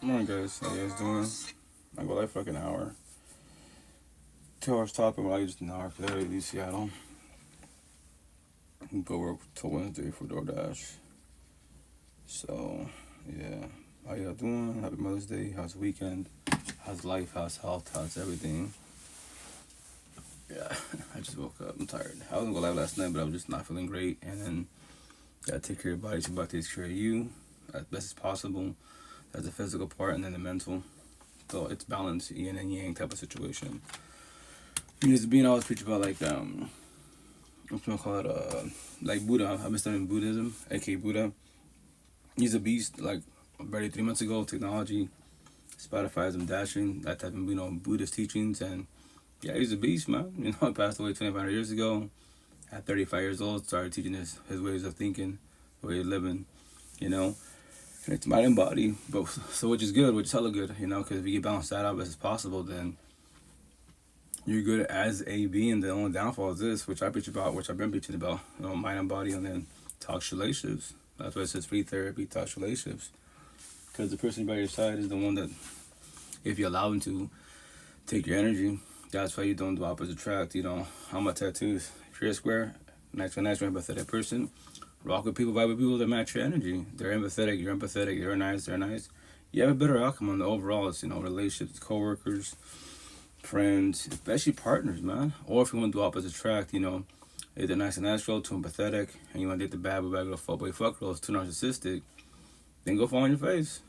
Morning, guys. How you guys doing? I go like for like an hour. 2 hours talking, but I just an hour because I leave Seattle. Go work till Wednesday for DoorDash. So, yeah. How y'all doing? Happy Mother's Day. How's the weekend? How's life? How's health? How's everything? Yeah, I just woke up. I'm tired. I was gonna go live last night, but I was just not feeling great. And then, gotta take care of your body. So, your body takes care of you as best as possible. That's the physical part, and then the mental. So it's balanced, yin and yang type of situation. Because being always preach about like what's gonna call it like Buddha. I've been studying Buddhism, aka Buddha. He's a beast. Like barely 3 months ago, technology, Spotify is dashing that type of Buddhist teachings, and yeah, he's a beast, man. He passed away 25 years ago. At 35 years old, started teaching his ways of thinking, way of living, And it's mind and body, but so which is good, which is hella good, because if you can balance that out as best as possible, then you're good as a being. The only downfall is this, which I preach about, which I've been preaching about, mind and body, and then toxic relationships. That's why it says free therapy, toxic relationships, because the person by your side is the one that, if you allow them to take your energy, that's why you don't do opposite attract. How my tattoos. If you're a square, nice, empathetic person. Rock with people, vibe with people that match your energy. They're empathetic, you're empathetic, they're nice. You have a better outcome on the overall. It's, relationships, co-workers, friends, especially partners, man. Or if you want to do opposite attract, either nice and natural, too empathetic, and you want to date the bad girl, fuck girls, too narcissistic, then go fall on your face.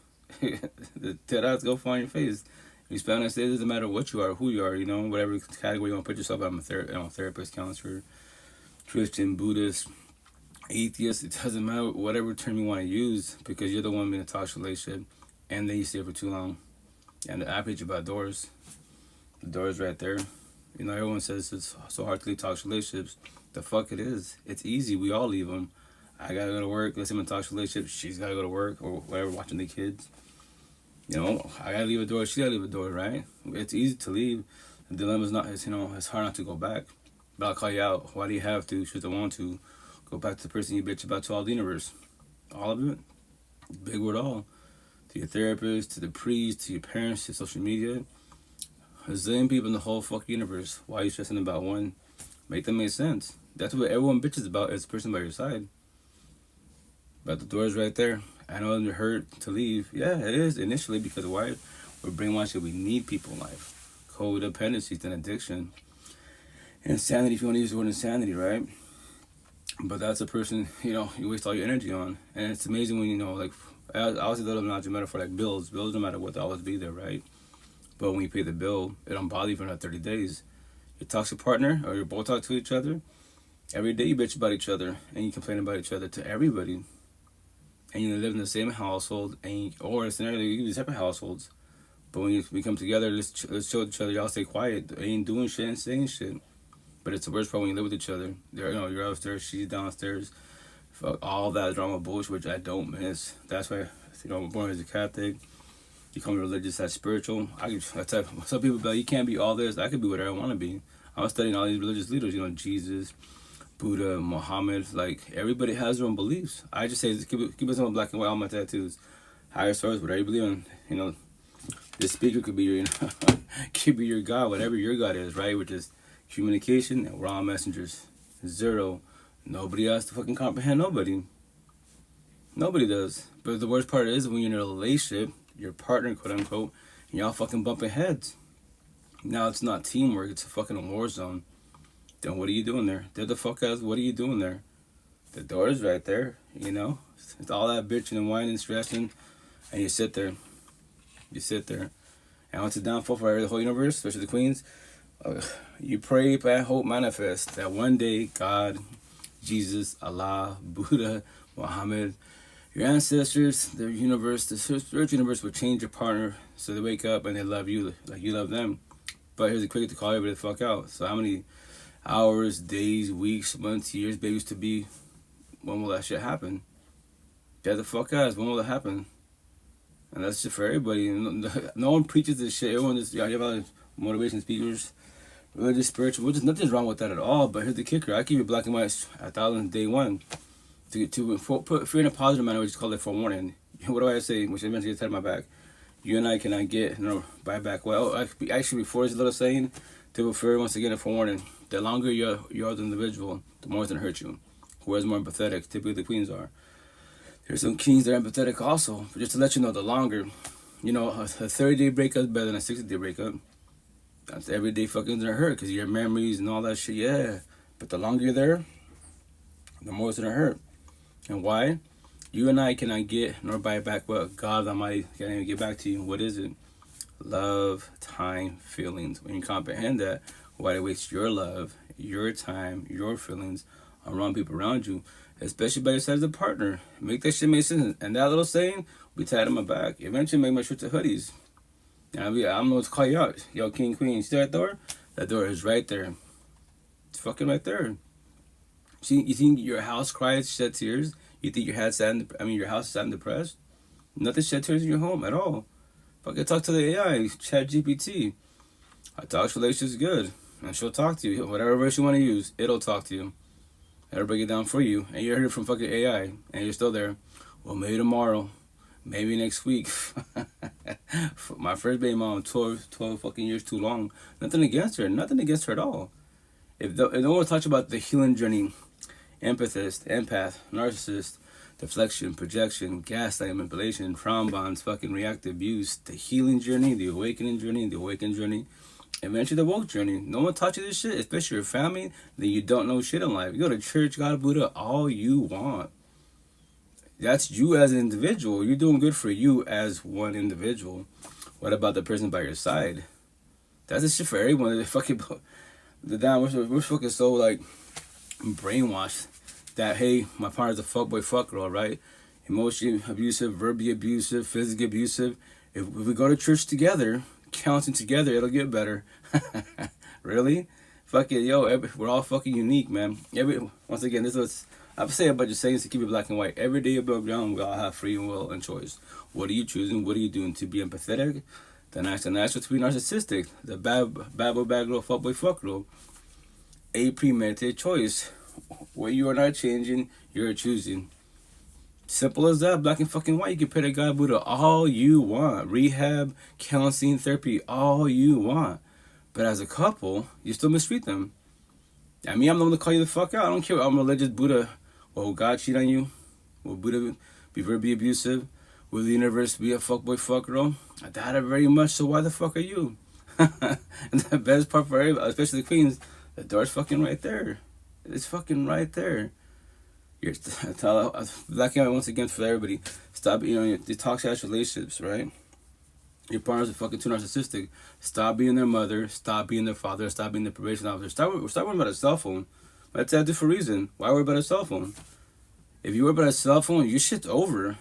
Go fall on your face. If you spend on stage, it doesn't matter what you are, who you are, whatever category you want to put yourself. I'm a therapist, counselor, Christian, Buddhist, atheist, it doesn't matter whatever term you want to use, because you're the one being in a toxic relationship, and then you stay for too long. And I preach about doors. The door's right there. Everyone says it's so hard to leave toxic relationships. The fuck it is. It's easy. We all leave them. I gotta go to work. Let's say I'm in a toxic relationship. She's gotta go to work or whatever, watching the kids. I gotta leave a door. She gotta leave a door, right? It's easy to leave. The dilemma's not. It's hard not to go back. But I'll call you out. Why do you have to? Should I want to? Go back to the person you bitch about, to all the universe. All of it. Big word all. To your therapist, to the priest, to your parents, to social media. A zillion people in the whole fucking universe. Why are you stressing about one? Make them make sense. That's what everyone bitches about, is the person by your side. But the door is right there. I know you're hurt to leave. Yeah, it is initially, because why? We're brainwashed that we need people in life. Codependency is an addiction. Insanity, if you want to use the word insanity, right? But that's a person, you waste all your energy on. And it's amazing when, I always say that analogy metaphor, like bills. Bills, no matter what, they'll always be there, right? But when you pay the bill, it don't bother you for another 30 days. Your toxic partner, or you both talk to each other, every day you bitch about each other, and you complain about each other to everybody. And you live in the same household, or a scenario, you can be separate households. But when we come together, let's chill with each other, y'all stay quiet. They ain't doing shit and saying shit. But it's the worst part when you live with each other. You're upstairs, she's downstairs. Fuck all that drama bullshit, which I don't miss. That's why, I'm born as a Catholic. You call me religious, that's spiritual. Some people be like, you can't be all this. I could be whatever I want to be. I was studying all these religious leaders, Jesus, Buddha, Muhammad. Like, everybody has their own beliefs. I just say, keep it simple, black and white, all my tattoos. Higher source, whatever you believe in. This speaker could be your, could be your God, whatever your God is, right? Which is communication, and we're all messengers. Zero. Nobody has to fucking comprehend nobody. Nobody does. But the worst part is when you're in a relationship, your partner, quote unquote, and y'all fucking bumping heads. Now it's not teamwork, it's a fucking war zone. Then what are you doing there? Dead the fuck out, what are you doing there? The door is right there, It's all that bitching and whining and stressing, and you sit there. And what's the downfall for the whole universe, especially the queens? You pray, plan, hope, manifest that one day God, Jesus, Allah, Buddha, Muhammad, your ancestors, the universe, the spiritual universe will change your partner so they wake up and they love you like you love them. But here's a quick to call everybody the fuck out. So how many hours, days, weeks, months, years, babies to be? When will that shit happen? Get the fuck out. When will it happen? And that's just for everybody. No one preaches this shit. Everyone just, you have all these motivation speakers, religious, spiritual, which is nothing's wrong with that at all. But here's the kicker. I keep it black and white 1,000 day one. To put fear in a positive manner, we just call it forewarning. What do I say? Which I mentioned inside my back. You and I cannot get buy back. Well, actually, before this little saying, to refer once again a forewarning. The longer you're the individual, the more it's gonna hurt you. Who is more empathetic? Typically, the queens are. There's some kings that are empathetic also. But just to let you know, the longer, a 30-day breakup is better than a 60-day breakup. That's every day fucking gonna hurt because your memories and all that shit. Yeah, but the longer you're there, the more it's gonna hurt. And why? You and I cannot get nor buy back what God Almighty can't even get back to you. What is it? Love, time, feelings. When you comprehend that, why they waste your love, your time, your feelings on wrong people around you, especially by yourself as a partner. Make that shit make sense. And that little saying, we tied on my back. Eventually make my shirts to hoodies. I don't know what to call you out. Yo, king, queen, you see that door? That door is right there. It's fucking right there. See, you think your house cries, shed tears? You think your house is sad and depressed? Nothing shed tears in your home at all. Fucking talk to the AI, Chat GPT. A toxic relationship is good, and she'll talk to you. Whatever verse you want to use, it'll talk to you. It'll break it down for you, and you heard it from fucking AI, and you're still there. Well, maybe tomorrow, maybe next week. My first baby mom, 12 fucking years too long. Nothing against her at all. If no one talks about the healing journey, empathist, empath, narcissist, deflection, projection, gaslighting, manipulation, trauma bonds, fucking reactive abuse, the healing journey, the awakening journey, eventually the woke journey. No one taught you this shit, especially your family, then you don't know shit in life. You go to church, God, Buddha, all you want. That's you as an individual. You're doing good for you as one individual. What about the person by your side? That's the shit for everyone. We're fucking so like brainwashed that, hey, my partner's a fuckboy, fuck girl, right? Emotionally abusive, verbally abusive, physically abusive. If we go to church together, counting together, it'll get better. Really? Fuck it, yo, we're all fucking unique, man. Once again, this is I've said a bunch of sayings to keep it black and white. Every day above ground, we all have free will and choice. What are you choosing? What are you doing? To be empathetic? The natural to be narcissistic. The bad boy, bad girl, fuck boy, fuck girl. A premeditated choice. What you are not changing, you're choosing. Simple as that, black and fucking white. You can pay the God Buddha all you want. Rehab, counseling, therapy, all you want. But as a couple, you still mistreat them. I'm the one to call you the fuck out. I don't care. I'm religious Buddha. Will God cheat on you? Will Buddha be verbally abusive? Will the universe be a fuckboy, fuck girl? I doubt it very much, so why the fuck are you? And the best part for everybody, especially the queens, the door's fucking right there. It's fucking right there. Black and white once again for everybody. Stop, the toxic relationships, right? Your partners are fucking too narcissistic. Stop being their mother. Stop being their father. Stop being their probation officer. Stop worrying about a cell phone. That's a different reason. Why worry about a cell phone? If you worry about a cell phone, your shit's over.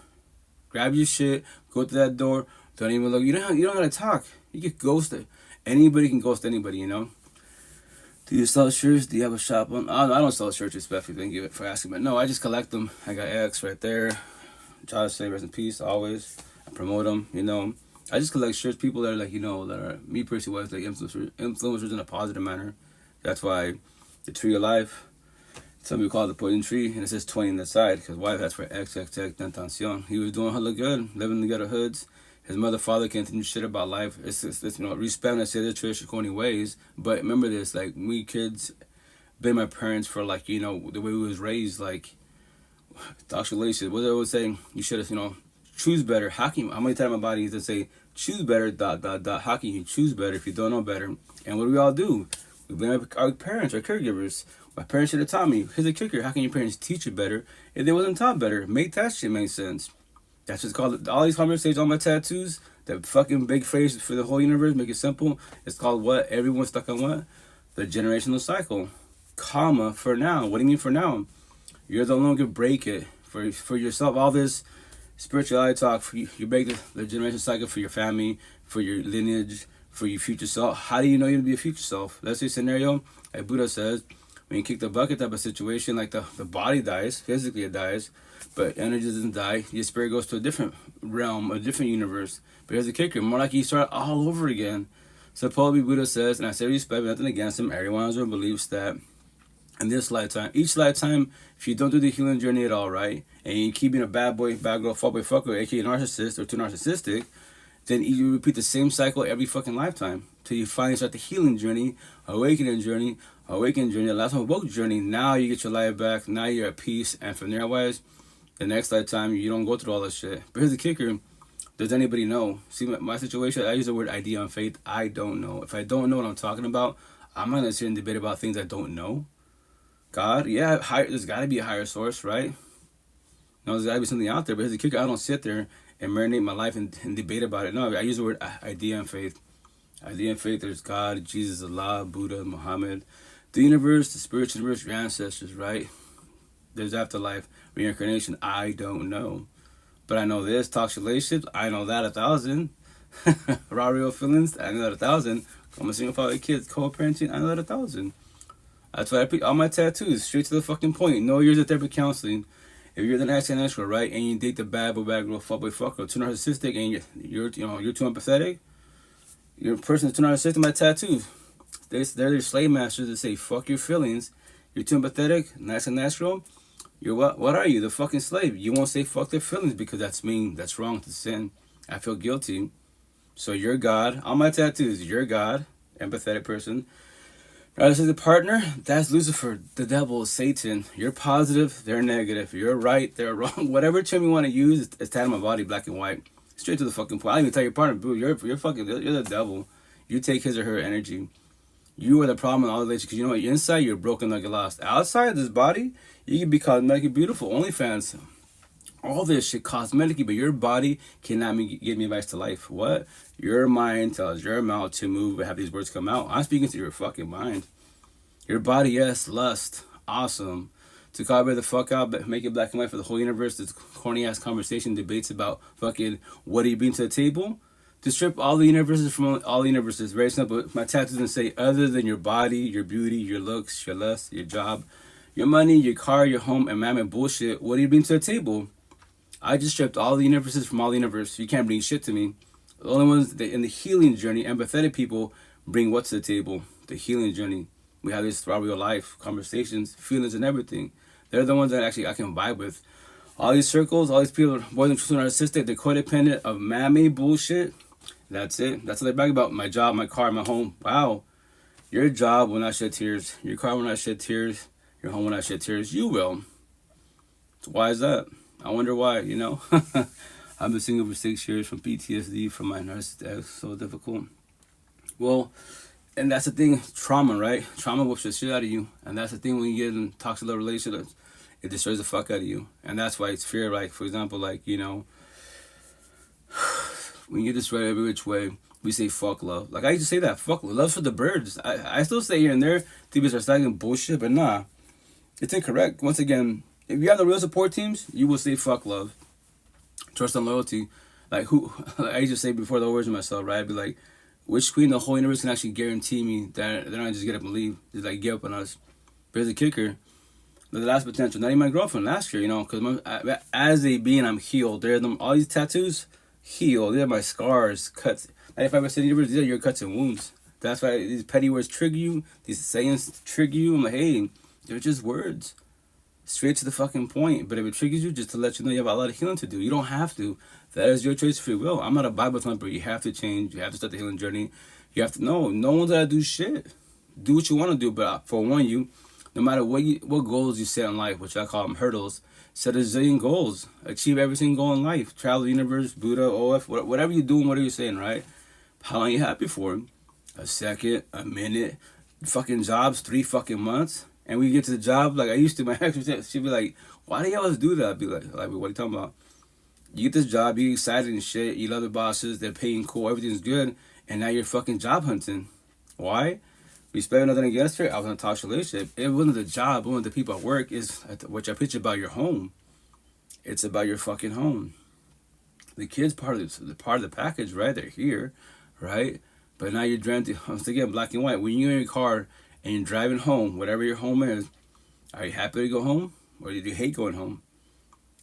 Grab your shit. Go to that door. Don't even look. You don't gotta talk. You can ghost it. Anybody can ghost anybody. Do you sell shirts? Do you have a shop on? I don't sell shirts, respectfully. Thank you for asking. But no, I just collect them. I got X right there. Try to say rest in peace always. I promote them. I just collect shirts. People that are like, that are me personally was like influencers in a positive manner. That's why the tree of life. Some people call it the poison tree, and it says 20 on the side because wife has for XXX Tentacion. He was doing hella good, living together hoods. His mother, father can't think shit about life. It's respect and say their traditional corny ways. But remember this, like, we kids, blame my parents for, like, the way we was raised, like, toxic relationships. What they would say, you should have, choose better. How many times my body used to say, choose better, ... How can you choose better if you don't know better? And what do we all do? We blame our parents, our caregivers. My parents should have taught me. Here's the kicker. How can your parents teach you better if they wasn't taught better? Make that shit make sense. That's what's called. All these conversations on my tattoos, that fucking big phrase for the whole universe, make it simple. It's called what? Everyone's stuck on what? The generational cycle. Comma, for now. What do you mean for now? You're no longer break it. For yourself, all this spirituality talk, you break the generational cycle for your family, for your lineage, for your future self. How do you know you're going to be a future self? Let's say scenario, like Buddha says, when you kick the bucket type of situation, like the body dies, physically it dies, but energy doesn't die. Your spirit goes to a different realm, a different universe. But here's the kicker, more like you start all over again. Supposedly Buddha says, and I say respect, nothing against him, everyone has their beliefs that in this lifetime, each lifetime, if you don't do the healing journey at all, right, and you keep being a bad boy, bad girl, fuckboy, fucker, aka narcissist or too narcissistic, then you repeat the same cycle every fucking lifetime till you finally start the healing journey, awakening journey, the last one woke journey. Now you get your life back. Now you're at peace, and from there, wise, the next lifetime you don't go through all this shit. But here's the kicker: does anybody know? See, my situation, I use the word idea on faith. I don't know. If I don't know what I'm talking about, I'm not gonna sit and debate about things I don't know. God, yeah, there's got to be a higher source, right? No, there's got to be something out there. But here's the kicker: I don't sit there and marinate my life and debate about it. No, I use the word idea and faith. Idea and faith. There's God, Jesus, Allah, Buddha, Muhammad, the universe, the spiritual universe, your ancestors, right? There's afterlife, reincarnation. I don't know, but I know this. Toxic relationships. I know that 1,000. Raw real feelings. I know that 1,000. I'm a single father, kids, co-parenting. I know that 1,000. That's why I put all my tattoos straight to the fucking point. No years of therapy counseling. If you're the natural, right, and you date the bad girl, fuck girl, too narcissistic, and you're too empathetic, you're a person that's too narcissistic. My tattoos, they're their slave masters that say fuck your feelings. You're too empathetic, natural. You're what? What are you? The fucking slave. You won't say fuck their feelings because that's mean. That's wrong. It's sin. I feel guilty. So you're God. All my tattoos. You're God. Empathetic person. Narcissistic partner, that's Lucifer, the devil, Satan. You're positive, they're negative. You're right, they're wrong. Whatever term you want to use, it's tatted on my body, black and white. Straight to the fucking point. I don't even tell your partner, boo, you're the devil. You take his or her energy. You are the problem in all the relationships. Because you know what? Inside, you're broken like you're lost. Outside this body, you can be cosmetically beautiful. OnlyFans. All this shit cosmetically, but your body cannot give me advice to life. What? Your mind tells your mouth to move and have these words come out. I'm speaking to your fucking mind. Your body, yes, lust, awesome. To call the fuck out, but make it black and white for the whole universe. This corny ass conversation debates about fucking what do you bring to the table? To strip all the universes from all the universes. Very simple. My tattoos doesn't say other than your body, your beauty, your looks, your lust, your job, your money, your car, your home, and mammoth bullshit. What do you bring to the table? I just stripped all the universes from all the universe. You can't bring shit to me. The only ones that in the healing journey, empathetic people bring what to the table? The healing journey. We have this throughout real life, conversations, feelings, and everything. They're the ones that actually I can vibe with. All these circles, all these people, boys and true narcissistic, they're codependent of mammy bullshit. That's it. That's what they brag about. My job, my car, my home. Wow. Your job will not shed tears. Your car will not shed tears. Your home will not shed tears. You will. So why is that? I wonder why, you know. I've been single for 6 years from PTSD from my narcissist ex. So difficult. Well, and that's the thing, trauma, right? Trauma whoops the shit out of you. And that's the thing when you get in toxic love relationships, it destroys the fuck out of you. And that's why it's fear, like, for example, like, you know, when you get destroyed every which way, we say fuck love. Like, I used to say that, fuck love. Love's for the birds. I still say here and there, people are starting bullshit, but nah, it's incorrect. Once again, if you have the real support teams, you will say fuck love. Trust and loyalty. Like, who, like I used to say before the words of myself, right? I'd be like, which queen in the whole universe can actually guarantee me that they're not just get up and leave? Just like give up on us. But here's the kicker. The last potential. Not even my girlfriend last year, you know, because as a being, I'm healed. They're them. All these tattoos, healed. They're my scars, cuts. 95% of the universe, these are your cuts and wounds. That's why these petty words trigger you. These sayings trigger you. I'm like, hey, they're just words. Straight to the fucking point. But if it triggers you, just to let you know you have a lot of healing to do. You don't have to. That is your choice, free will. I'm not a Bible thumper. You have to change. You have to start the healing journey. You have to know. No one's got to do shit. Do what you want to do. But for one, you, no matter what goals you set in life, which I call them hurdles, set a zillion goals. Achieve every single goal in life. Travel the universe, Buddha, OF, whatever you're doing, whatever you're saying, right? How long are you happy for? A second, a minute, fucking jobs, 3 fucking months. And we get to the job, like I used to, my ex, she'd be like, why do you always do that? I'd be like, what are you talking about? You get this job, you excited and shit, you love the bosses, they're paying cool, everything's good, and now you're fucking job hunting. Why? Respect nothing against her. I was in a toxic relationship. It wasn't the job, it wasn't the people at work, is what I pitch about your home. It's about your fucking home. The kids part of the package, right? They're here, right? But now you're drenched, once again, black and white. When you're in your car and you're driving home, whatever your home is, are you happy to go home? Or do you hate going home?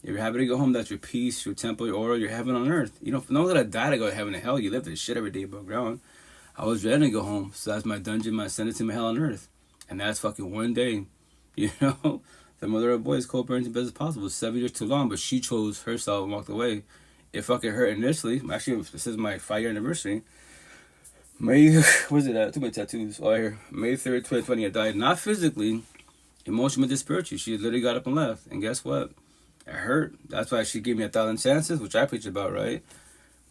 If you're happy to go home, that's your peace, your temple, your aura, your heaven on earth. You know, no that I died to go to heaven and hell. You live this shit every day above ground. I was ready to go home. So that's my dungeon, my sentence, my hell on earth. And that's fucking one day. You know? The mother of boys, co-parenting best as possible. 7 years too long, but she chose herself and walked away. it fucking hurt initially. Actually, this is my 5-year anniversary. May, where's it at? Too many tattoos. Oh, here. May 3rd, 2020, I died. Not physically, emotionally, but spiritually. She literally got up and left. And guess what? It hurt. That's why she gave me 1,000 chances, which I preach about, right?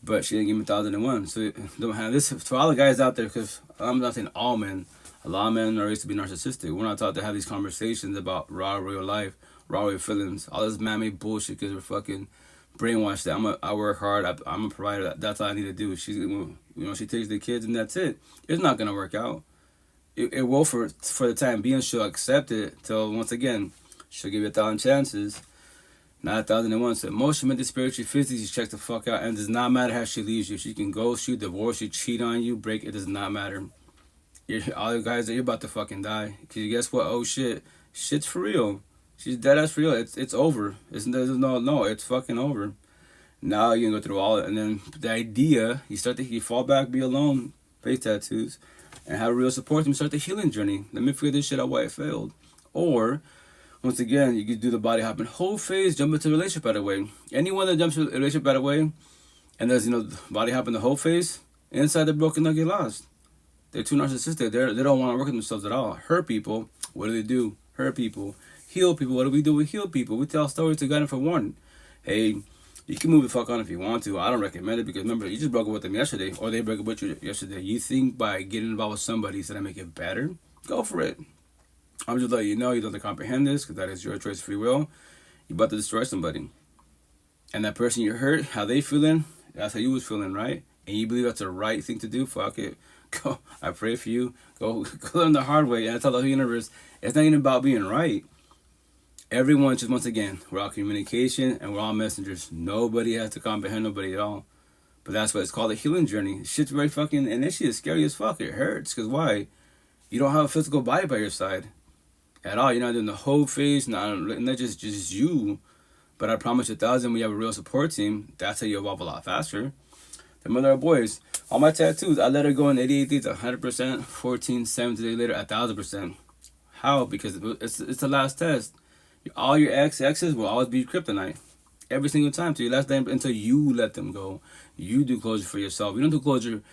But she didn't give me 1,001. So don't have this to all the guys out there, because I'm not saying all men. A lot of men are raised to be narcissistic. We're not taught to have these conversations about raw real life, raw real feelings, all this man-made bullshit, because we're fucking brainwashed that I work hard. I'm a provider. That's all I need to do. She takes the kids and that's it. It's not gonna work out. It will for the time being. She'll accept it till once again she'll give you 1,000 chances. Not 1,001. So emotionally, mentally, spiritually, physically, she checks the fuck out. And it does not matter how she leaves you. She can ghost you, divorce you, cheat on you, break. It does not matter. All the guys that you're about to fucking die. Because guess what? Oh shit. Shit's for real. She's dead ass for real. It's over. It's fucking over. Now you can go through all it. And then the idea, you fall back, be alone, face tattoos, and have a real support team, start the healing journey. Let me figure this shit out why it failed. Or once again, you could do the body hopping whole phase, jump into a relationship right away. Anyone that jumps into a relationship right away and does, body hopping the whole phase, inside they're broken, they'll get lost. They're too narcissistic. They don't want to work with themselves at all. Hurt people. What do? Hurt people. Heal people. What do? We heal people. We tell stories to guide them for warning. Hey, you can move the fuck on if you want to. I don't recommend it because remember, you just broke up with them yesterday, or they broke up with you yesterday. You think by getting involved with somebody is gonna make it better? Go for it. I'm just letting you know you don't have to comprehend this because that is your choice, free will. You're about to destroy somebody. And that person you hurt, how they feeling, that's how you was feeling, right? And you believe that's the right thing to do, fuck it. Go. I pray for you. Go learn the hard way. And I tell the whole universe, it's not even about being right. Everyone, just once again, we're all communication and we're all messengers. Nobody has to comprehend nobody at all. But that's what it's called, a healing journey. Shit's very fucking, initially it's scary as fuck. It hurts. Because why? You don't have a physical body by your side at all. You're not doing the whole phase, not just you. But I promise you 1,000, when you have a real support team, that's how you evolve a lot faster. The mother of boys, all my tattoos, I let her go in 88 days, 100%, 14, 70 days later, 1,000%. How? Because it's the last test. All your exes will always be kryptonite. Every single time till you last day, until you let them go. You do closure for yourself. You don't do closure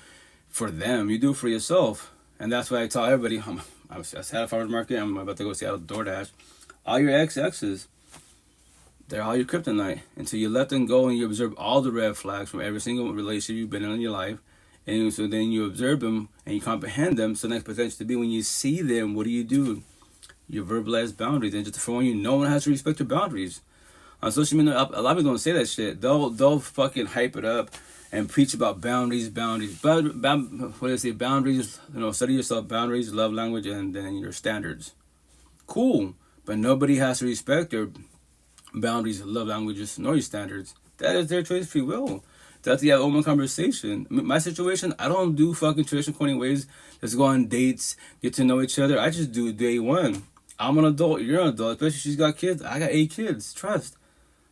for them. You do it for yourself. And that's why I tell everybody, I was at a farmer's market, I'm about to go Seattle DoorDash. All your exes, they're all your kryptonite. Until you let them go and you observe all the red flags from every single relationship you've been in your life. And so then you observe them and you comprehend them. So the next potential to be when you see them, what do? You verbalize boundaries. And just for when you, no one has to respect your boundaries. On social media, a lot of people don't say that shit. They'll fucking hype it up and preach about boundaries. What do they say? Boundaries, study yourself, boundaries, love language, and then your standards. Cool. But nobody has to respect your boundaries, love languages, nor your standards. That is their choice, free will. That's the open conversation. My situation, I don't do fucking traditional corny ways. Let's go on dates, get to know each other. I just do day one. I'm an adult, you're an adult, especially she's got kids. I got 8 kids, trust.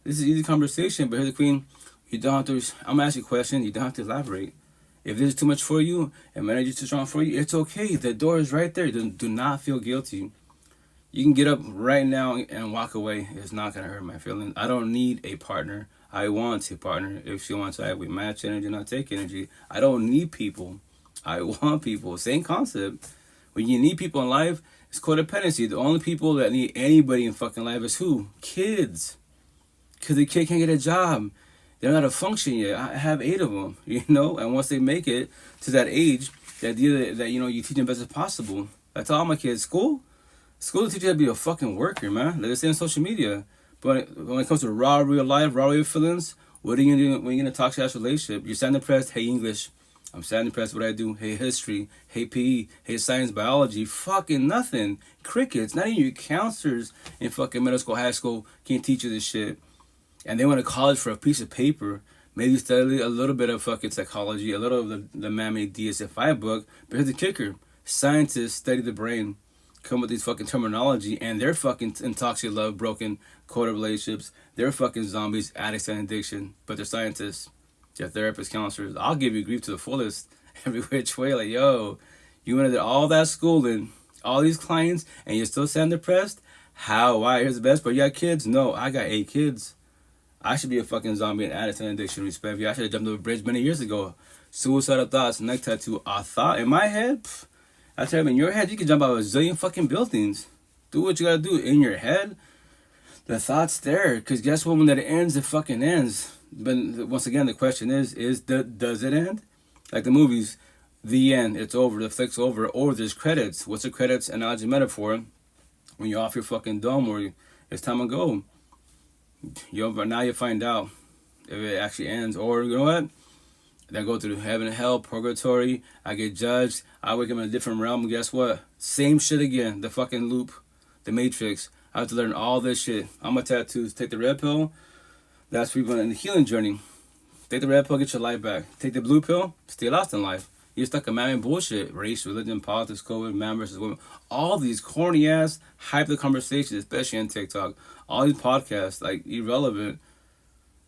This is an easy conversation, but here's the queen. You don't have to, I'm asking a question, you don't have to elaborate. If this is too much for you, and my energy is too strong for you, it's okay. The door is right there. Do not feel guilty. You can get up right now and walk away. It's not going to hurt my feelings. I don't need a partner. I want a partner. If she wants to, we match energy, not take energy. I don't need people. I want people. Same concept. When you need people in life, it's codependency. The only people that need anybody in fucking life is who? Kids. Because the kid can't get a job. They're not a function yet. I have 8 of them, and once they make it to that age, the idea that you teach them best as possible. I tell all my kids, school teaches you how to be a fucking worker, man. Like they say on social media. But when it comes to raw, real life, raw, real feelings, what are you going to do when you're in a toxic ass relationship? You're standing depressed, hey, English. I'm standing depressed, what I do? Hey, history. Hey, PE. Hey, science, biology. Fucking nothing. Crickets. Not even your counselors in fucking middle school, high school can't teach you this shit. And they went to college for a piece of paper. Maybe study a little bit of fucking psychology, a little of the man-made DSFI book. But here's the kicker. Scientists study the brain, come with these fucking terminology, and they're fucking in toxic love, broken, coded relationships. They're fucking zombies, addicts, and addiction. But they're scientists. They're therapists, counselors. I'll give you grief to the fullest. Every which way. Like, yo, you went into all that schooling, all these clients, and you still sound depressed? How? Why? Here's the best part. You got kids? No, I got 8 kids. I should be a fucking zombie and addict and addiction, respect. I should have jumped over a bridge many years ago. Suicidal thoughts, neck tattoo. I thought in my head, I tell you, in your head, you can jump out of a zillion fucking buildings. Do what you gotta do in your head. The thought's there, because guess what? When that ends, it fucking ends. But once again, the question is does it end? Like the movies, the end, it's over, the flick's over, or there's credits. What's the credits? Analogy metaphor. When you're off your fucking dome or it's time to go. Now you find out if it actually ends. Or you know what? Then go through heaven and hell, purgatory. I get judged. I wake up in a different realm. Guess what? Same shit again. The fucking loop. The Matrix. I have to learn all this shit. All my tattoos. Take the red pill. That's for people in the healing journey. Take the red pill, get your life back. Take the blue pill, stay lost in life. You're stuck in man bullshit. Race, religion, politics, COVID, man versus woman. All these corny ass, hyper conversations, especially on TikTok. All these podcasts, like, irrelevant.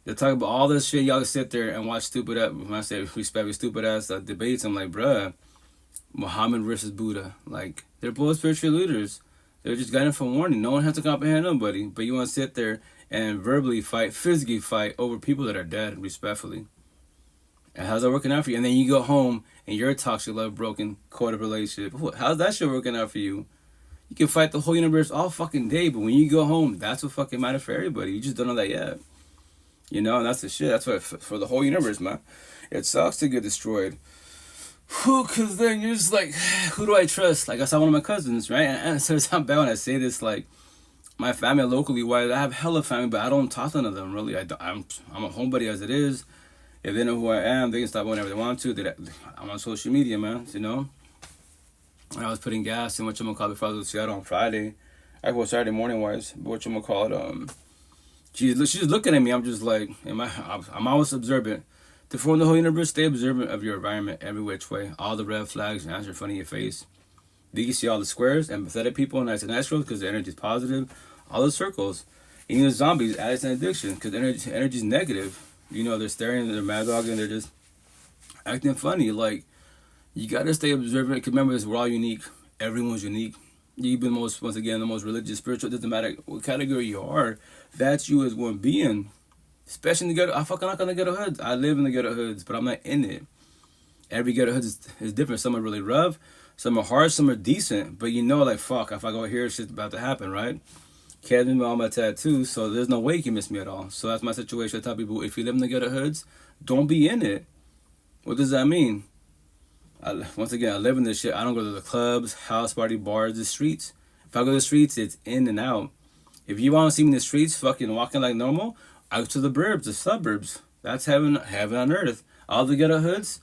They talk about all this shit. Y'all sit there and watch stupid ass, when I say respect, stupid ass debates. I'm like, bruh, Muhammad versus Buddha. Like, they're both spiritual leaders. They're just guiding for warning. No one has to comprehend nobody. But you want to sit there and verbally fight, physically fight over people that are dead, respectfully. And how's that working out for you? And then you go home and you're a toxic, love, broken, codependent relationship. How's that shit working out for you? You can fight the whole universe all fucking day, but when you go home, that's what fucking matters for everybody. You just don't know that yet. You know, and that's the shit. That's what for the whole universe, man. It sucks to get destroyed. Because then you're just like, who do I trust? Like, I saw one of my cousins, right? And it sounds bad when I say this, like, my family locally, why I have hella family, but I don't talk to none of them, really. I'm a homebody as it is. If they know who I am, they can stop whenever they want to. I'm on social media, man, you know? And I was putting gas in whatchamacallit before I was to Seattle on Friday. I go Saturday morning-wise, but whatchamacallit, she's just looking at me. I'm just like, I'm always observant. To form the whole universe, stay observant of your environment every which way. All the red flags and answer in front of your face. You can see all the squares, empathetic people, nice and natural because the energy is positive. All the circles. Even the zombies, addicts and addiction because energy is negative. You know, they're staring, they're mad dogging, they're just acting funny. Like, you got to stay observant. Because remember, we're all unique. Everyone's unique. You've been once again, the most religious, spiritual. It doesn't matter what category you are. That's you as one being. Especially in the ghetto. I fucking knock on the ghetto hoods. I live in the ghetto hoods, but I'm not in it. Every ghetto hood is different. Some are really rough. Some are hard, some are decent. But you know, like, fuck, if I go here, shit's about to happen, right? Can't miss me all my tattoos, so there's no way you can miss me at all. So that's my situation. I tell people, if you live in the ghetto hoods, don't be in it. What does that mean? Once again, I live in this shit. I don't go to the clubs, house party, bars, the streets. If I go to the streets, it's in and out. If you want to see me in the streets, fucking walking like normal, out to the burbs, the suburbs. That's heaven on earth. All the ghetto hoods,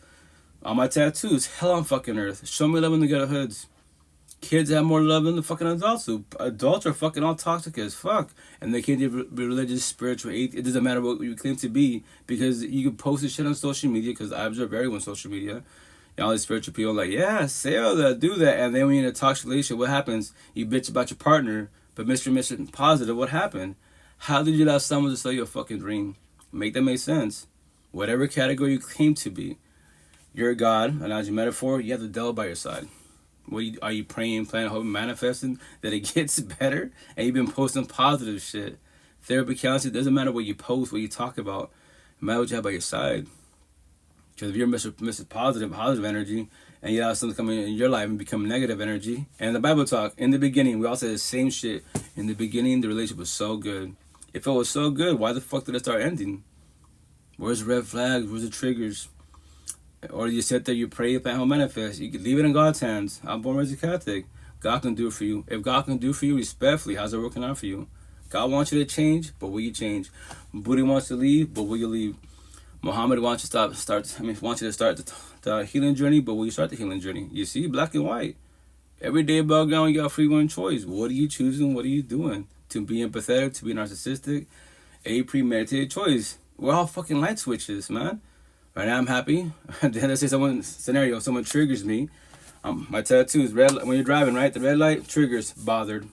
all my tattoos, hell on fucking earth. Show me love in the ghetto hoods. Kids have more love than the fucking adults do. Adults are fucking all toxic as fuck. And they can't be religious, spiritual, it doesn't matter what you claim to be. Because you can post this shit on social media, because I observe everyone's social media. And all these spiritual people are like, yeah, say all that, do that. And then when you're in a toxic relationship, what happens? You bitch about your partner, but Mr. Positive, what happened? How did you allow someone to sell you a fucking dream? Make that make sense. Whatever category you claim to be. You're a God, and as a metaphor, you have the devil by your side. Are you praying, planning, hoping, manifesting that it gets better? And you've been posting positive shit. Therapy, counseling, doesn't matter what you post, what you talk about. It matters what you have by your side. Because if you're Mr. Positive energy, and you allow something to come in your life and become negative energy. And the Bible talk, in the beginning, we all say the same shit. In the beginning, the relationship was so good. If it was so good, why the fuck did it start ending? Where's the red flags? Where's the triggers? Or you sit there, you pray, plan, home manifest. You can leave it in God's hands. I'm born as a Catholic. God can do it for you. If God can do it for you, respectfully, how's it working out for you? God wants you to change, but will you change? Buddha wants to leave, but will you leave? Muhammad wants you to wants you to start the healing journey, but will you start the healing journey? You see, black and white. Every day above ground, you got free one choice. What are you choosing? What are you doing? To be empathetic, to be narcissistic, a premeditated choice. We're all fucking light switches, man. Right now I'm happy. Then let's say someone triggers me. My tattoos, red light, when you're driving, right? The red light triggers, bothered.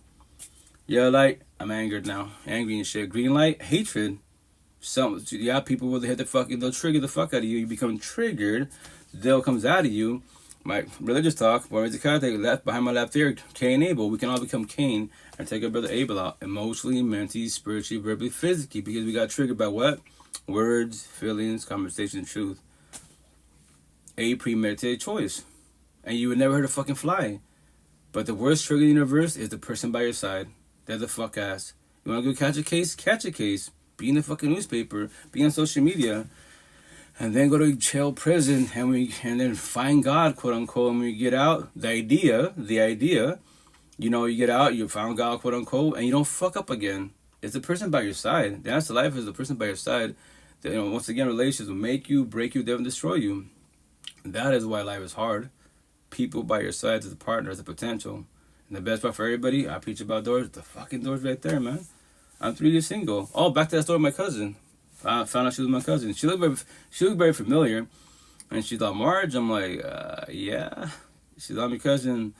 Yellow light, I'm angered now. Angry and shit. Green light, hatred. People will hit they'll trigger the fuck out of you. You become triggered. The devil comes out of you. My religious talk, when it's a Catholic, left behind my left ear, Cain and Abel. We can all become Cain and take our brother Abel out emotionally, mentally, spiritually, verbally, physically, because we got triggered by what? Words, feelings, conversation, truth. A premeditated choice. And you would never hurt a fucking fly. But the worst trigger in the universe is the person by your side. They're the fuck ass. You want to go catch a case? Catch a case. Be in the fucking newspaper. Be on social media. And then go to jail, prison, and then find God, quote unquote. And when you get out, the idea, you know, you get out, you found God, quote unquote, and you don't fuck up again. It's the person by your side. The answer to life is the person by your side. That, you know, once again, relationships will make you, break you, then destroy you. That is why life is hard. People by your side as a partner, as a potential. And the best part for everybody, I preach about doors. The fucking door's right there, man. I'm 3 years single. Oh, back to that story with my cousin. I found out she was my cousin. She looked very familiar. And she thought, Marge? I'm like, yeah. She thought, my cousin.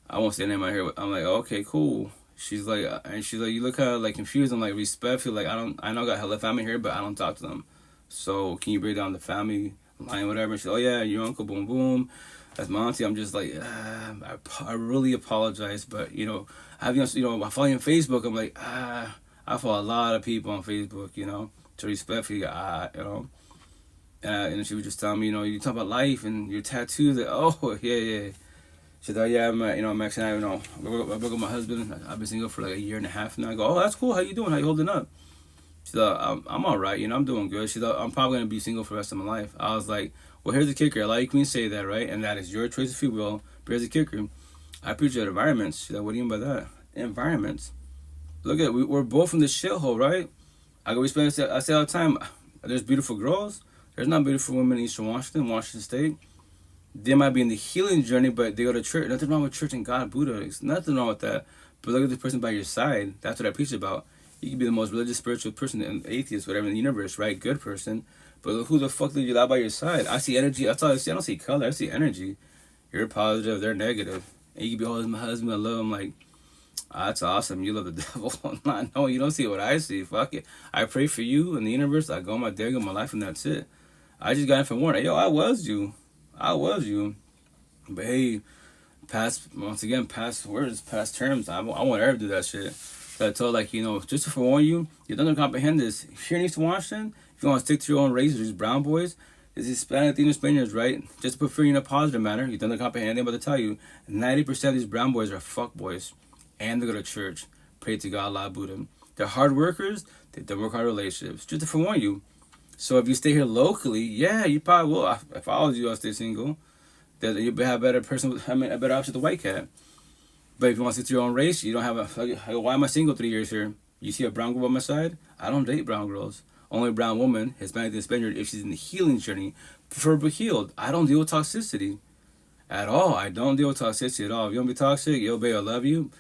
I won't say her name out here. I'm like, okay, cool. She's like, you look kind of like confused. I'm like, respectful. Like, I know I got hella family here, but I don't talk to them. So can you break down the family line, whatever? And she's like, oh yeah, your uncle, boom, boom. That's my auntie. I'm just like, I really apologize. But, you know, I follow you on Facebook. I'm like, I follow a lot of people on Facebook, you know. To respectfully, you know, and she was just telling me, you know, you talk about life and your tattoos. That, oh, yeah. She thought, yeah, I'm actually, you know, I broke up with my husband. I've been single for like 1.5 years now. I go, oh, that's cool. How you doing? How you holding up? She thought, I'm all right. You know, I'm doing good. She thought, I'm probably going to be single for the rest of my life. I was like, well, here's the kicker. A lot of you can say that, right? And that is your choice if you will. But here's the kicker. I appreciate environments. She's like, what do you mean by that? Environments. Look at it. We're both from this shithole, right? I say all the time, there's beautiful girls. There's not beautiful women in Eastern Washington State. They might be in the healing journey, but they go to church. Nothing wrong with church and God, Buddha. There's nothing wrong with that. But look at the person by your side. That's what I preach about. You can be the most religious, spiritual person, and atheist, whatever in the universe, right? Good person. But who the fuck did you allow by your side? I see energy. That's all I see. I don't see color. I see energy. You're positive. They're negative. And you can be, oh, my husband. I love him. Like, that's awesome. You love the devil. No, you don't see what I see. Fuck it. I pray for you in the universe. I go on my day, go my life, and that's it. I just got it from Warren. Yo, I was you. But hey, past words, past terms. I won't ever do that shit. So I told, like, you know, just to forewarn you, you don't comprehend this. Here in East Washington, if you want to stick to your own race, there's brown boys, there's Hispanic thing, Spaniards, right? Just to put for you in a positive manner, you don't comprehend anything but to tell you, 90% of these brown boys are fuck boys. And they go to church, pray to God, Allah, Buddha. They're hard workers, they don't work hard relationships. Just to forewarn you. So if you stay here locally, yeah, you probably will. If I was you, I'll stay single. You'll have a better option with the white cat. But if you want to stick to your own race, you don't have why am I single 3 years here? You see a brown girl by my side? I don't date brown girls. Only a brown woman, Hispanic and Spaniard, if she's in the healing journey, preferably healed. I don't deal with toxicity at all. I don't deal with toxicity at all. If you don't be toxic, yo, babe, I love you.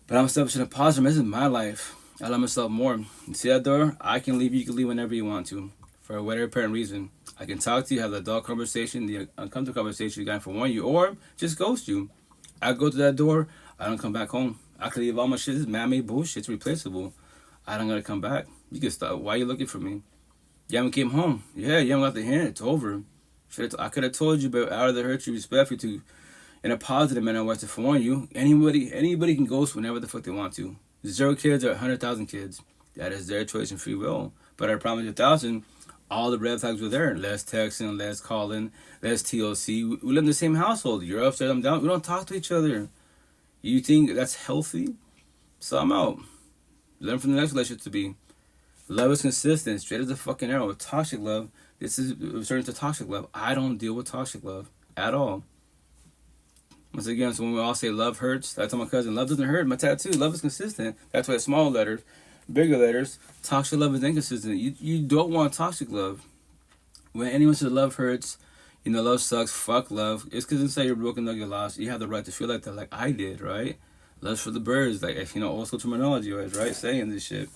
But I'm selfish in a positive. This is my life. I love myself more. You see that door? I can leave. You can leave whenever you want to. For whatever apparent reason. I can talk to you, have the adult conversation, the uncomfortable conversation, you got to warn you, or just ghost you. I go to that door. I don't come back home. I can leave all my shit. This man-made bullshit. It's replaceable. I don't got to come back. You can stop. Why are you looking for me? You haven't came home. Yeah, you haven't got the hint. It's over. I could have told you, but out of the hurt you, respect you to, in a positive manner, I was to forewarn you. Anybody can ghost whenever the fuck they want to. 0 kids or 100,000 kids. That is their choice and free will. But I promise you 1,000, all the red flags were there. Less texting, less calling, less TOC. We live in the same household. You're upstairs, I'm down. We don't talk to each other. You think that's healthy? So I'm out. Learn from the next relationship to be. Love is consistent, straight as a fucking arrow. Toxic love, this is returning to toxic love. I don't deal with toxic love at all. Once again, so when we all say love hurts, I tell my cousin, love doesn't hurt. My tattoo, love is consistent. That's why it's small letters, bigger letters. Toxic love is inconsistent. You don't want toxic love. When anyone says love hurts, you know, love sucks, fuck love, it's because inside you're broken, you're lost. You have the right to feel like that, like I did, right? Love's for the birds, like, you know, old school terminology, right? Saying this shit.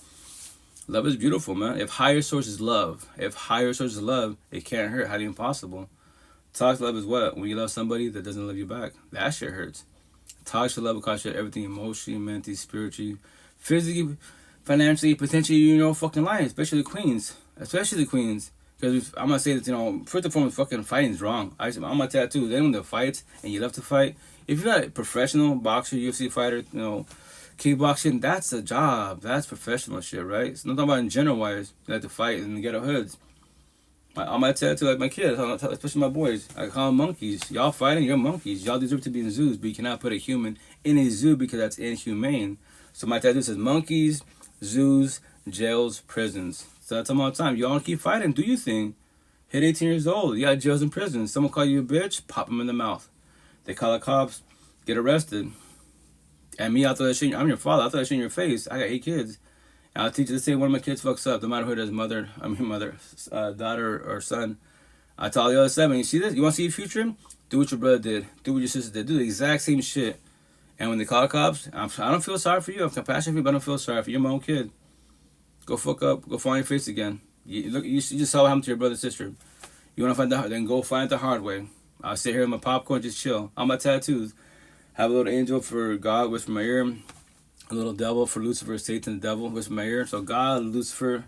Love is beautiful, man. If higher source is love, it can't hurt. How do you impossible? Toxic love is what? When you love somebody that doesn't love you back. That shit hurts. Toxic love will cost you everything, emotionally, mentally, spiritually, physically, financially, potentially, you know, fucking life, especially the queens. Because Because I'm gonna say that, first and foremost, fucking fighting is wrong. I'm a tattoo. Then when the fights and you love to fight, if you're not a professional boxer, UFC fighter, kickboxing, that's a job. That's professional shit, right? So I'm talking about in general wise, you like to fight in the ghetto hoods. On my tattoo, like my kids, especially my boys, I call them monkeys. Y'all fighting, you're monkeys. Y'all deserve to be in zoos, but you cannot put a human in a zoo because that's inhumane. So my tattoo says monkeys, zoos, jails, prisons. So that's all the time. Y'all keep fighting, do your thing. Hit 18 years old, you got jails and prisons. Someone call you a bitch, pop them in the mouth. They call the cops, get arrested. And me, I thought that shit, I'm your father, I thought that shit in your face. I got 8 kids. And I'll teach you to say one of my kids fucks up, no matter who it is, daughter or son. I tell the other 7, you see this? You want to see your future? Do what your brother did. Do what your sister did. Do the exact same shit. And when they call the cops, I don't feel sorry for you. I'm compassionate for you, but I don't feel sorry for you. You're my own kid. Go fuck up. Go find your face again. You just saw what happened to your brother and sister. You want to find out? Then go find it the hard way. I'll sit here with my popcorn, just chill. On my tattoos, have a little angel for God, whisper in my ear. A little devil for Lucifer, Satan, the devil, whisper in my ear. So God, Lucifer,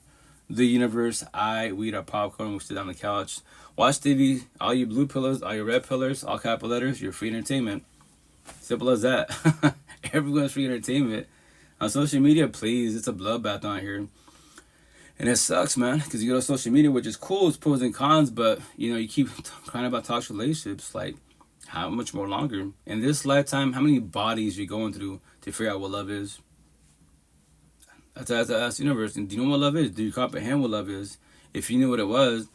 the universe, we eat our popcorn, we sit down on the couch. Watch TV, all you blue pillars, all your red pillars, all capital letters, you're free entertainment. Simple as that. Everyone's free entertainment. On social media, please, it's a bloodbath on here. And it sucks, man, because you go to social media, which is cool, it's pros and cons, but, you keep crying about toxic relationships, like, how much more longer? In this lifetime, how many bodies you're going through to figure out what love is? That's the universe. And do you know what love is? Do you comprehend what love is? If you knew what it was,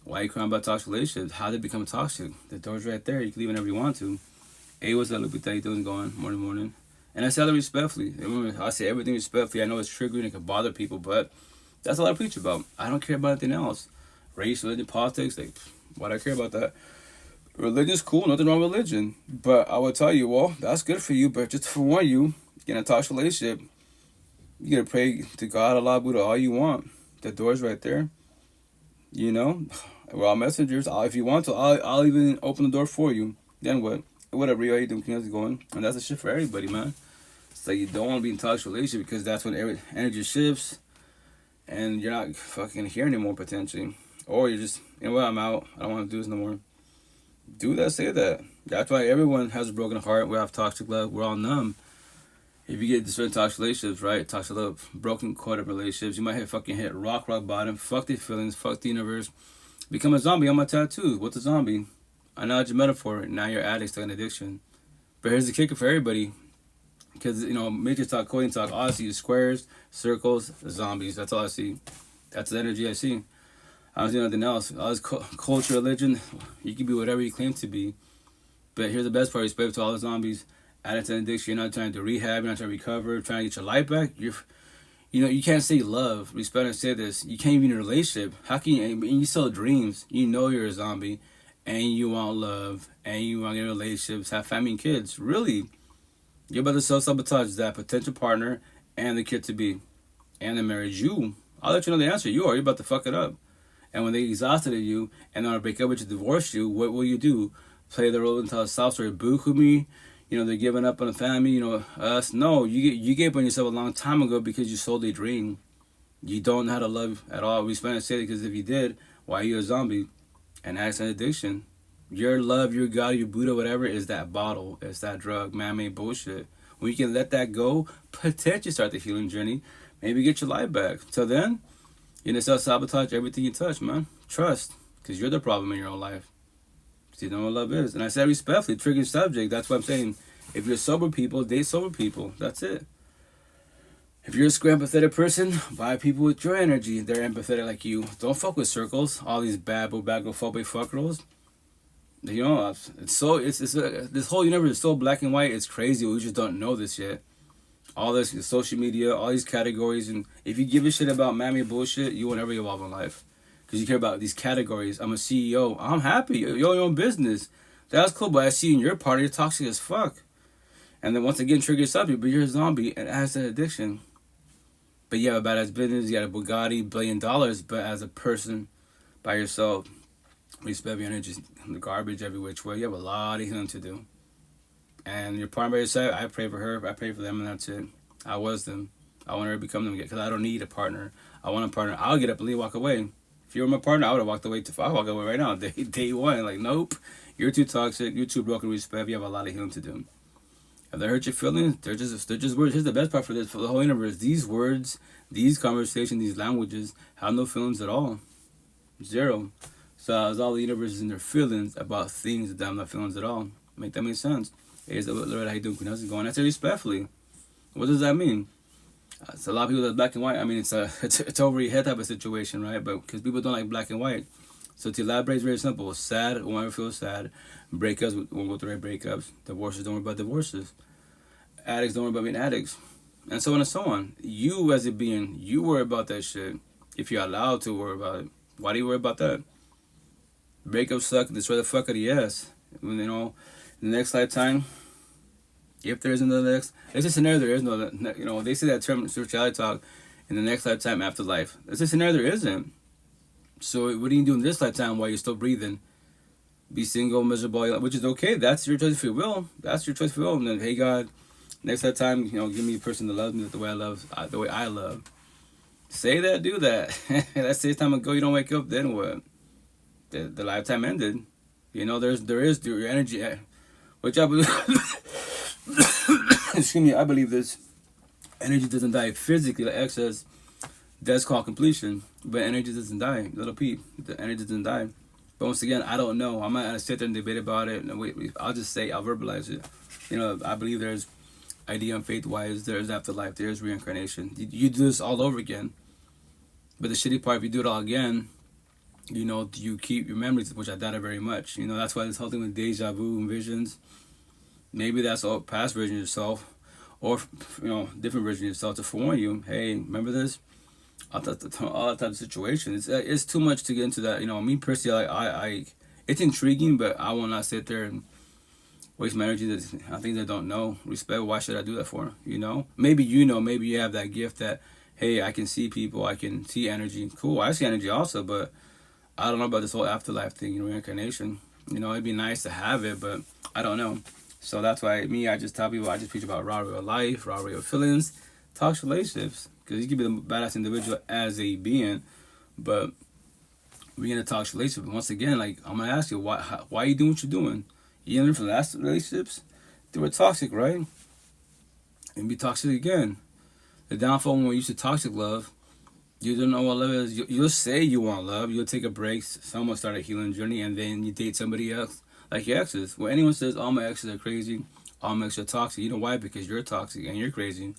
why are you crying about toxic relationships? How did it become toxic? The door's right there. You can leave whenever you want to. Hey, what's up, Lupita? How you doing? Going? Morning. And I say that respectfully. I say everything respectfully. I know it's triggering. It can bother people, but that's all I preach about. I don't care about anything else. Race, religion, politics, why do I care about that? Religion's cool, nothing wrong with religion. But I would tell you, well, that's good for you, but just to forewarn you, in a toxic relationship, you gotta pray to God, Allah, Buddha, all you want. The door's right there. We're all messengers. If you want to, I'll even open the door for you. Then what? Whatever you doing, keep going. And that's the shit for everybody, man. It's like you don't want to be in a toxic relationship because that's when energy shifts and you're not fucking here anymore, potentially. Or you're just, I'm out. I don't want to do this no more. Do that, say that. That's why everyone has a broken heart. We have toxic love. We're all numb. If you get certain toxic relationships, right? Toxic love, broken codependent relationships, you might hit rock bottom. Fuck the feelings. Fuck the universe. Become a zombie on my tattoo. What's a zombie? I know it's a metaphor. Now you're addicts to an addiction. But here's the kicker for everybody. Because, matrix talk, coding talk, all I see is squares, circles, zombies. That's all I see. That's the energy I see. I don't see nothing else. All this culture, religion, you can be whatever you claim to be. But here's the best part, respect to all the zombies. Added to an addiction, you're not trying to rehab, you're not trying to recover, trying to get your life back. You can't say love, respect, and say this. You can't even be in a relationship. How can you, and you sell dreams. You're a zombie, and you want love, and you want to get in relationships, have family and kids. Really? You're about to self-sabotage that potential partner and the kid to be. And the marriage. I'll let you know the answer. You're about to fuck it up. And when they exhausted you and want to break up with you, divorce you, what will you do? Play the role and tell a sob story, boo-hoo me? They're giving up on the family, us. No, you gave up on yourself a long time ago because you sold a dream. You don't know how to love at all. We spend to say it because if you did, why are you a zombie? And that's an addiction. Your love, your God, your Buddha, whatever, is that bottle. It's that drug, man-made bullshit. When you can let that go, potentially start the healing journey. Maybe get your life back. Till then, you're going to self-sabotage everything you touch, man. Trust, because you're the problem in your own life. So you know what love is. And I said respectfully, triggering subject. That's what I'm saying. If you're sober people, date sober people. That's it. If you're a square empathetic person, buy people with your energy. They're empathetic like you. Don't fuck with circles. All these bad, bagophobic fuck girls. This whole universe is so black and white. It's crazy. We just don't know this yet. All this social media, all these categories, and if you give a shit about mammy bullshit, you will never evolve in life. Because you care about these categories. I'm a CEO. I'm happy. You're your own business. That's cool, but I see in your part, you're toxic as fuck. And then once again, trigger something, but you're a zombie and has an addiction. But you have a badass business, you got a Bugatti, $1 billion, but as a person by yourself, respect your energy, the garbage every which way. You have a lot of healing to do. And your partner by your side, I pray for her, I pray for them, and that's it. I was them. I want her to become them because I don't need a partner. I want a partner. I'll get up and leave, walk away. If you were my partner, I would have walked away. I walk away right now. Day one, like, nope, you're too toxic. You're too broken respect. You have a lot of healing to do. If they hurt your feelings, they're just words. Here's the best part for this, for the whole universe. These words, these conversations, these languages have no feelings at all. Zero. So as all the universe is in their feelings about things that have no feelings at all. Make that make sense? Hey, Lord, how you doing? How's it going? I say respectfully. What does that mean? It's a lot of people that's black and white. I mean, it's over your head type of situation, right? But because people don't like black and white. So to elaborate, it's very simple. Sad, won't ever feel sad. Breakups, won't go through breakups. Divorces, don't worry about divorces. Addicts, don't worry about being addicts. And so on and so on. You as a being, you worry about that shit. If you're allowed to worry about it. Why do you worry about that? Breakups suck, destroy the fuck out of your ass. You know, in the next lifetime, if there is another next, it's a scenario there is no, you know, they say that term spirituality talk, in the next lifetime, afterlife. It's a scenario there isn't. So what do you do in this lifetime while you're still breathing? Be single, miserable, which is okay. That's your choice if you will. That's your choice if you will. And then, hey God, next lifetime, you know, give me a person that loves me the way I love. Say that, do that. That's 6 time ago. You don't wake up, then what? The lifetime ended. You know, there is your energy, which I believe. Excuse me. I believe this energy doesn't die physically. Like excess, that's called completion. But energy doesn't die. Little peep, the energy doesn't die. But once again, I don't know. I'm not gonna sit there and debate about it. And wait, I'll just say, I'll verbalize it. You know, I believe there's idea and faith-wise, there's afterlife, there's reincarnation. You do this all over again. But the shitty part, if you do it all again, you know, you keep your memories, which I doubt it very much. You know, that's why this whole thing with deja vu and visions, maybe that's all past version of yourself, or, you know, different version of yourself to forewarn you. Hey, remember this? All that type of situation. It's too much to get into that. You know, me personally, I it's intriguing, but I will not sit there and waste my energy on things I don't know. Respect, why should I do that for? You know? Maybe maybe you have that gift that, hey, I can see people, I can see energy. Cool, I see energy also, but I don't know about this whole afterlife thing, reincarnation. You know, it'd be nice to have it, but I don't know. So that's why I just tell people, I just preach about raw real life, raw real feelings, talk relationships. Because you can be the badass individual as a being, but we're going to talk relationships. Once again, like, I'm going to ask you, why are you doing what you're doing? You learn from the last relationships? They were toxic, right? And be toxic again. The downfall when we're used to toxic love, you don't know what love is. You'll say you want love. You'll take a break. Someone start a healing journey, and then you date somebody else, like your exes. When anyone says, all my exes are crazy, all my exes are toxic, you know why? Because you're toxic and you're crazy.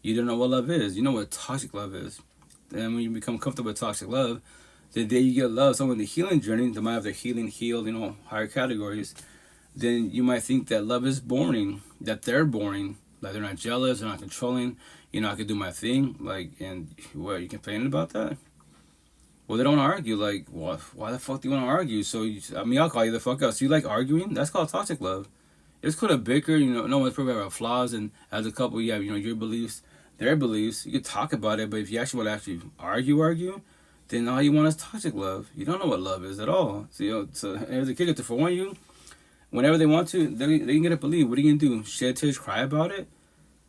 You don't know what love is. You know what toxic love is. And when you become comfortable with toxic love, the day you get love, someone in the healing journey, they might have their healed, you know, higher categories, then you might think that love is boring, that they're boring, like they're not jealous, they're not controlling, you know, I could do my thing, like, and what, you complaining about that? Well, they don't want to argue, like, why the fuck do you want to argue? So, I'll call you the fuck out. So you like arguing? That's called toxic love. It's cool to bicker, you know, no one's perfect, have flaws, and as a couple, you have, you know, your beliefs, their beliefs, you can talk about it, but if you actually want to argue, then all you want is toxic love. You don't know what love is at all. So, you know, so as a kid, to forewarn you, whenever they want to, they can get up and leave. What are you gonna do? Shed tears, cry about it?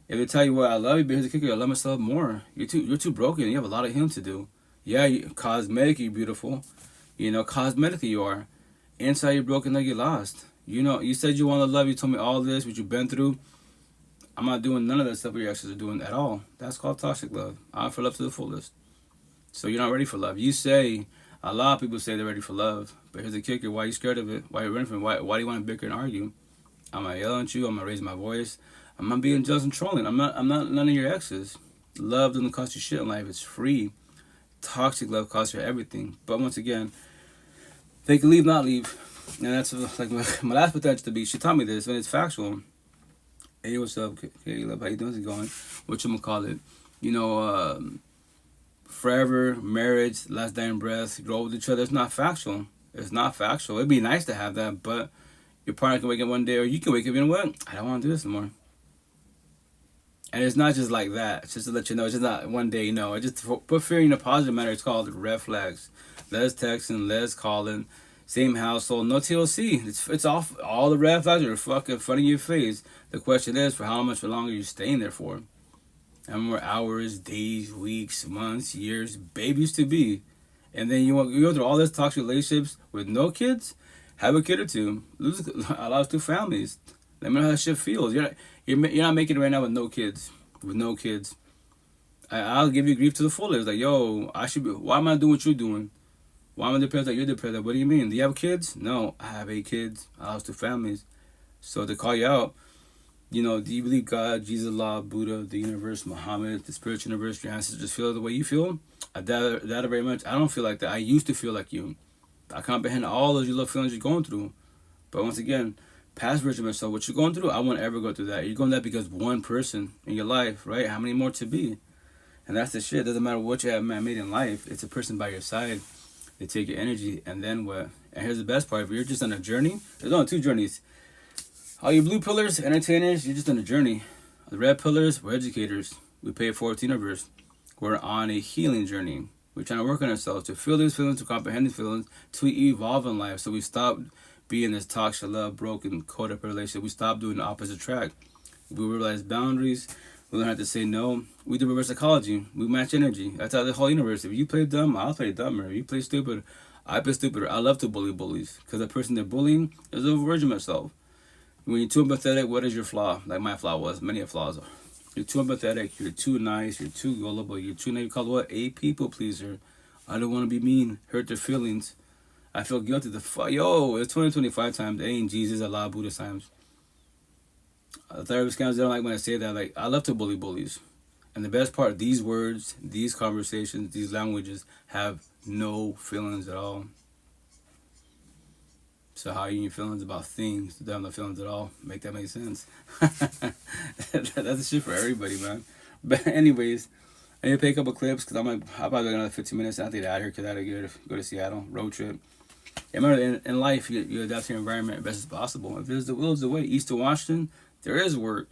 If they tell you, well, I love you, but here's the kicker, I love myself more. You're too broken. You have a lot of healing to do. Yeah, cosmetically you're beautiful. You know, cosmetically you are. Inside you're broken like you're lost. You know, you said you want to love. You told me all this, what you've been through. I'm not doing none of that stuff what your exes are doing at all. That's called toxic love. I offer love to the fullest. So you're not ready for love. You say, a lot of people say they're ready for love, but here's the kicker. Why are you scared of it? Why are you running from it? Why do you want to bicker and argue? I'm not yelling at you. I'm not raising my voice. I'm not being jealous and trolling. I'm not none of your exes. Love doesn't cost you shit in life. It's free. Toxic love costs you everything. But once again, they can leave, not leave. And that's like my last potential to be. She taught me this, and it's factual. Hey, what's up, Caleb? How you doing? How's it going? What you gonna call it? You know, forever, marriage, last dying breath, grow with each other. It's not factual. It's not factual. It'd be nice to have that, but your partner can wake up one day, or you can wake up, you know what? I don't want to do this anymore. And it's not just like that. It's just to let you know, it's just not one day, you know. It's just put fear in a positive manner. It's called red flags. Less texting, less calling, same household, no TLC. It's off. All the red flags are fucking in front of your face. The question is, for how much longer are you staying there for? How many more hours, days, weeks, months, years, babies to be? And then you go through all this toxic relationships with no kids, have a kid or two, allow 2 families. Let me know how that shit feels. You're not making it right now with no kids. With no kids. I'll give you grief to the fullest. Like, yo, why am I doing what you're doing? Why am I depressed like you're depressed? Like, what do you mean? Do you have kids? No, I have 8 kids. I lost 2 families. So to call you out, do you believe God, Jesus, Allah, Buddha, the universe, Muhammad, the spiritual universe, your ancestors feel the way you feel? I doubt that very much. I don't feel like that. I used to feel like you. I comprehend all those love feelings you're going through. But once again, past version of myself, what you're going through, I won't ever go through that. You're going through that because one person in your life, right? How many more to be? And that's the shit. It doesn't matter what you have made in life. It's a person by your side. They take your energy, and then what? And here's the best part. If you're just on a journey, there's only 2 journeys. All you blue pillars, entertainers, you're just on a journey. The red pillars, we're educators. We pay it forward to the universe. We're on a healing journey. We're trying to work on ourselves to feel these feelings, to comprehend these feelings, to evolve in life. So we stop being this toxic, love, broken, codependent relationship. We stop doing the opposite track. We realize boundaries. We learn how to say no. We do reverse psychology. We match energy. That's how the whole universe. If you play dumb, I'll play dumber. If you play stupid, I play stupider. I love to bully bullies. Because the person they're bullying is a version of myself. When you're too empathetic, what is your flaw? Like my flaw was. Many flaws are. You're too empathetic. You're too nice. You're too gullible. You're too naive. Called what? A people pleaser. I don't want to be mean. Hurt their feelings. I feel guilty. Yo, it's 2025 times. It ain't Jesus, Allah, Buddha times. The therapist scams, they don't like when I say that. Like, I love to bully bullies. And the best part, these words, these conversations, these languages have no feelings at all. So how are you feelings about things that have no feelings at all? Make that make sense? That's the shit for everybody, man. But anyways, I need to pick up a clips because I'll probably get another 15 minutes. I have to get out of here because I had to go to Seattle. Road trip. Yeah, remember, in life, you adapt to your environment as best as possible. If there's the will, is the way. East of Washington, there is work.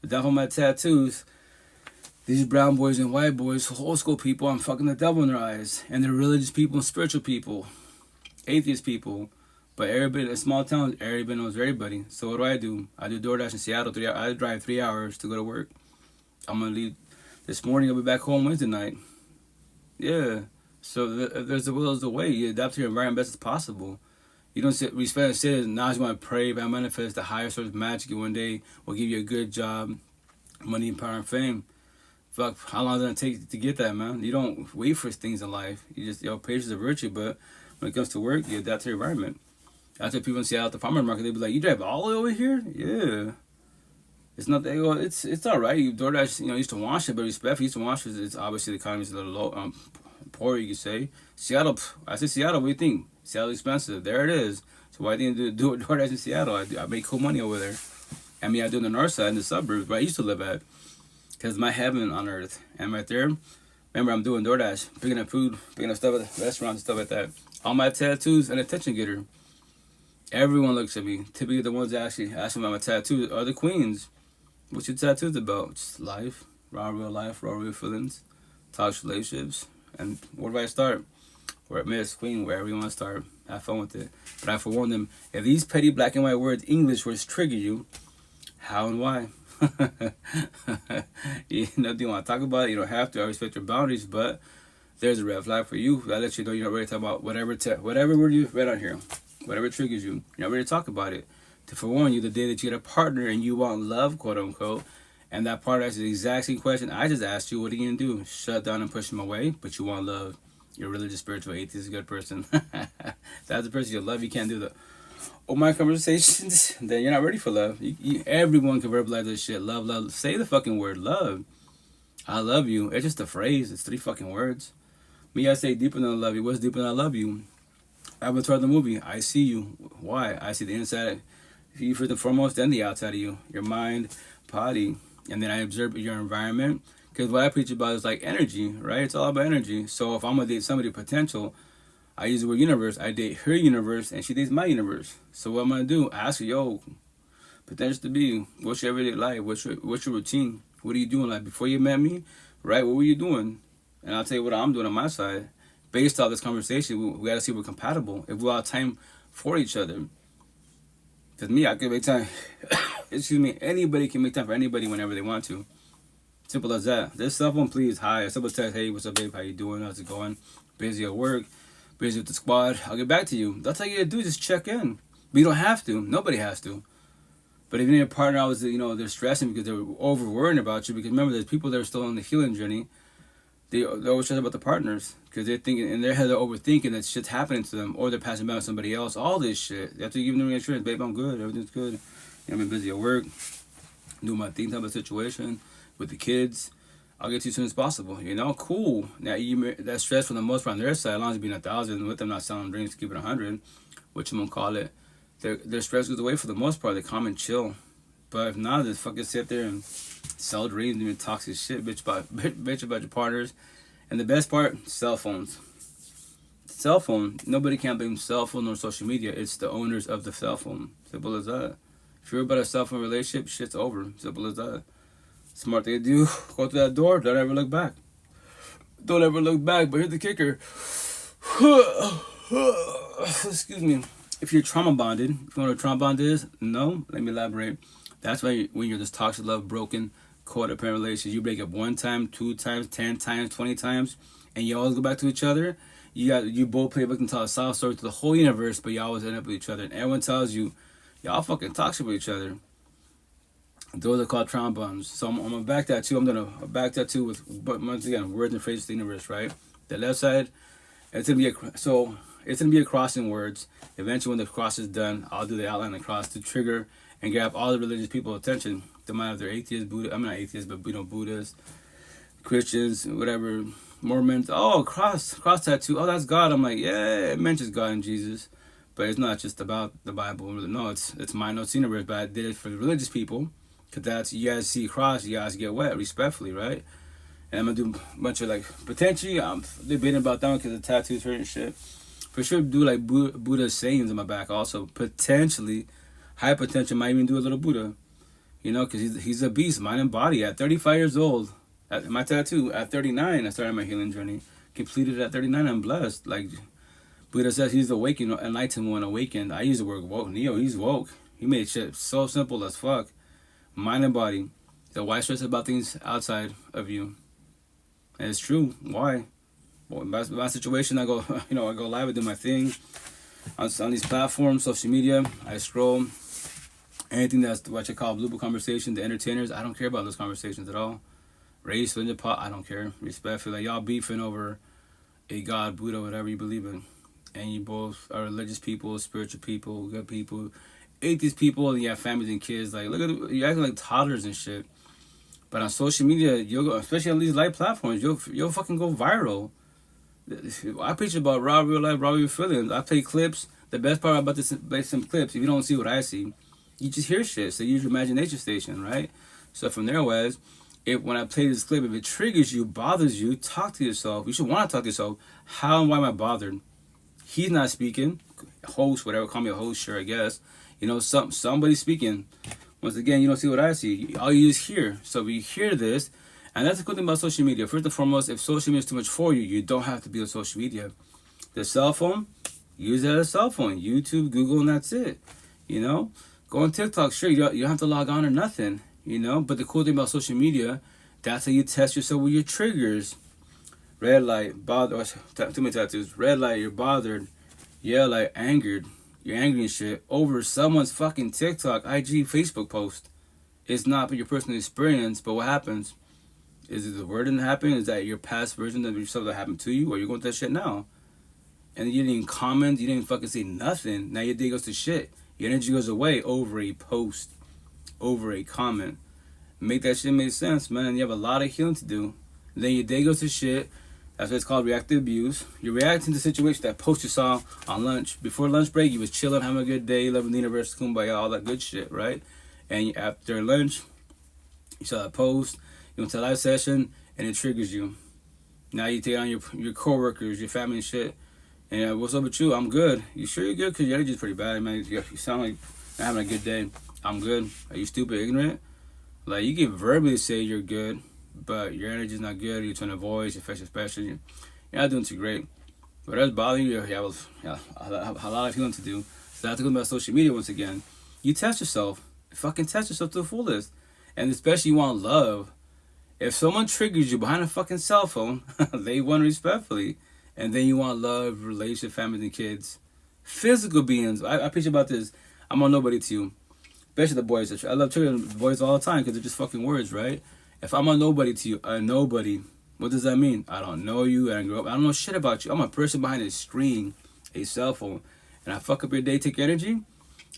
The devil on my tattoos, these brown boys and white boys, old school people, I'm fucking the devil in their eyes. And they're religious people and spiritual people, atheist people. But everybody in a small town, everybody knows everybody. So what do? I do DoorDash in Seattle. I drive 3 hours to go to work. I'm going to leave this morning. I'll be back home Wednesday night. Yeah. So if there's the will, is the way. You adapt to your environment best as possible. You don't sit, respect and say, now you want to pray, but manifest the higher source magic one day will give you a good job, money, and power, and fame. Fuck, how long does it take to get that, man? You don't wait for things in life. You just, patience is a virtue, but when it comes to work, you adapt to your environment. I tell people in Seattle at the farmer's market, they be like, you drive all the way over here? Yeah. It's not that, it's all right. DoorDash, used to wash it, but respect for Eastern Washington, it's obviously the economy's a little low, poor, you could say. Seattle, I say Seattle, what do you think? Seattle's expensive. There it is. So why didn't you do DoorDash in Seattle? I make cool money over there. I mean, I do in the north side, in the suburbs, where I used to live at. Because it's my heaven on earth. And right there, remember, I'm doing DoorDash, picking up food, picking up stuff at the restaurants and stuff like that. All my tattoos, an attention getter. Everyone looks at me. Typically, the ones that actually ask me about my tattoos are the queens. What's your tattoos about? Just life, raw real feelings, toxic relationships. And where do I start? Where Miss Queen, wherever you want to start. Have fun with it. But I forewarn them, if these petty black and white words, English words, trigger you, how and why? Do you want to talk about it? You don't have to. I respect your boundaries, but there's a red flag for you. I let you know you're not ready to talk about whatever word you read on here. Whatever triggers you. You're not ready to talk about it. To forewarn you, the day that you get a partner and you want love, quote unquote, and that partner asks the exact same question I just asked you, what are you going to do? Shut down and push them away, but you want love. You're religious, spiritual, atheist, a good person. That's the person you love. You can't do the my conversations. Then you're not ready for love. Everyone can verbalize this shit. Love. Say the fucking word love. I love you. It's just a phrase. It's 3 fucking words. Me, I say deeper than I love you. What's deeper than I love you? Avatar the movie. I see you. Why? I see the inside. You first and foremost, then the outside of you. Your mind, body, and then I observe your environment. Because what I preach about is like energy, right? It's all about energy. So if I'm going to date somebody potential, I use the word universe. I date her universe, and she dates my universe. So what I'm going to do, I ask her, yo, potential to be, what's your everyday life? What's your routine? What are you doing? Like, before you met me, right, what were you doing? And I'll tell you what I'm doing on my side. Based off this conversation, we got to see if we're compatible. If we all have time for each other. Because me, I can make time. Excuse me, anybody can make time for anybody whenever they want to. Simple as that. This cell phone, please, hi. If someone text, hey, what's up, babe? How you doing? How's it going? Busy at work, busy with the squad. I'll get back to you. That's all you gotta do, just check in. But you don't have to. Nobody has to. But if you're a partner, they're stressing because they're over worrying about you. Because remember, there's people that are still on the healing journey. They're always stressed about the partners because they're thinking in their head, they're overthinking that shit's happening to them, or they're passing back to somebody else. All this shit. You have to give them reassurance, babe. I'm good. Everything's good. I've been busy at work, doing my thing type of situation with the kids. I'll get to you as soon as possible. Cool. Now that stress for the most part on their side, as long as you're being 1,000 with them, not selling drinks, keep it 100, what you gonna call it. Their stress goes away for the most part. They calm and chill. But if not, they fucking sit there and sell dreams and even toxic shit, bitch about your partners. And the best part, cell phones. Cell phone, nobody can blame cell phone or social media. It's the owners of the cell phone. Simple as that. If you're about a cell phone relationship, shit's over. Simple as that. Smart thing to do, go through that door, don't ever look back. Don't ever look back, but here's the kicker. Excuse me. If you're trauma bonded, if you know what a trauma bond is, no, let me elaborate. That's why when you're this toxic love, broken, codependent relationship, you break up 1 time, 2 times, 10 times, 20 times, and you always go back to each other. You both play back and tell a sob story to the whole universe, but you always end up with each other. And everyone tells you, y'all fucking toxic with each other. Those are called trauma bonds. So I'm gonna back that too. I'm gonna back that too with, but once again, words and phrases to the universe, right? The left side, it's gonna be a cross in words. Eventually, when the cross is done, I'll do the outline of the cross to trigger and grab all the religious people's attention. They might have their atheists, Buddha. I'm not atheist, but Buddhists, Christians, whatever, Mormons. Oh, cross tattoo. Oh, that's God. I'm like, yeah, it mentions God and Jesus, but it's not just about the Bible. No, it's my notes universe. But I did it for the religious people, cause that's, you guys see a cross, you guys get wet, respectfully, right? And I'm gonna do a bunch of potentially, I'm debating about that one because the tattoos hurt and shit. For sure, do Buddha sayings on my back. Also, potentially, high potential, might even do a little Buddha. Because he's a beast, mind and body. At 35 years old, my tattoo, at 39, I started my healing journey. Completed at 39, I'm blessed. Like Buddha says, he's the awakened, enlightened one, awakened. I use the word woke. Neo, he's woke. He made shit so simple as fuck. Mind and body. So why stress about things outside of you? And it's true. Why? Well, my situation, I go live and do my thing on these platforms, social media. I scroll. Anything that's what you call blue conversation, the entertainers, I don't care about those conversations at all. Race, religion, pot, I don't care. Respectfully, y'all beefing over a God, Buddha, whatever you believe in. And you both are religious people, spiritual people, good people, atheist people, and you have families and kids. Like, look at you acting like toddlers and shit. But on social media, you'll go, especially on these live platforms, you'll fucking go viral. I preach about raw real life, raw real feelings. I play clips. The best part about this, play some clips. If you don't see what I see, you just hear shit. So use your imagination station, right? So from there was, when I play this clip, if it triggers you, bothers you, talk to yourself. You should want to talk to yourself. How and why am I bothered? He's not speaking. Host, whatever, call me a host, sure, I guess. Somebody's speaking. Once again, you don't see what I see. All you just hear. So we hear this, and that's the good thing about social media. First and foremost, if social media is too much for you, you don't have to be on social media. The cell phone, use it as a cell phone. YouTube, Google, and that's it. Go on TikTok, sure, you don't have to log on or nothing, But the cool thing about social media, that's how you test yourself with your triggers. Red light, bothered, too many tattoos. Red light, you're bothered. Yellow light, angered. You're angry and shit over someone's fucking TikTok, IG, Facebook post. It's not your personal experience, but what happens? Is it the word that happened? Is that your past version of yourself that happened to you? Or you're going through that shit now? And you didn't even comment, you didn't fucking say nothing. Now your day goes to shit. Your energy goes away over a post, over a comment. Make that shit make sense, man. You have a lot of healing to do. Then your day goes to shit. That's what it's called, reactive abuse. You're reacting to situations, that post you saw on lunch. Before lunch break, you was chilling, having a good day, loving the universe, kumbaya, all that good shit, right? And after lunch, you saw that post, you went to a live session, and it triggers you. Now you take it on your coworkers, your family and shit. And what's up with you? I'm good. You sure you're good? Because your energy's pretty bad, man. You sound like you're having a good day. I'm good. Are you stupid, ignorant? Like, you can verbally say you're good, but your energy's not good. You're trying to avoid your facial expression. You're not doing too great. But that's bothering you. You have a lot of healing to do. So that's the thing about social media once again. You test yourself. Fucking test yourself to the fullest. And especially you want love. If someone triggers you behind a fucking cell phone, they want respectfully, and then you want love, relationship, families, and kids. Physical beings. I preach about this. I'm on nobody to you. Especially the boys. I love triggering the boys all the time because they're just fucking words, right? If I'm a nobody to you, a nobody, what does that mean? I don't know you, I didn't grow up, I don't know shit about you. I'm a person behind a screen, a cell phone, and I fuck up your day, take energy.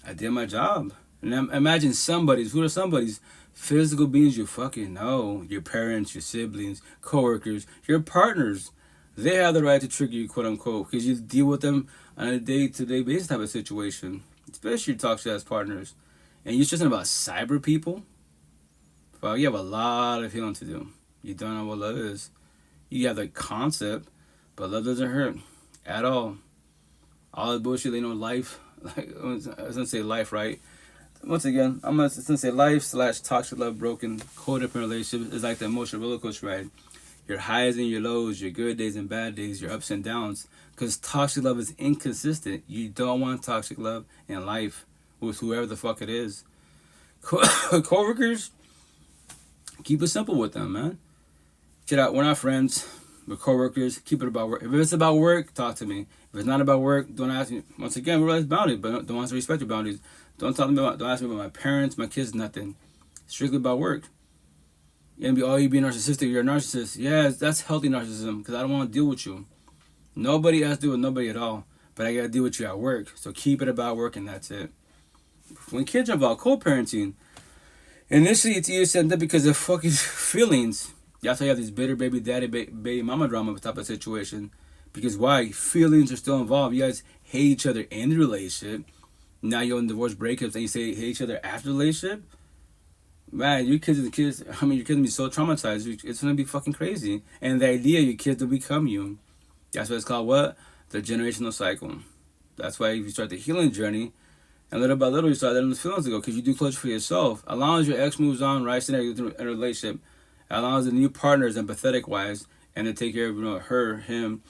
I did my job. And imagine somebody's, who are somebody's physical beings you fucking know, your parents, your siblings, coworkers, your partners. They have the right to trigger you, quote unquote, because you deal with them on a day-to-day basis type of situation, especially your toxic ass partners. And you're stressing about cyber people. Well, you have a lot of healing to do. You don't know what love is. You have the concept, but love doesn't hurt at all. All the bullshit, they know life. Like, I was gonna say life, right? Once again, I'm gonna say life / toxic love, broken, codependent relationship is like the emotional roller coaster ride. Your highs and your lows, your good days and bad days, your ups and downs. Because toxic love is inconsistent. You don't want toxic love in life with whoever the fuck it is. Coworkers, keep it simple with them, man. Shit out, we're not friends. We're coworkers. Keep it about work. If it's about work, talk to me. If it's not about work, don't ask me. Once again, realize boundaries, but don't ask to respect your boundaries. Don't ask me about my parents, my kids, nothing. Strictly about work. You're gonna be, you being narcissistic, you're a narcissist. Yeah, that's healthy narcissism, because I don't want to deal with you. Nobody has to deal with nobody at all. But I gotta deal with you at work. So keep it about work, and that's it. When kids are about co-parenting, initially it's easier said that because of fucking feelings. That's why you have this bitter baby daddy, baby mama drama type of situation. Because why? Feelings are still involved. You guys hate each other in the relationship. Now you're in divorce breakups and you say hate each other after the relationship. Man, your kids, your kids gonna be so traumatized. It's gonna be fucking crazy. And the idea your kids will become you. That's what it's called. What? The generational cycle. That's why if you start the healing journey, and little by little you start letting the feelings go, because you do closure for yourself. As long as your ex moves on, right, in a relationship, as long as the new partner is empathetic wise and to take care of her, him,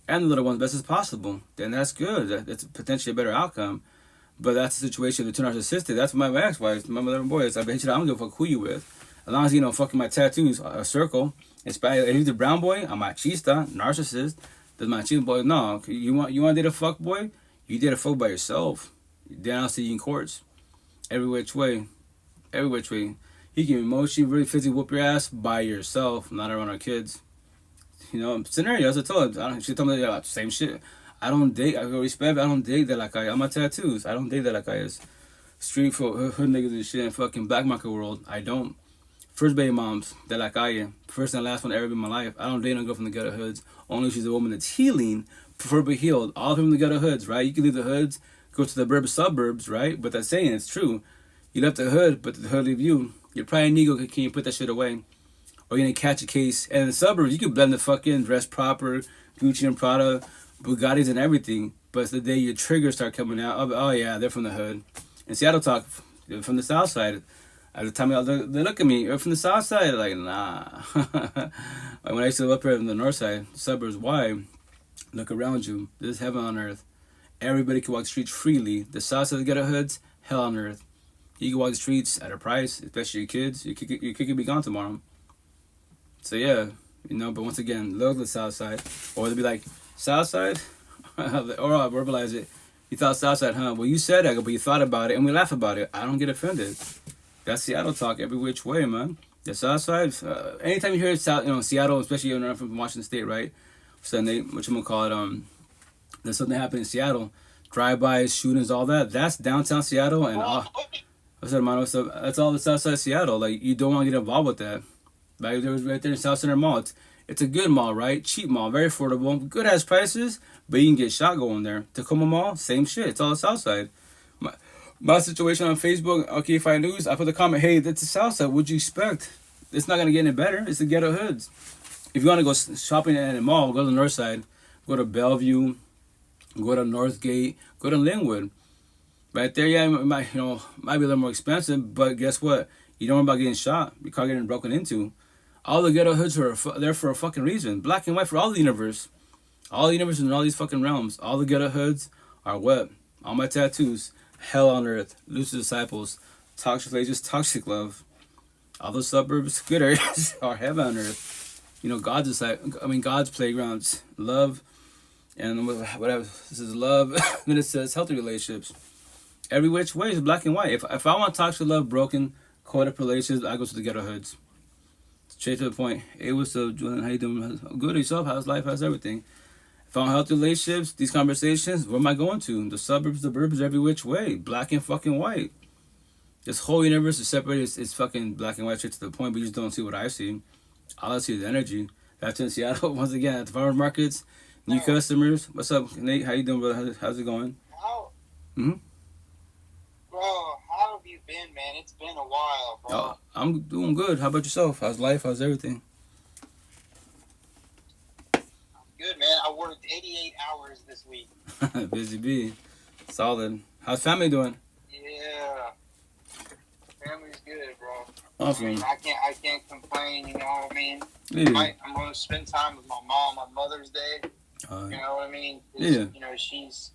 and the little ones best as possible, then that's good. That's potentially a better outcome. But that's the situation. The two narcissistic. That's my ex-wife, my little boys. I bet you I don't give a fuck who you with. As long as fucking my tattoos, a circle. If he's a brown boy, I'm machista, narcissist. The machismo boy, no. You want to date a fuck boy? You date a fuck by yourself. Then I'll see you in courts. Every which way. Every which way. He can emotionally, really physically whoop your ass by yourself, not around our kids. Scenarios, I told her. She told me the same shit. I don't date, I respect, I don't date that like I am. My tattoos, I don't date that like I is. Street for hood niggas and shit in fucking black market world, I don't. First baby moms, that like I am. First and last one ever in my life. I don't date no girl from the ghetto hoods. Only if she's a woman that's healing, preferably healed. All of them in the ghetto hoods, right? You can leave the hoods, go to the suburbs, right? But that's saying it's true. You left the hood, but the hood leave you. You're probably an ego, can you put that shit away? Or you're gonna catch a case. And in the suburbs, you can blend the fucking dress proper, Gucci and Prada, Bugattis and everything. But it's the day your triggers start coming out. Oh yeah, they're from the hood. In Seattle talk, they're from the south side. At the time they look at me, you're from the south side? Like, nah. Like when I used to live up here in the north side, suburbs, why? Look around you. This is heaven on earth. Everybody can walk the streets freely. The south side of the ghetto hoods, hell on earth. You can walk the streets at a price, especially your kids. Your kid could be gone tomorrow. So yeah, but once again, look at the south side. Or they'll be like, south side? Or I'll verbalize it. You thought south side, huh? Well, you said that, but you thought about it, and we laugh about it. I don't get offended. That's Seattle talk every which way, man. The south side, anytime you hear Seattle, especially you're from Washington State, right? Sunday, what you gonna call it? There's something happening in Seattle. Drive-bys, shootings, all that. That's downtown Seattle, and that's all the south side of Seattle. Like, you don't want to get involved with that. Like, there was right there in South Center Mall. It's a good mall, right? Cheap mall, very affordable, good ass prices, but you can get shot going there. Tacoma Mall, same shit. It's all the south side. My situation on Facebook, okay, Find News, I put the comment, hey, that's the south side. What'd you expect? It's not gonna get any better. It's the ghetto hoods. If you want to go shopping at a mall, go to the north side, go to Bellevue, go to Northgate, go to Linwood. Right there, yeah, it might be a little more expensive, but guess what? You don't worry about getting shot. Your car getting broken into. All the ghetto hoods are there for a fucking reason. Black and white for all the universe. All the universe in all these fucking realms. All the ghetto hoods are what? All my tattoos. Hell on earth. Lucid disciples. Toxic relations. Toxic love. All those suburbs, good areas, are heaven on earth. You know, God's playgrounds, love, and whatever. This is love. Then it says healthy relationships. Every which way is black and white. If I want toxic love, broken, codependent relationships, I go to the ghetto hoods. Straight to the point. Hey, what's up, Julian? How you doing? Good. Yourself? How's life? How's everything? If I want healthy relationships, these conversations, where am I going to? The suburbs, the burbs, every which way. Black and fucking white. This whole universe is separated. It's fucking black and white straight to the point, but you just don't see what I see. All I see is energy. That's in Seattle. Once again, at the farmers markets, new customers. What's up, Nate? How you doing, brother? How's it going? Bro, how have you been, man? It's been a while, bro. Oh, I'm doing good. How about yourself? How's life? How's everything? Good, man. I worked 88 hours this week. Busy bee. Solid. How's family doing? Yeah. Family's good, bro. Awesome. I mean, I can't complain, you know what I mean? Yeah. I'm going to spend time with my mom on Mother's Day. You know what I mean? Yeah. You know, she's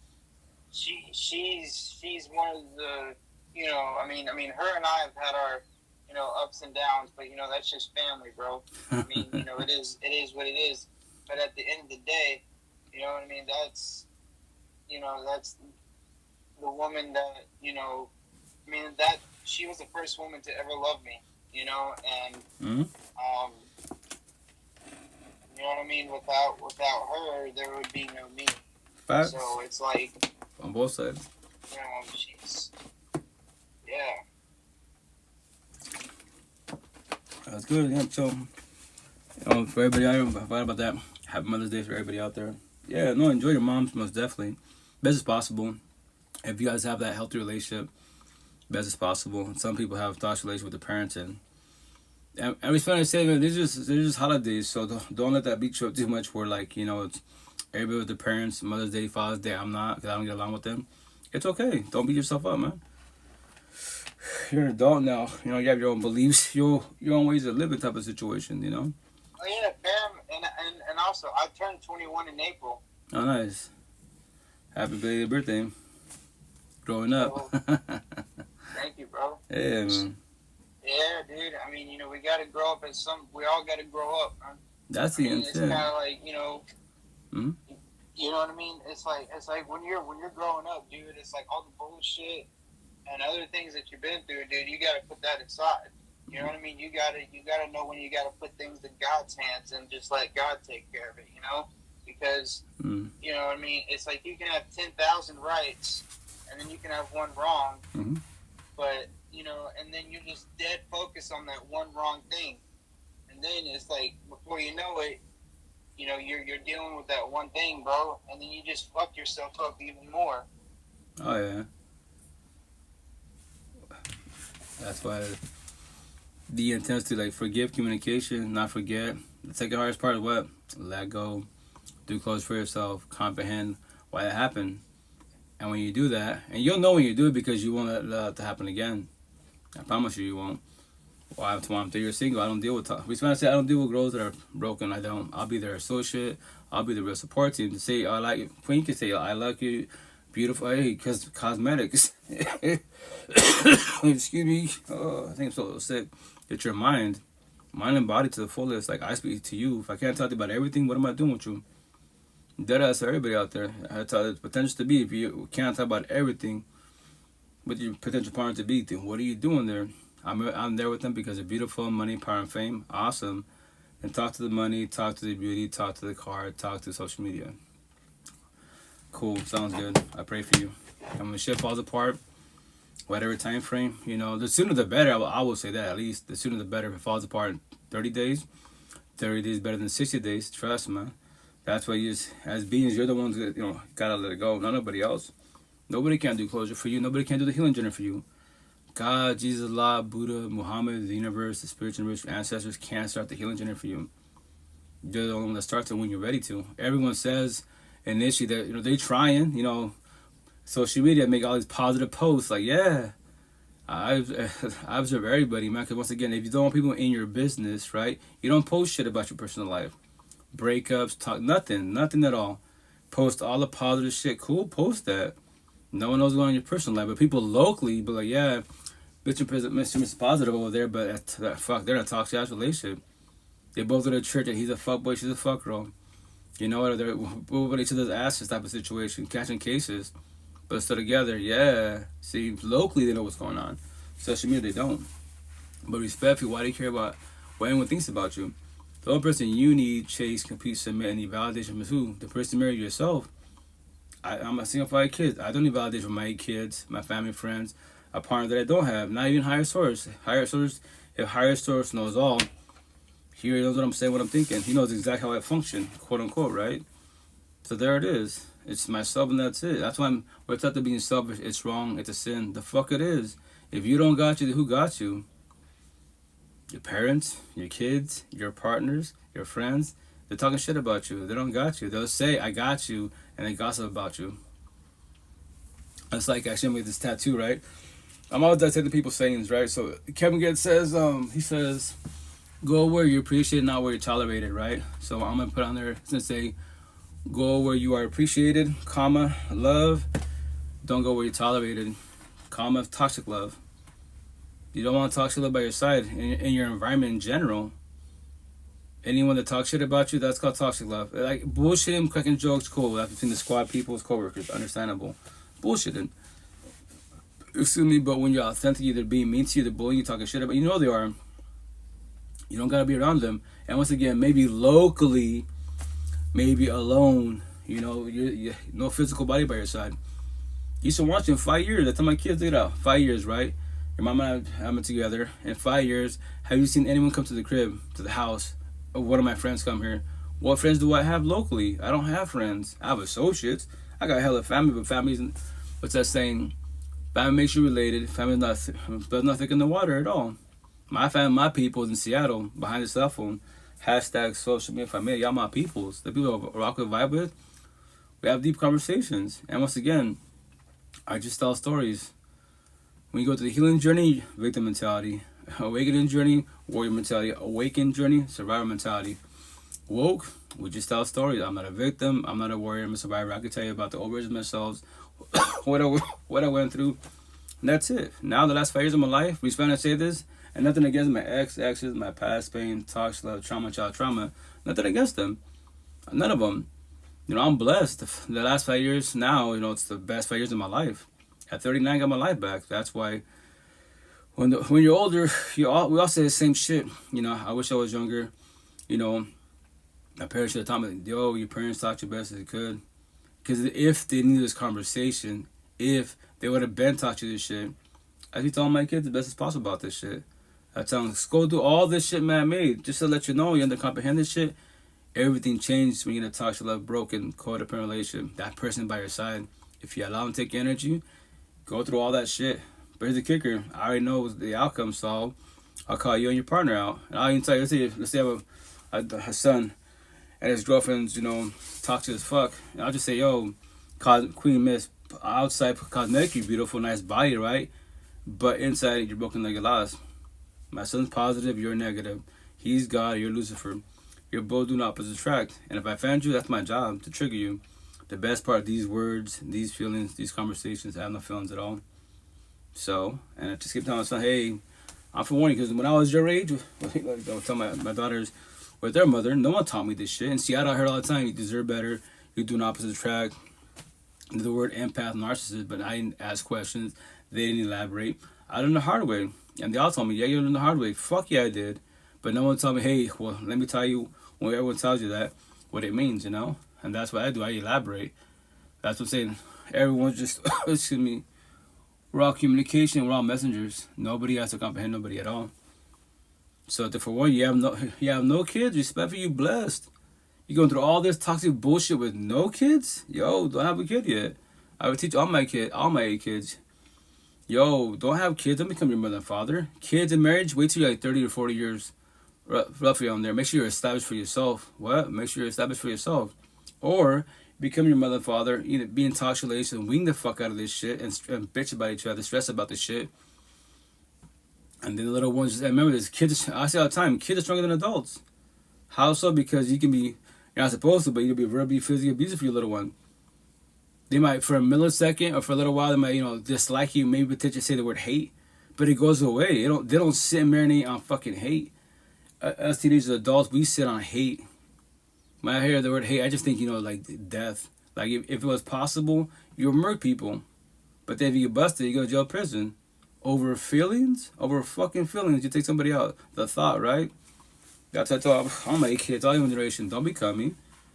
one of the, you know, I mean, her and I have had our, you know, ups and downs, but, you know, that's just family, bro. I mean, you know, it is what it is. But at the end of the day, you know what I mean? That's the woman that, you know, I mean, that she was the first woman to ever love me, you know, and, you know what I mean? Without her, there would be no me. Facts. So it's like, on both sides. You know, she's, yeah. That's good. Yeah. So, for everybody out there, forgot about that. Happy Mother's Day for everybody out there. Yeah, no, enjoy your moms, most definitely. Best as possible. If you guys have that healthy relationship, best as possible. Some people have toxic relationship with their parents, and we trying to say, man, they're just holidays, so don't let that beat you up too much. Where, like, you know, it's everybody with their parents, Mother's Day, Father's Day. I'm not, because I don't get along with them. It's okay. Don't beat yourself up, man. You're an adult now. You know, you have your own beliefs, your own ways of living type of situation, you know? Oh, yeah, and also, I turned 21 in April. Oh, nice. Happy belated birthday. Growing up. Thank you, bro. Yeah, man. Yeah, dude. I mean, you know, we got to grow up we all got to grow up, man. That's the intent. It's kind of like, you know, mm-hmm. You know what I mean? It's like when you're growing up, dude, it's like all the bullshit and other things that you've been through, dude, you got to put that aside. You know what I mean? You gotta know when you gotta put things in God's hands and just let God take care of it, you know? Because, you know what I mean? It's like you can have 10,000 rights and then you can have one wrong, but, you know, and then you're just dead focused on that one wrong thing. And then it's like, before you know it, you know, you're dealing with that one thing, bro, and then you just fuck yourself up even more. Oh, yeah. That's why the intent to, like, forgive communication, not forget. The second hardest part is what? Let go. Do close for yourself. Comprehend why it happened. And when you do that, and you'll know when you do it because you won't let that to happen again. I promise you won't. Well, I'm 3 years single. I don't deal with we trying to say I don't deal with girls that are broken. I don't. I'll be their associate. I'll be the real support team to say I like you. Queen can say I like you, beautiful. Hey, because cosmetics. Excuse me. Oh, I think I'm so little sick. Get your mind and body to the fullest. Like I speak to you. If I can't talk to you about everything, what am I doing with you? Deadass to everybody out there. That's how the potential to be. If you can't talk about everything with your potential partner to be, then what are you doing there? I'm there with them because they're beautiful, money, power, and fame. Awesome. And talk to the money, talk to the beauty, talk to the car, talk to social media. Cool. Sounds good. I pray for you. And when shit falls apart, whatever time frame, you know, the sooner the better. I will say that at least. The sooner the better. If it falls apart in 30 days, 30 days better than 60 days. Trust me, man. That's why you just, as beings, you're the ones that, you know, gotta let it go. Not nobody else. Nobody can do closure for you. Nobody can do the healing journey for you. God, Jesus, Allah, Buddha, Muhammad, the universe, the spiritual and rich ancestors can't start the healing journey for you. You're the only one that starts it when you're ready to. Everyone says initially that, you know, they're trying, you know, social media make all these positive posts. Like, yeah, I observe everybody, man. Because once again, if you don't want people in your business, right, you don't post shit about your personal life. Breakups, talk, nothing at all. Post all the positive shit. Cool, post that. No one knows what's going on in your personal life. But people locally be like, yeah, Mr. Positive over there, but fuck, they're in a toxic ass relationship. They both go to church and he's a fuck boy, she's a fuck girl. You know what? They're whooping each other's asses type of situation, catching cases, but still together. Yeah. See, locally they know what's going on. Social media they don't. But respectfully, why do you care about what anyone thinks about you? The only person you need, chase, compete, submit, and need validation from is who? The person married yourself. I'm a single father of kids. I don't need validation from my 8 kids, my family, friends, a partner that I don't have. Not even higher source. If higher source knows all, he knows what I'm saying, what I'm thinking. He knows exactly how I function, quote unquote, right? So there it is. It's myself and that's it. That's why we're taught to being selfish. It's wrong. It's a sin. The fuck it is. If you don't got you, then who got you? Your parents, your kids, your partners, your friends. They're talking shit about you. They don't got you. They'll say, I got you, and they gossip about you. It's like, actually, I made this tattoo, right? I'm always dissecting people's sayings, right? So Kevin Gates says, he says, go where you're appreciated, not where you're tolerated, right? So I'm going to put on there, it's going to say, go where you are appreciated, comma, love. Don't go where you're tolerated, comma, toxic love. You don't want toxic love by your side, in your environment in general. Anyone that talks shit about you, that's called toxic love. Like, bullshitting, cracking jokes, cool. That's between the squad people, co-workers, understandable. Bullshitting. Excuse me, but when you're authentic, either being mean to you, they're bullying you, talking shit about you, know they are. You don't gotta be around them. And once again, maybe locally, maybe alone, you know, you no physical body by your side. You should watch in 5 years. I tell my kids, look it out. 5 years, right? Your mom and I have been together. In 5 years, have you seen anyone come to the crib, to the house? Or one of my friends come here? What friends do I have locally? I don't have friends. I have associates. I got hella family, but family's, what's that saying? Family makes you related. Family does not thicken the water at all. My family, my people's in Seattle, behind the cell phone. Hashtag social media family. Y'all my peoples. The people I rock with, vibe with. We have deep conversations. And once again, I just tell stories. When you go to the healing journey, victim mentality. Awakening journey, warrior mentality. Awakened journey, survivor mentality. Woke, we just tell stories. I'm not a victim. I'm not a warrior. I'm a survivor. I can tell you about the old versions of myself, what I went through. And that's it. Now, the last 5 years of my life, we spent to say this, and nothing against my exes, my past pain, toxic love, trauma, child trauma. Nothing against them. None of them. You know, I'm blessed. The last 5 years now, you know, it's the best 5 years of my life. At 39, I got my life back. That's why when you're older, we all say the same shit. You know, I wish I was younger. You know, my parents should have taught me, yo, your parents taught you best as they could. Because if they knew this conversation, if they would have been taught you this shit, I keep telling my kids the best as possible about this shit. I tell them, go do all this shit man made. Just to let you know, you under comprehend this shit. Everything changed when you're in a toxic, love, broken, codependent relationship. That person by your side, if you allow them to take energy, go through all that shit. But here's the kicker. I already know the outcome, so I'll call you and your partner out. And I'll even tell you, let's say I have a son and his girlfriend's, you know, toxic as fuck. And I'll just say, yo, Queen Miss, outside cosmetically beautiful, nice body, right? But inside you're broken like a lost. My son's positive, you're negative. He's God, you're Lucifer. You're both doing opposite attract. And if I offend you, that's my job, to trigger you. The best part, these words, these feelings, these conversations, I have no feelings at all. So, and I just keep telling my son, hey, I'm for warning, because when I was your age, I would tell my daughters with their mother, no one taught me this shit. In Seattle, I heard all the time, you deserve better, you're doing opposite attract. The word empath, narcissist, but I didn't ask questions. They didn't elaborate. I learned the hard way. And they all told me, yeah, you learned the hard way. Fuck yeah, I did. But no one told me, hey, well, let me tell you, when everyone tells you that, what it means, you know? And that's what I do. I elaborate. That's what I'm saying. Everyone's just, excuse me, we're all communication. We're all messengers. Nobody has to comprehend nobody at all. So, for one, you have no kids. Respect for you, blessed. You going through all this toxic bullshit with no kids? Yo, don't have a kid yet. I would teach all my 8 kids. Yo, don't have kids. Don't become your mother and father. Kids in marriage, wait till you're like 30 to 40 years. Roughly on there. Make sure you're established for yourself. What? Make sure you're established for yourself. Or become your mother and father. Either be in toxic relations, wing the fuck out of this shit, and bitch about each other, stress about this shit. And then the little ones, just remember this, kids, I say all the time, kids are stronger than adults. How so? Because you can be, you're not supposed to, but you'll be verbally, physically abusive for your little one. They might, for a millisecond or for a little while, they might, you know, dislike you, maybe potentially say the word hate. but it goes away. They don't sit and marinate on fucking hate. As teenagers, adults, we sit on hate. When I hear the word hate, I just think, like death. Like if it was possible, you would murder people. But then if you get busted, you go to jail, prison. Over feelings? Over fucking feelings, you take somebody out. The thought, right? That's all my kids, all your generation, don't become me.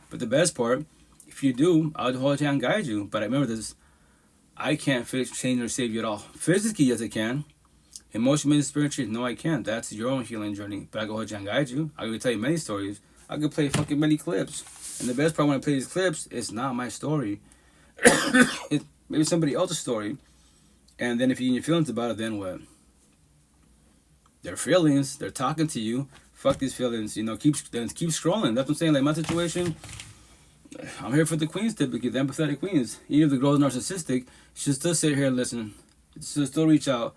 But the best part, if you do, I'll hold you and guide you. But I remember this, I can't fix, change, or save you at all. Physically, yes I can. Emotionally, spiritually, no I can't. That's your own healing journey. But I can hold you and guide you. I can tell you many stories. I can play fucking many clips. And the best part when I play these clips, it's not my story. It's maybe somebody else's story. And then if you get your feelings about it, then what? Their feelings, they're talking to you. Fuck these feelings, keep scrolling. That's what I'm saying. Like my situation, I'm here for the queens typically, the empathetic queens. Even if the girl's narcissistic, she should still sit here and listen. She should still reach out.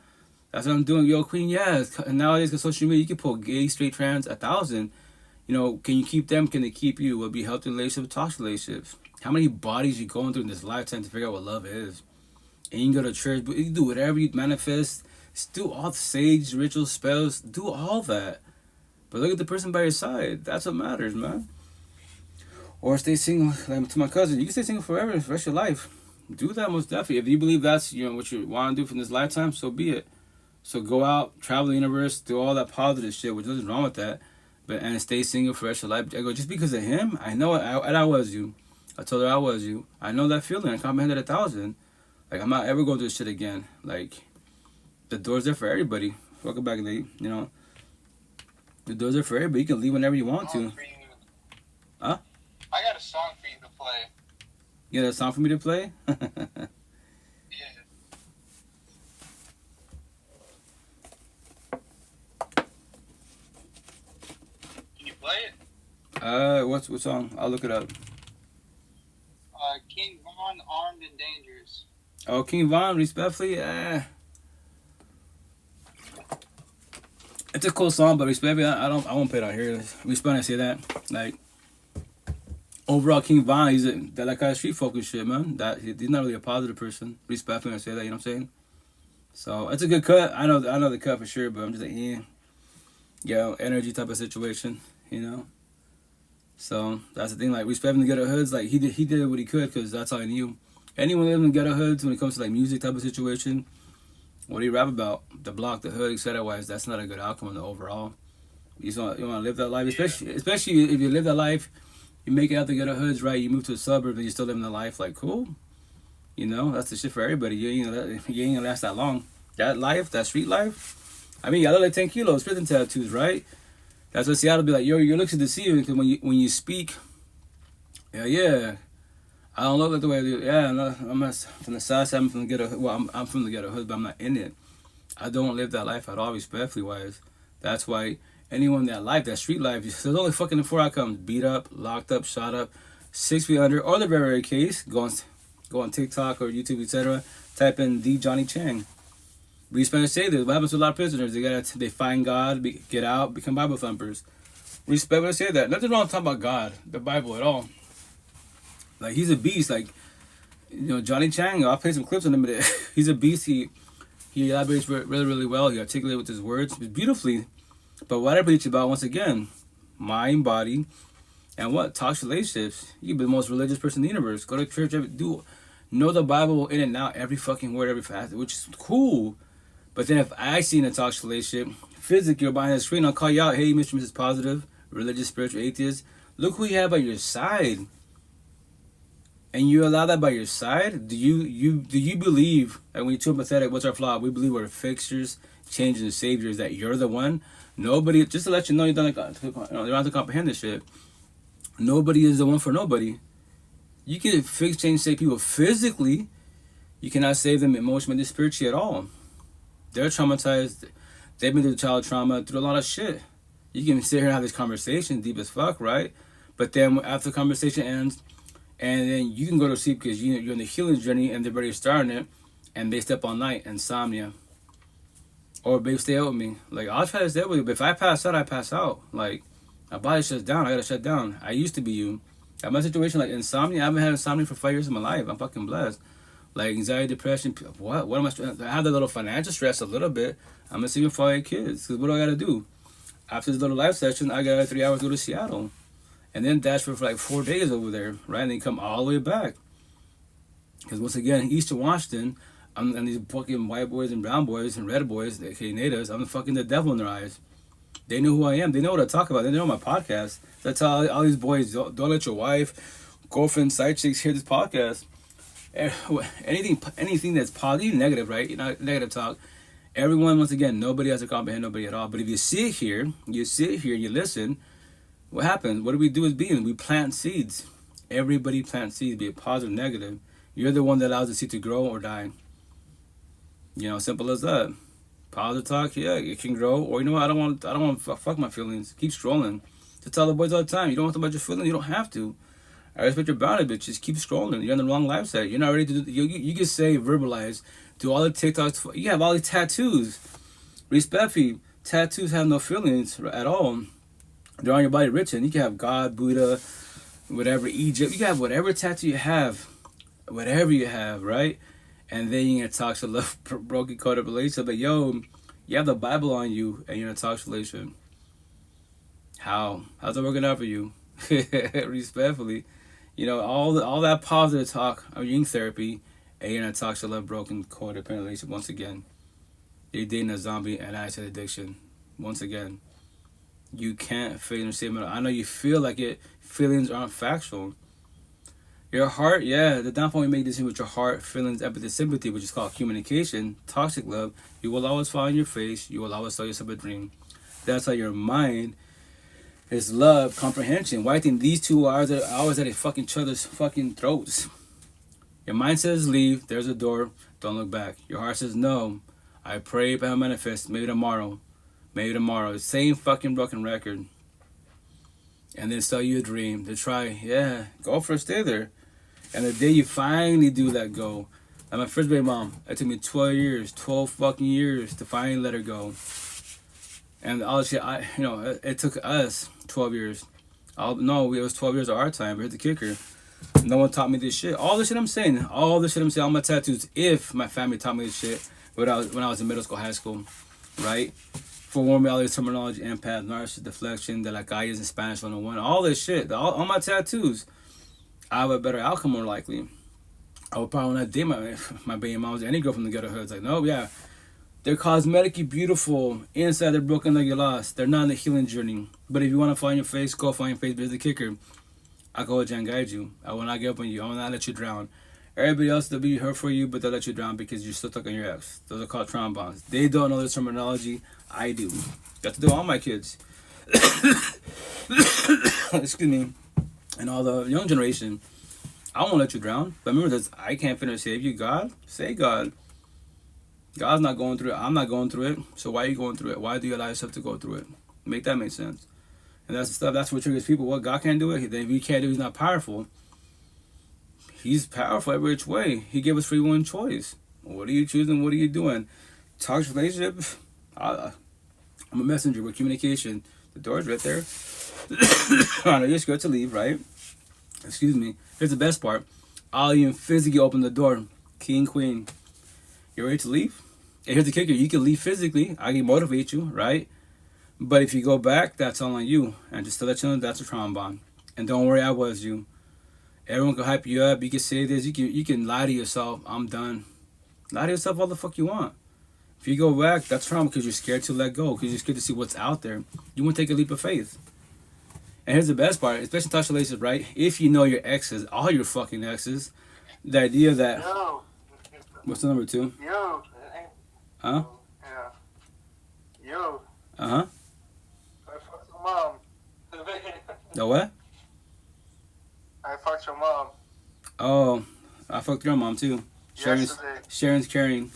That's what I'm doing. Yo, queen, yes. And nowadays with social media, you can pull gay, straight, trans, 1,000. Can you keep them? Can they keep you? Will be healthy relationships, toxic relationships. How many bodies you going through in this lifetime to figure out what love is? And you can go to church, but you can do whatever you manifest. Do all the sage, rituals, spells. Do all that. But look at the person by your side. That's what matters, man. Or stay single. Like to my cousin, you can stay single forever, the rest of your life. Do that most definitely. If you believe that's what you want to do from this lifetime, so be it. So go out, travel the universe, do all that positive shit, which nothing wrong with that. And stay single for the rest of your life. I go, just because of him, I know it. I was you. I told her I was you. I know that feeling. I comprehended 1,000. Like, I'm not ever going through this shit again. Like, the door's there for everybody. Welcome back, Nate. The doors are for everybody. You can leave whenever you want to. Huh? I got a song for you to play. You got a song for me to play? Yeah. Can you play it? What song? I'll look it up. King Von, Armed and Dangerous. Oh, King Von, respectfully, it's a cool song, but respectfully, I won't play it out here. Respectfully, I say that. Like, overall, King Von, he's that kind of street focused shit, man. He's not really a positive person. Respectfully, I say that. You know what I'm saying? So it's a good cut. I know the cut for sure, but I'm just like, energy type of situation, So that's the thing. Like, respecting the ghetto hoods, like he did what he could because that's all he knew. Anyone living in ghetto hoods, when it comes to like music type of situation, what do you rap about? The block, the hood, etc. Wise, that's not a good outcome in the overall. You want to live that life, especially if you live that life, you make it out the ghetto hoods, right? You move to a suburb and you're still living the life, like cool. That's the shit for everybody. You ain't gonna last that long. That life, that street life. I mean, I look like 10 kilos, prison tattoos, right? That's what Seattle be like. Yo, your looks are deceiving because when you speak, yeah. I don't look like the way I do. Yeah, no, I'm not from the south side. I'm from the ghetto. Well, I'm from the ghetto hood, but I'm not in it. I don't live that life at all, respectfully wise. That's why anyone that life, that street life, there's only fucking 4 outcomes: beat up, locked up, shot up, 6 feet under, or the very rare case, go on TikTok or YouTube, etc. Type in the Johnny Chang. We Spanish say this. What happens to a lot of prisoners? They find God, get out, become Bible thumpers. Respect when I say that. Nothing wrong with talking about God, the Bible at all. Like, he's a beast. Like, Johnny Chang, I'll play some clips on him, but he's a beast. He elaborates really, really well. He articulates with his words beautifully. But what I preach about, once again, mind, body, and what? Toxic relationships. You can be the most religious person in the universe. Go to church, know the Bible in and out, every fucking word, every facet, which is cool. But then if I see in a toxic relationship, physically you're behind the screen, I'll call you out. Hey, Mr. and Mrs. Positive, religious, spiritual, atheist. Look who you have by your side. And you allow that by your side? Do you believe that when you're too empathetic, what's our flaw? We believe we're fixtures, changes, and saviors, that you're the one. Nobody, just to let you know, you don't have to comprehend this shit. Nobody is the one for nobody. You can fix, change, save people physically. You cannot save them emotionally, spiritually at all. They're traumatized. They've been through child trauma, through a lot of shit. You can sit here and have this conversation, deep as fuck, right? But then after the conversation ends, and then you can go to sleep because you're in the healing journey and they're already starting it, and they step all night, insomnia. Or, babe, stay out with me. Like, I'll try to stay out with you, but if I pass out, I pass out. Like, my body shuts down. I gotta shut down. I used to be you. At my situation, like insomnia, I haven't had insomnia for 5 years of my life. I'm fucking blessed. Like anxiety, depression. What am I? I have the little financial stress a little bit. I'm missing even 5 kids. Because what do I got to do? After this little live session, I got 3 hours to go to Seattle. And then dash for like 4 days over there, right? And then come all the way back. Because once again, Eastern Washington, and these fucking white boys and brown boys and red boys, aka natives, I'm fucking the devil in their eyes. They know who I am. They know what I talk about. They know my podcast. So I tell all these boys, don't let your wife, girlfriend, side chicks hear this podcast. Anything that's positive, negative, right? Negative talk. Everyone, once again, nobody has to comprehend nobody at all. But if you sit here, and you listen, what happens? What do we do as beings? We plant seeds. Everybody plants seeds, be it positive, negative. You're the one that allows the seed to grow or die. Simple as that. Positive talk, yeah, it can grow. Or I don't want to fuck my feelings. Keep strolling. To tell the boys all the time, you don't want to talk about your feelings. You don't have to. I respect your boundary, but just keep scrolling. You're on the wrong lifestyle. You're not ready to do. You can say, verbalize, do all the TikToks. You have all these tattoos. Respectfully, tattoos have no feelings at all. They're on your body written. You can have God, Buddha, whatever, Egypt. You can have whatever tattoo you have. Whatever you have, right? And then you're in a toxic love, broken codependent relationship. But you have the Bible on you and you're in a toxic relationship. How's it working out for you? Respectfully. All that positive talk of yin therapy, and you're in a toxic love, broken codependent relationship once again. You're dating a zombie and acid addiction. Once again. You can't feel the same. I know you feel like it. Feelings aren't factual. Your heart, the downfall you make decisions with your heart, feelings, empathy, sympathy, which is called communication, toxic love, you will always fall on your face. You will always tell yourself a dream. That's how your mind is love, comprehension. Why I think these two are always at each other's fucking throats. Your mind says leave, there's a door, don't look back. Your heart says no, I pray, but I'll manifest, maybe tomorrow. Same fucking broken record. And then sell you a dream to try, go for it, stay there. And the day you finally do let go, like my first baby mom, it took me 12 fucking years to finally let her go. And all this shit, it took us 12 years. It was 12 years of our time, but here's the kicker. No one taught me this shit. All the shit I'm saying, all my tattoos, if my family taught me this shit when I was in middle school, high school, right? Forewarn me all this terminology, empath, narcissist, deflection, de la calle in Spanish 101, all this shit, all my tattoos, I have a better outcome more likely. I would probably not date my baby moms, any girl from the ghetto hood. It's like, no, they're cosmetically beautiful. Inside, they're broken like you're lost. They're not in the healing journey. But if you want to find your face, go find your face. But here's the kicker. I go and guide you. I will not give up on you. I will not let you drown. Everybody else, they'll be hurt for you, but they'll let you drown because you're still stuck on your ex. Those are called trauma bonds. They don't know this terminology. I do. Got to do all my kids. Excuse me. And all the young generation. I won't let you drown. But remember this, I can't finish save you. God, say God. God's not going through it. I'm not going through it. So why are you going through it? Why do you allow yourself to go through it? Make that make sense. And that's the stuff. That's what triggers people. What God can't do it. If He can't do it, He's not powerful. He's powerful every which way. He gave us free will and choice. What are you choosing? What are you doing? Toxic relationship. I'm a messenger with communication. The door's right there. I know you're scared to leave, right? Excuse me. Here's the best part. I'll even physically open the door. King, queen. You ready to leave? And here's the kicker. You can leave physically. I can motivate you, right? But if you go back, that's all on you. And just to let you know, that's a trauma bond. And don't worry, I was you. Everyone can hype you up. You can say this. You can lie to yourself. I'm done. Lie to yourself all the fuck you want. If you go back, that's trauma because you're scared to let go. Because you're scared to see what's out there. You won't take a leap of faith. And here's the best part. Especially in toxic relationships, right? If you know your exes, all your fucking exes, the idea that... Yo. What's the number 2? Yo. Huh? Yeah. Yo. Uh-huh. I fucked your mom. The what? I fucked your mom. Oh, I fucked your mom too. Sharon's caring.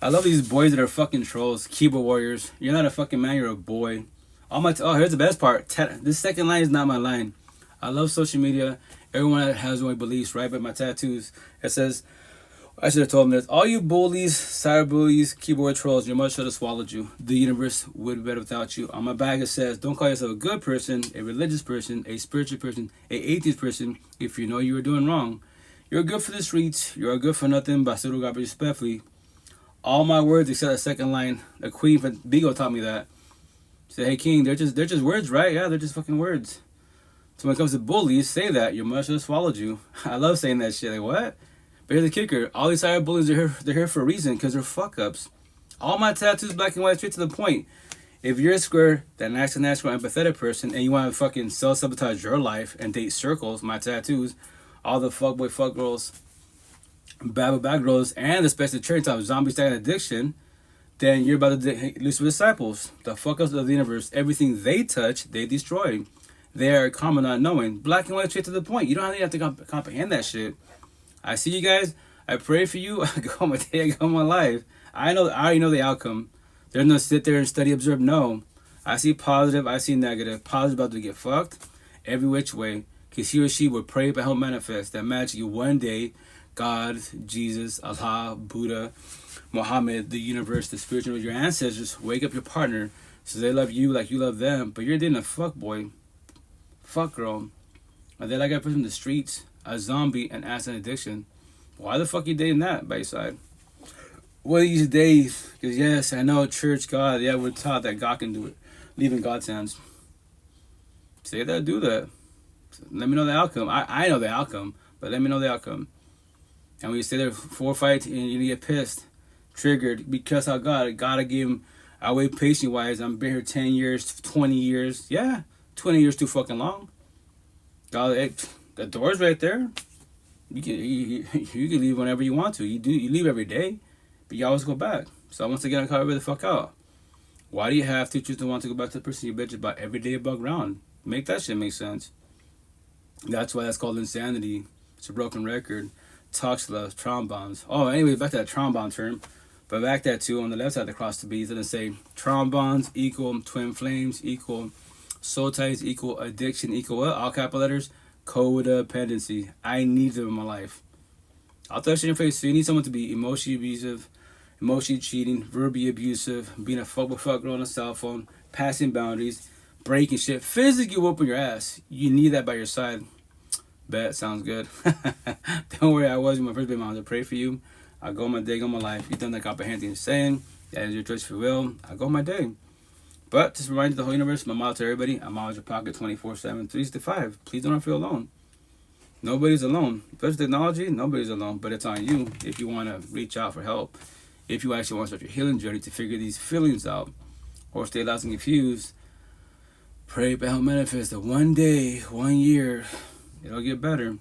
I love these boys that are fucking trolls, keyboard warriors. You're not a fucking man, you're a boy. Here's the best part. This second line is not my line. I love social media. Everyone has their own beliefs, right? But my tattoos, it says, I should have told them this. All you bullies, cyberbullies, keyboard trolls, your mother should have swallowed you. The universe would be better without you. On my bag it says, don't call yourself a good person, a religious person, a spiritual person, a atheist person if you know you were doing wrong. You're good for the streets. You're good for nothing, but I still got respectfully. All my words except the second line. The Queen from Bigo taught me that. Say, hey King, they're just words, right? Yeah, they're just fucking words. So when it comes to bullies, say that. Your mother should have swallowed you. I love saying that shit. Like, what? But here's the kicker. All these cyber bullies, they're here for a reason, because they're fuck-ups. All my tattoos, black and white, straight to the point. If you're a square, that nice and natural, empathetic person, and you want to fucking self-sabotage your life and date circles, my tattoos, all the fuckboy, fuck girls, bad girls, and especially the cherry top zombie style addiction, then you're about to lose disciples. The fuck-ups of the universe. Everything they touch, they destroy. They are common not knowing. Black and white, straight to the point. You don't have to comprehend that shit. I see you guys. I pray for you. I go on my day. I go on my life. I already know the outcome. There's no sit there and study, observe. No. I see positive. I see negative. Positive about to get fucked every which way. Because he or she will pray but help manifest. That magic you one day, God, Jesus, Allah, Buddha, Muhammad, the universe, the spiritual, your ancestors, wake up your partner so they love you like you love them. But you're dating a fuck boy, fuck girl, and then I got put in the streets, a zombie, and acid addiction. Why the fuck you dating that by your side? One of these days, because yes, I know church, God, yeah, we're taught that God can do it. Leave in God's hands. Say that, do that. Let me know the outcome. I know the outcome, but let me know the outcome. And when you stay there for a fight and you get pissed, triggered, because I gotta give him, I wait patient wise. I'm been here 10 years, 20 years. Yeah, 20 years too fucking long. God, the door's right there. You can leave whenever you want to. You leave every day, but you always go back. So once again, I call everybody the fuck out. Why do you have to choose to want to go back to the person you bitch about every day above ground? Make that shit make sense. That's why that's called insanity. It's a broken record. Toxic love, trombones. Oh, anyway, back to that trombone term. But back that too, on the left side across the bees, it doesn't say trombones equal twin flames equal soul ties equal addiction equal what? All capital letters. Codependency. I need them in my life. I'll throw shit in your face. So you need someone to be emotionally abusive, emotionally cheating, verbally abusive, being a fuck girl on a cell phone, passing boundaries, breaking shit, physically whooping your ass. You need that by your side. Bet, sounds good. Don't worry, I was my first baby mom. I pray for you. I go my day, go my life. You done that comprehending and saying. That is your choice for will. I go my day. But just remind you, the whole universe, my motto to everybody, I'm always in your pocket 24/7, 365. Please don't feel alone. Nobody's alone. Especially technology, nobody's alone. But it's on you if you want to reach out for help. If you actually want to start your healing journey to figure these feelings out. Or stay lost and confused. Pray, but help manifest that one day, 1 year, it'll get better.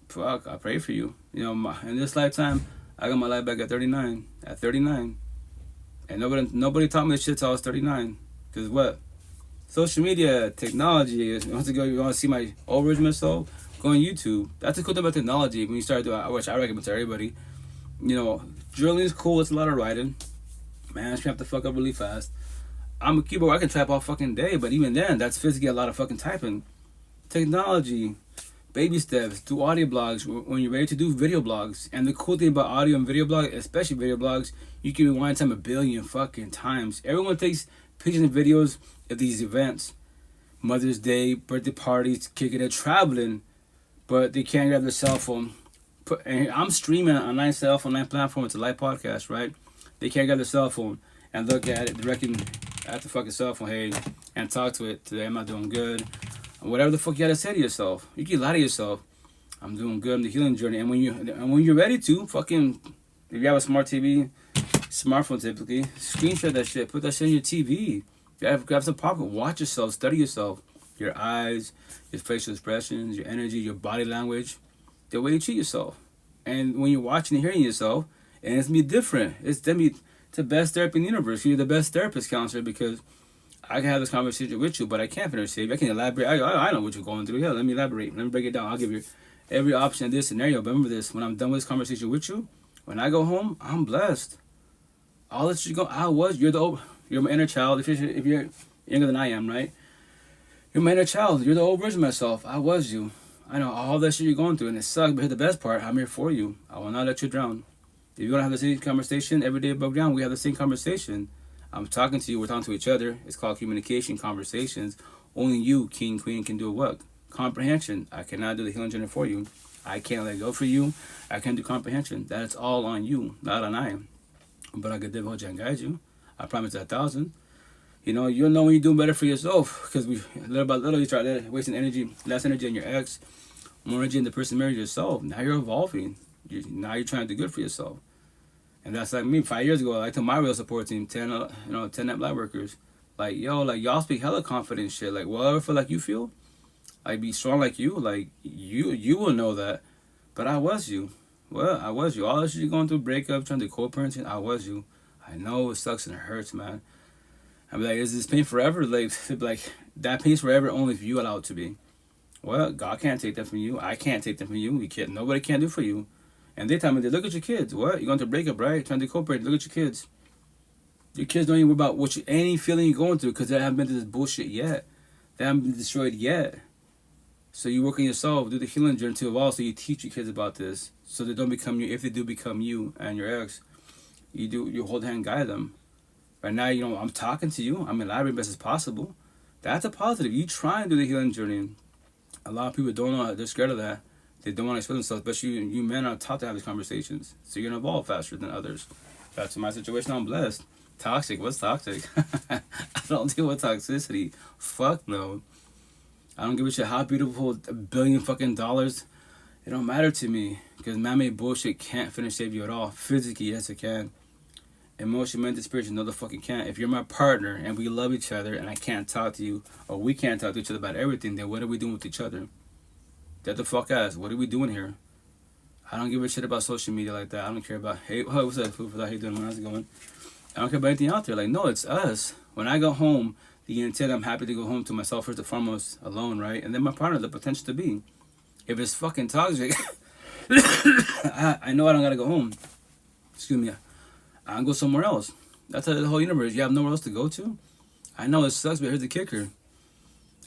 Fuck, I pray for you. You know, in this lifetime, I got my life back at 39. At 39. And nobody taught me this shit till I was 39. Because what? Social media, technology. You want to see my old original self? Go on YouTube. That's the cool thing about technology. When you start doing, which I recommend to everybody. You know, drilling is cool. It's a lot of writing. Man, I have to fuck up really fast. I'm a keyboard. I can type all fucking day. But even then, that's physically a lot of fucking typing. Technology. Baby steps. Do audio blogs when you're ready to do video blogs. And the cool thing about audio and video blogs, especially video blogs, you can rewind time 1 billion fucking times. Everyone takes pictures and videos of these events. Mother's Day, birthday parties, kicking it, traveling. But they can't grab their cell phone. And I'm streaming on 9 cell phone, 9 platform. It's a live podcast, right? They can't grab their cell phone and look at it directly at the fucking cell phone, hey, and talk to it. Today, am I doing good? Whatever the fuck you gotta say to yourself. You can lie to yourself. I'm doing good. I'm the healing journey. And when you're ready to, fucking, if you have a smart TV, smartphone typically, screenshot that shit. Put that shit on your TV. Grab some popcorn. Watch yourself. Study yourself. Your eyes, your facial expressions, your energy, your body language, the way you treat yourself. And when you're watching and hearing yourself, and it's gonna be different. It's the best therapy in the universe. You're the best therapist counselor because I can have this conversation with you, but I can't finish it. I can elaborate. I know what you're going through. Yeah, let me elaborate. Let me break it down. I'll give you every option in this scenario. But remember this: when I'm done with this conversation with you, when I go home, I'm blessed. All that you go, you're my inner child. If you're younger than I am, right? You're my inner child. You're the old version of myself. I was you. I know all that shit you're going through, and it sucks. But here's the best part: I'm here for you. I will not let you drown. If you want to have the same conversation every day above ground, we have the same conversation. I'm talking to you. We're talking to each other. It's called communication conversations. Only you, king, queen, can do a what? Comprehension. I cannot do the healing journey for you. I can't let go for you. I can't do comprehension. That is all on you, not on I. But I could divulge and guide you. I promise 1,000. You know, you'll know when you're doing better for yourself. Because we little by little, you start wasting energy, less energy on your ex, more energy in the person married yourself. Now you're evolving. Now you're trying to do good for yourself. And that's like me. 5 years ago, I told my real support team, 10 net black workers, like, yo, like, y'all speak hella confident shit. Like, whatever feel like you feel, like, be strong like you. Like, you will know that. But I was you. Well, I was you. All this shit you're going through, breakup, trying to co-parenting, I was you. I know it sucks and it hurts, man. I'd be like, is this pain forever? Like, that pain's forever only if you allow it to be. Well, God can't take that from you. I can't take that from you. Nobody can do for you. And they tell me, look at your kids. What? You're going to break up, right? Trying to cooperate. Look at your kids. Your kids don't even worry about any feeling you're going through because they haven't been through this bullshit yet. They haven't been destroyed yet. So you work on yourself, do the healing journey to evolve, so you teach your kids about this. So they don't become you. If they do become you and your ex, you hold hand and guide them. Right now, I'm talking to you. I'm elaborating best as possible. That's a positive. You try and do the healing journey. A lot of people don't know. They're scared of that. They don't want to expose themselves, but you men are taught to have these conversations. So you're going to evolve faster than others. That's my situation. I'm blessed. Toxic? What's toxic? I don't deal with toxicity. Fuck no. I don't give a shit how beautiful $1 billion fucking dollars. It don't matter to me. Because man-made bullshit can't finish save you at all. Physically, yes it can. Emotionally, mentally, spiritually, no the fucking can't. If you're my partner and we love each other and I can't talk to you, or we can't talk to each other about everything, then what are we doing with each other? Get the fuck ass. What are we doing here? I don't give a shit about social media like that. I don't care about, hey, what's up, food for that? How you doing? How's it going? I don't care about anything out there. Like, no, it's us. When I go home, the intent, I'm happy to go home to myself first and foremost, alone, right? And then my partner, the potential to be. If it's fucking toxic, I know I don't gotta go home. Excuse me. I can go somewhere else. That's the whole universe. You have nowhere else to go to? I know it sucks, but here's the kicker.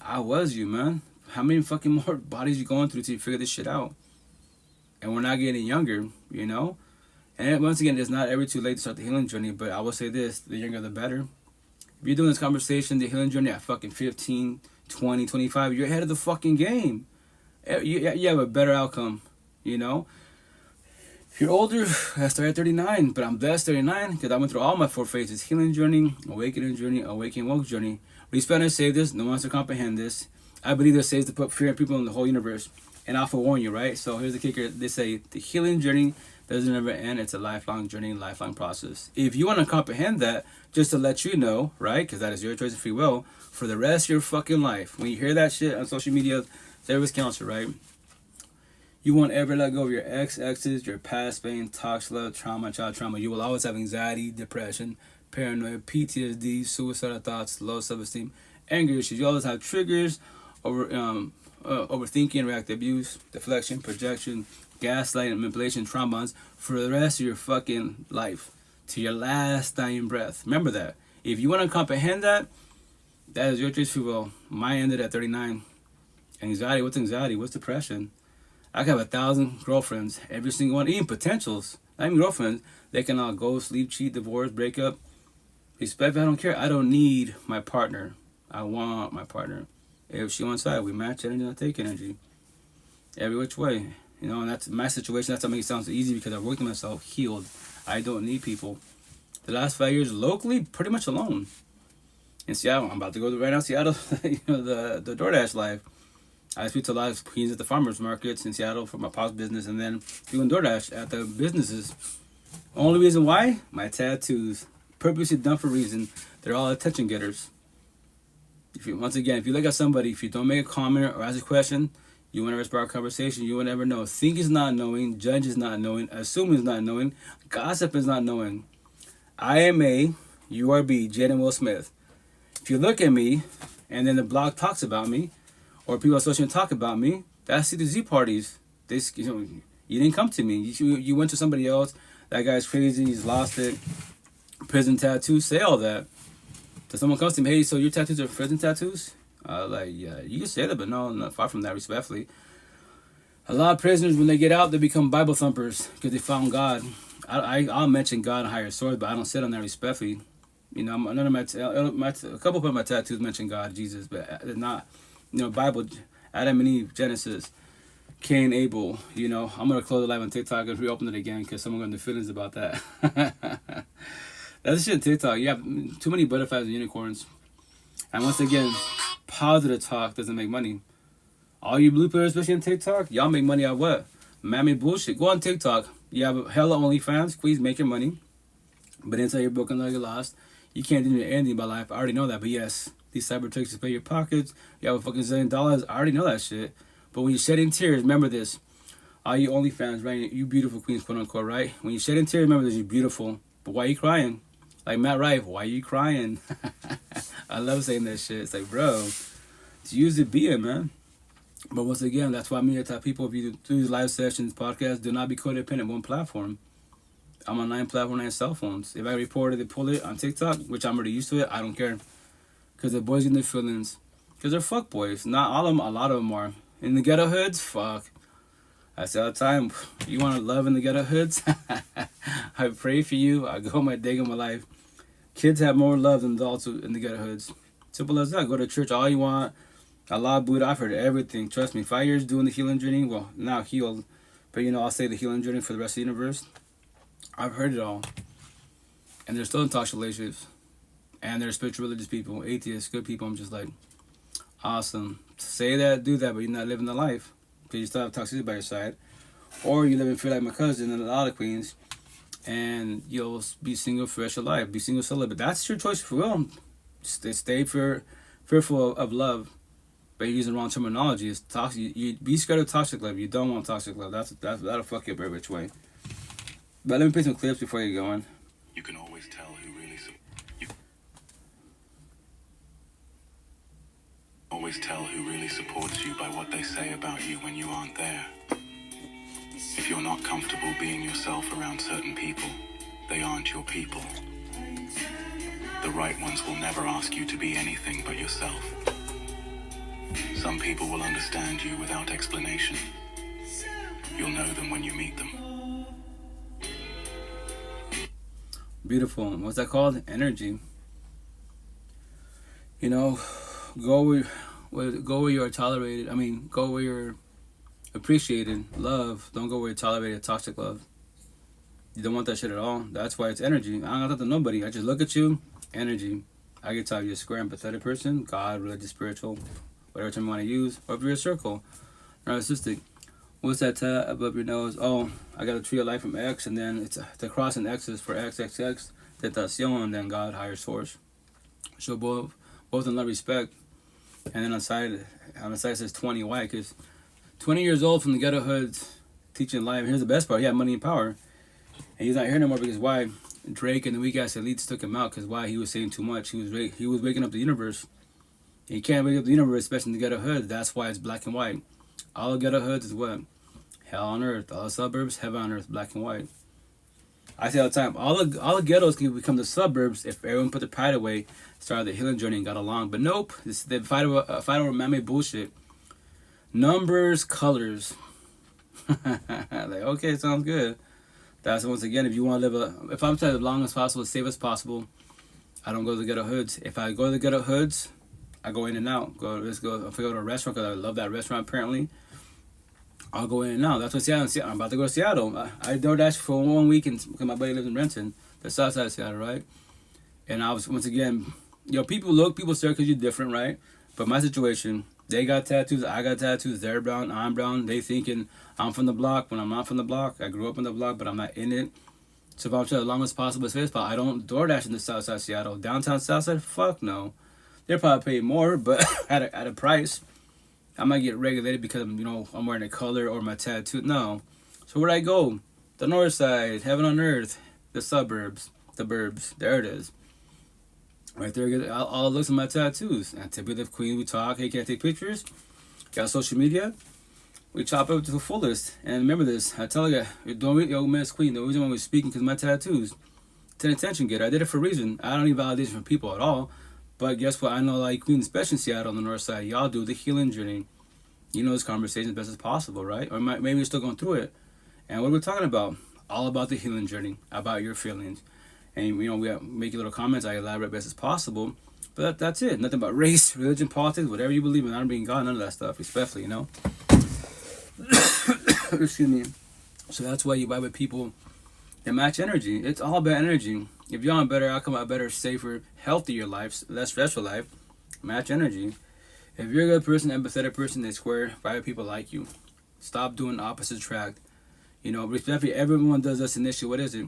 I was you, man. How many fucking more bodies you going through till you figure this shit out? And we're not getting younger, you know? And once again, it's not ever too late to start the healing journey, but I will say this, the younger the better. If you're doing this conversation, the healing journey at fucking 15, 20, 25, you're ahead of the fucking game. You have a better outcome, you know? If you're older, I started at 39, but I'm blessed 39 because I went through all my 4 phases. Healing journey, awakening woke journey. Respect and save this. No one wants to comprehend this. I believe there's saves to put fear in people in the whole universe. And I'll forewarn you, right? So here's the kicker. They say the healing journey doesn't ever end. It's a lifelong journey, lifelong process. If you want to comprehend that, just to let you know, right? Because that is your choice of free will, for the rest of your fucking life. When you hear that shit on social media, service counselor, right? You won't ever let go of your exes, your past pain, toxic love, trauma, child trauma. You will always have anxiety, depression, paranoia, PTSD, suicidal thoughts, low self-esteem, anger issues. You always have triggers, overthinking, reactive abuse, deflection, projection, gaslighting, manipulation, traumas for the rest of your fucking life, to your last dying breath. Remember that. If you want to comprehend that, that is your choice free will. Mine ended at 39. Anxiety, what's anxiety? What's depression? I could have 1,000 girlfriends, every single one, even potentials, not even girlfriends. They can all go, sleep, cheat, divorce, break up. Respect, I don't care. I don't need my partner. I want my partner. If she wants that, we match energy, I take energy. Every which way. You know, and that's my situation. That's what makes it sound so easy because I worked on myself, healed. I don't need people. The last 5 years, locally, pretty much alone. In Seattle, I'm about to go to right now, Seattle, the DoorDash life. I speak to a lot of queens at the farmers markets in Seattle for my pop's business and then doing DoorDash at the businesses. Only reason why? My tattoos. Purposely done for a reason. They're all attention getters. If you look at somebody, if you don't make a comment or ask a question, you want to spark a conversation, you will never know. Think is not knowing, judge is not knowing, assume is not knowing, gossip is not knowing. I am A, you are B, Jaden Will Smith. If you look at me and then the blog talks about me, or people on social media talk about me, that's C to Z parties. You didn't come to me. You went to somebody else. That guy's crazy. He's lost it. Prison tattoos. Say all that. So someone comes to me, hey, so your tattoos are prison tattoos? Yeah, you can say that, but no, not far from that, respectfully. A lot of prisoners, when they get out, they become Bible thumpers because they found God. I'll mention God and higher source, but I don't sit on that respectfully. You know, none of a couple of my tattoos mention God, Jesus, but not. You know, Bible, Adam and Eve, Genesis, Cain, Abel. You know, I'm gonna close the live on TikTok and reopen it again because someone got the feelings about that. That's shit. TikTok. You have too many butterflies and unicorns. And once again, positive talk doesn't make money. All you blue players, especially on TikTok, y'all make money out what? Mammy bullshit. Go on TikTok. You have hella OnlyFans. Please make your money. But until you're broken, like you're lost, you can't do anything about life. I already know that. But yes, these cyber tricks to pay your pockets. You have a fucking $1 zillion. I already know that shit. But when you're shedding tears, remember this. All you OnlyFans, right? You beautiful queens, quote unquote, right? When you're shedding tears, remember this. You're beautiful. But why are you crying? Like Matt Rife, why are you crying? I love saying that shit. It's like, bro, it's use it being, man. But once again, that's why I'm here to tell people, if you do these live sessions, podcasts, do not be codependent one platform. I'm on 9 platforms, 9 cell phones. If I report it, they pull it on TikTok, which I'm already used to it, I don't care. Because the boys get their feelings. Because they're fuck boys. Not all of them, a lot of them are. In the ghetto hoods, fuck. I say all the time, you want to love in the ghetto hoods? I pray for you. I go my day in my life. Kids have more love than adults in the ghetto hoods. Simple as that. Go to church all you want. Allah, Buddha, I've heard everything. Trust me, 5 years doing the healing journey. Well, now healed. But you know, I'll say the healing journey for the rest of the universe. I've heard it all. And there's still in toxic relationships. And there's spiritual religious people, atheists, good people. I'm just like, awesome. Say that, do that, but you're not living the life. Because you still have toxicity by your side. Or you live in fear like my cousin and a lot of queens. And you'll be single for the rest of your life. Be single celibate. That's your choice for real. Stay fearful of love. But you're using the wrong terminology. It's toxic. You be scared of toxic love. You don't want toxic love. That'll fuck you up every which way. But let me play some clips before you go on. You can always tell who really supports you by what they say about you when you aren't there. If you're not comfortable being yourself around certain people, they aren't your people. The right ones will never ask you to be anything but yourself. Some people will understand you without explanation. You'll know them when you meet them. Beautiful. What's that called? Energy. You know, go where you're tolerated. Go where you're appreciated. Love. Don't go where you're tolerated. Toxic love. You don't want that shit at all. That's why it's energy. I don't talk to nobody. I just look at you. Energy. I can tell you're a square, empathetic person. God, religious, spiritual, whatever term you want to use. Or if you're a circle. Narcissistic. What's that tab above your nose? Oh, I got a tree of life from X, and then it's the cross and X's for XXX, Tentacion, and then God, higher source. Show both in love, respect. And then on the side it says 20. Why? Because 20 years old from the ghetto hoods, teaching life. Here's the best part. He had money and power. And he's not here no more because why? Drake and the weak ass elites took him out because why? He was saying too much. He was waking up the universe. You can't wake up the universe, especially in the ghetto hoods. That's why it's black and white. All the ghetto hoods is what? Hell on earth. All the suburbs, heaven on earth, black and white. I say all the time, all the ghettos can become the suburbs if everyone put their pride away, started the healing journey and got along. But nope, they fight over man-made bullshit. Numbers, colors. Like, okay, sounds good. That's once again, if you want to live if I'm trying to live as long as possible, as safe as possible, I don't go to the ghetto hoods. If I go to the ghetto hoods, I go in and out. If I go to a restaurant, because I love that restaurant apparently, I'll go in and out. That's what Seattle. I'm about to go to Seattle. I DoorDash for 1 week because my buddy lives in Renton, the south side of Seattle, right? And I was, once again, people stare because you're different, right? But my situation, they got tattoos, I got tattoos, they're brown, I'm brown. They thinking I'm from the block when I'm not from the block. I grew up in the block, but I'm not in it. So if I'm trying as long as possible as possible, I don't DoorDash in the south side of Seattle. Downtown south side, fuck no. They're probably pay more, but at a price. I might get regulated because I'm wearing a color or my tattoo. No. So where'd I go? The north side, heaven on earth, the suburbs, the burbs. There it is. Right there, all looks at my tattoos. And typically, if Queen, we talk, hey, can I take pictures? Got social media? We chop it up to the fullest. And remember this, I tell you, yo, Miss Queen, the reason why we're speaking because my tattoos. It's an attention getter. I did it for a reason. I don't need validation from people at all. But guess what? I know like Queen, especially in Seattle on the north side, y'all do the healing journey. You know this conversation as best as possible, right? Or maybe you're still going through it. And what are we talking about? All about the healing journey, about your feelings. And, we make little comments. I elaborate best as possible. But that's it. Nothing about race, religion, politics, whatever you believe in. I don't believe in God, none of that stuff, respectfully, you know. Excuse me. So that's why you vibe with people that match energy. It's all about energy. If you're on a better outcome, a better, safer, healthier life, less stressful life, match energy. If you're a good person, empathetic person, they square, vibe with people like you. Stop doing opposite track. You know, respectfully, everyone does this initially. What is it?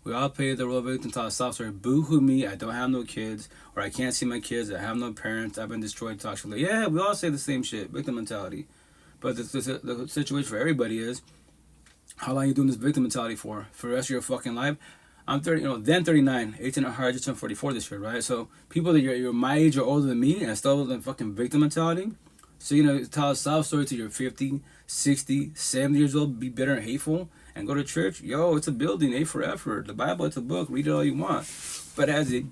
We all play the role of victim to ourselves. Or boo-hoo me, I don't have no kids. Or I can't see my kids, I have no parents, I've been destroyed toxically. Yeah, we all say the same shit, victim mentality. But the situation for everybody is, how long are you doing this victim mentality for? For the rest of your fucking life? I'm 30, then 39, 18 at heart, just turned 44 this year, right? So people that you're my age or older than me and still in fucking victim mentality. So, you know, tell a sob story till you're 50, 60, 70 years old, be bitter and hateful, and go to church. Yo, it's a building, A for effort. The Bible, it's a book, read it all you want. But as a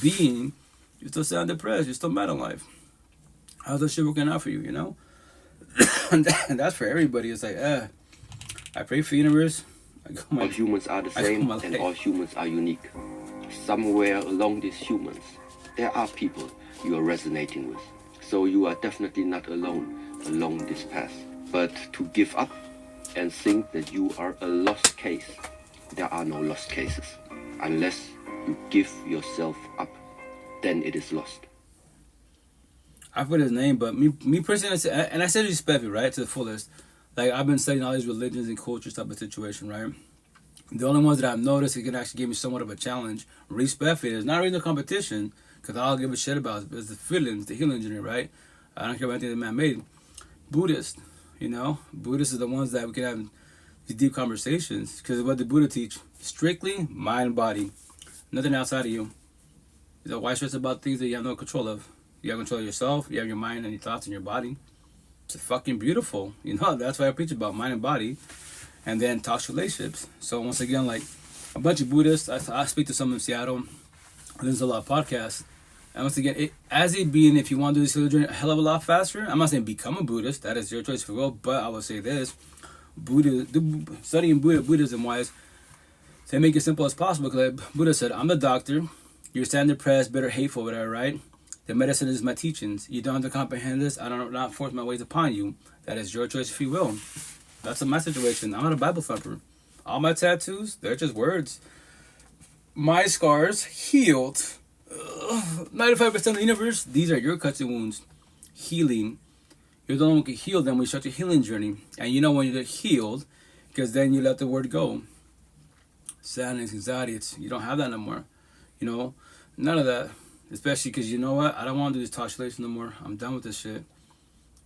being, you're still sound depressed, you're still mad in life. How's that shit working out for you, you know? And that's for everybody. It's like, I pray for the universe. All humans are the same and all humans are unique. Somewhere along these humans, there are people you are resonating with. So you are definitely not alone along this path. But to give up and think that you are a lost case, there are no lost cases. Unless you give yourself up, then it is lost. I forget his name, but me personally, and I said respectfully, right, to the fullest. Like, I've been studying all these religions and cultures type of situation, right? The only ones that I've noticed that can actually give me somewhat of a challenge, respectfully, is not really the competition, because all I give a shit about is the feelings, the healing journey, right? I don't care about anything that man made. Buddhist, you know? Buddhists are the ones that we can have these deep conversations, because what did Buddha teach? Strictly mind, body. Nothing outside of you. You know, why stress about things that you have no control of? You have control of yourself, you have your mind and your thoughts and your body. It's fucking beautiful. You know, that's why I preach about mind and body. And then toxic relationships. So once again, like a bunch of Buddhists, I speak to some in Seattle. There's a lot of podcasts. And once again, as a being, if you want to do this journey a hell of a lot faster, I'm not saying become a Buddhist. That is your choice for will. But I will say this. Studying Buddhism-wise, to make it simple as possible. Because like Buddha said, I'm the doctor. You're standing depressed, bitter, hateful, whatever, right? The medicine is my teachings. You don't have to comprehend this. I don't not force my ways upon you. That is your choice if you will. That's my situation. I'm not a Bible thumper. All my tattoos, they're just words. My scars healed. 95% of the universe, these are your cuts and wounds. Healing. You're the one who can heal them when you start your healing journey. And you know when you're healed, because then you let the word go. Sadness, anxiety, you don't have that no more. You know, none of that. Especially because you know what? I don't want to do this toxic relationship no more. I'm done with this shit.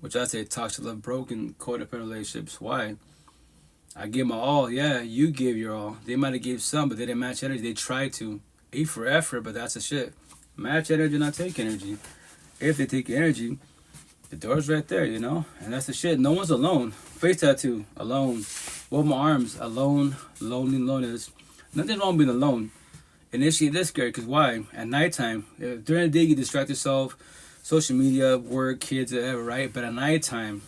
Which I say toxic love, broken, codependent relationships. Why? I give my all. Yeah, you give your all. They might have gave some, but they didn't match energy. They tried to. A for effort, but that's the shit. Match energy, not take energy. If they take energy, the door's right there, you know? And that's the shit. No one's alone. Face tattoo, alone. With my arms, alone. Lonely, loneliness. Nothing wrong being alone. Initially, this scary, because why? At nighttime, during the day, you distract yourself, social media, work, kids, whatever, right? But at nighttime,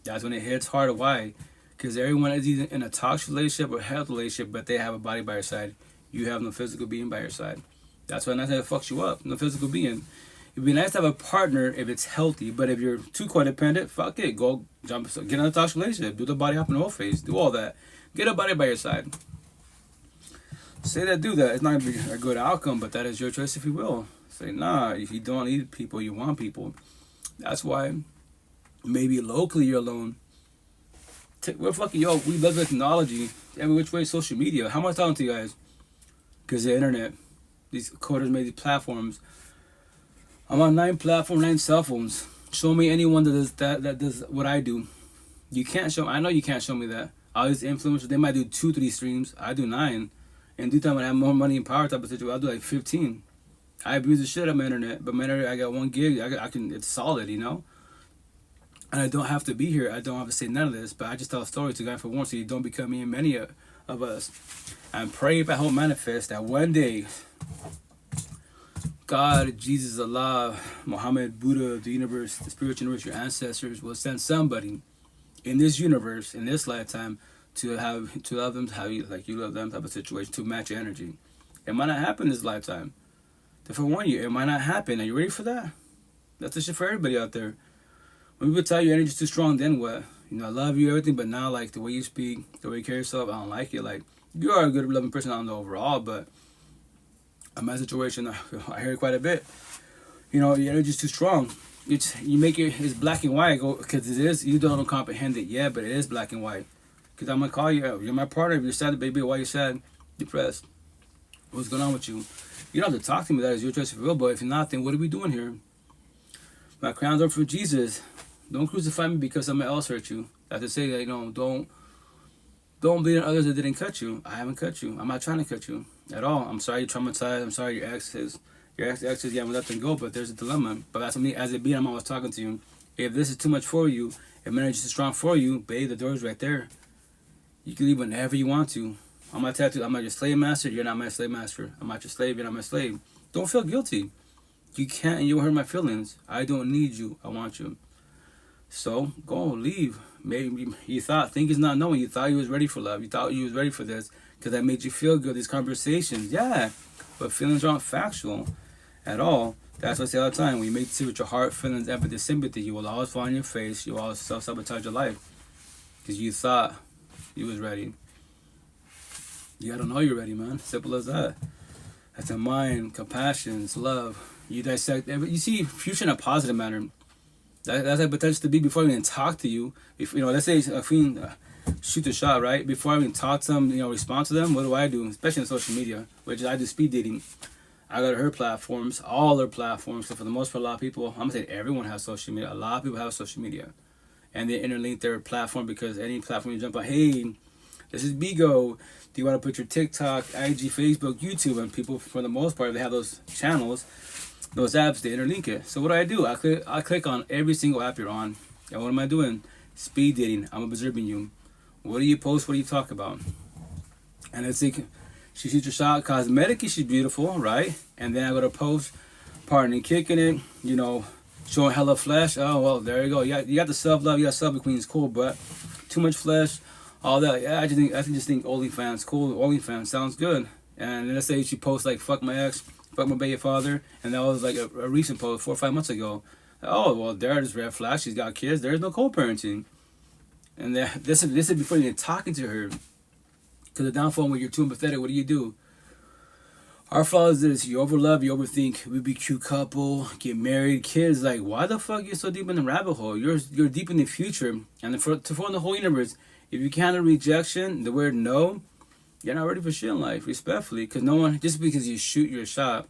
that's when it hits harder. Why? Because everyone is either in a toxic relationship or health relationship, but they have a body by your side. You have no physical being by your side. That's why at nighttime it fucks you up. No physical being. It'd be nice to have a partner if it's healthy, but if you're too codependent, fuck it. Go jump, get in a toxic relationship. Do the body hop in the whole face. Do all that. Get a body by your side. Say that, do that. It's not going to be a good outcome, but that is your choice if you will. Say, nah, if you don't need people, you want people. That's why maybe locally you're alone. We're fucking, we love the technology. Every which way, social media. How am I talking to you guys? Because the internet. These coders made these platforms. I'm on 9 platforms, 9 cell phones. Show me anyone that does what I do. You can't show, I know you can't show me that. All these influencers, they might do 2-3 streams. I do 9. In due time, when I have more money and power type of situation, I'll do like 15. I abuse the shit out of my internet, but my internet, I got 1 gig. I can, it's solid, you know? And I don't have to be here. I don't have to say none of this, but I just tell a story to God for one, so you don't become me and many of us. And pray, if I hope manifest, that one day, God, Jesus, Allah, Muhammad, Buddha, the universe, the spiritual universe, your ancestors will send somebody in this universe, in this lifetime, to love them, how you like you love them type of situation, to match your energy. It might not happen this lifetime. to forewarn you. It might not happen. Are you ready for that? That's the shit for everybody out there. When people tell you your energy's too strong, then what? You know, I love you, everything, but now, like, the way you speak, the way you carry yourself, I don't like it. Like, you are a good, loving person, I don't know overall, but in my situation, I hear it quite a bit. You know, your energy's too strong. You make it's black and white, because it is, you don't comprehend it yet, but it is black and white. Because I'm going to call you, you're my partner. If you're sad, baby, why you sad, depressed, what's going on with you? You don't have to talk to me, that is your choice if you will, but if you're not, then what are we doing here? My crown's up for Jesus. Don't crucify me because someone else hurt you. That's to say that, you know, don't bleed on others that didn't cut you. I haven't cut you. I'm not trying to cut you at all. I'm sorry you're traumatized. I'm sorry your exes, you haven't let them go, but there's a dilemma. But that's me, as it be, I'm always talking to you. If this is too much for you, if marriage is too strong for you, babe, the door's right there. You can leave whenever you want to. I'm not your slave master, you're not my slave master. I'm not your slave, you're not my slave. Don't feel guilty. You can't and you won't hurt my feelings. I don't need you, I want you. So, go, leave. Maybe you think is not knowing. You thought you was ready for love. You thought you was ready for this because that made you feel good, these conversations. Yeah, but feelings aren't factual at all. That's what I say all the time. When you make decisions with your heart, feelings, empathy, sympathy, you will always fall on your face. You will always self-sabotage your life because you thought you was ready. You gotta know you're ready, man. Simple as that. That's a mind, compassion, love. You dissect. You see future in a positive manner. That's like potential to be before I even talk to you. If you know, let's say if we shoot the shot, right? Before I even talk to them, you know, respond to them. What do? Especially on social media, which I do speed dating. I go to her platforms, all her platforms. So for the most part, a lot of people, I'm gonna say everyone has social media. A lot of people have social media, and they interlink their platform because any platform you jump on, hey, this is Bigo. Do you want to put your TikTok, IG, Facebook, YouTube, and people for the most part, they have those channels. Those apps, they interlink it. So what do? I click on every single app you're on. And what am I doing? Speed dating. I'm observing you. What do you post? What do you talk about? And it's like, she shoots your shot. Cosmetically, she's beautiful, right? And then I go to post, partnering, kicking it, you know, showing hella flesh. Oh, well, there you go. You got the self-love. You got self-queen. It's cool, but too much flesh, all that. Yeah, I just think OnlyFans, cool. OnlyFans sounds good. And then let's say she posts like, fuck my ex, fuck my baby father, and that was like a recent post 4 or 5 months ago. Oh, well, there's red flag. She's got kids. There's no co-parenting. And this is before you're talking to her. Because the downfall when you're too empathetic, what do? Our flaw is this: you overlove, you overthink. We be cute couple, get married, kids. Like, why the fuck you so deep in the rabbit hole? You're deep in the future, and to form the whole universe. If you can't handle rejection, the word no, you're not ready for shit in life, respectfully. Because no one, just because you shoot your shot,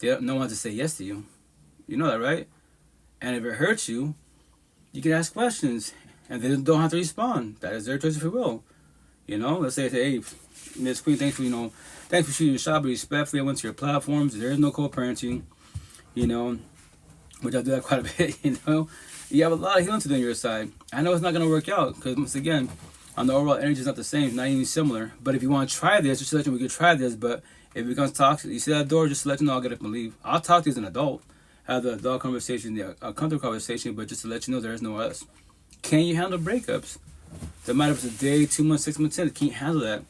no one has to say yes to you. You know that, right? And if it hurts you, you can ask questions, and they don't have to respond. That is their choice if you will. You know, let's say, hey, Miss Queen, thanks for shooting your shot, but respectfully, I went to your platforms. There is no co-parenting, you know, which I do that quite a bit, you know. You have a lot of healing to do on your side. I know it's not going to work out, because once again, on the overall energy is not the same, not even similar. But if you want to try this, just to let you know, we could try this, but if it becomes toxic, you see that door, just to let you know, I'll get up and leave. I'll talk to you as an adult, have the adult conversation, a comfortable conversation, but just to let you know there is no us. Can you handle breakups? Doesn't matter if it's a day, 2 months, 6 months, 10, can't handle that.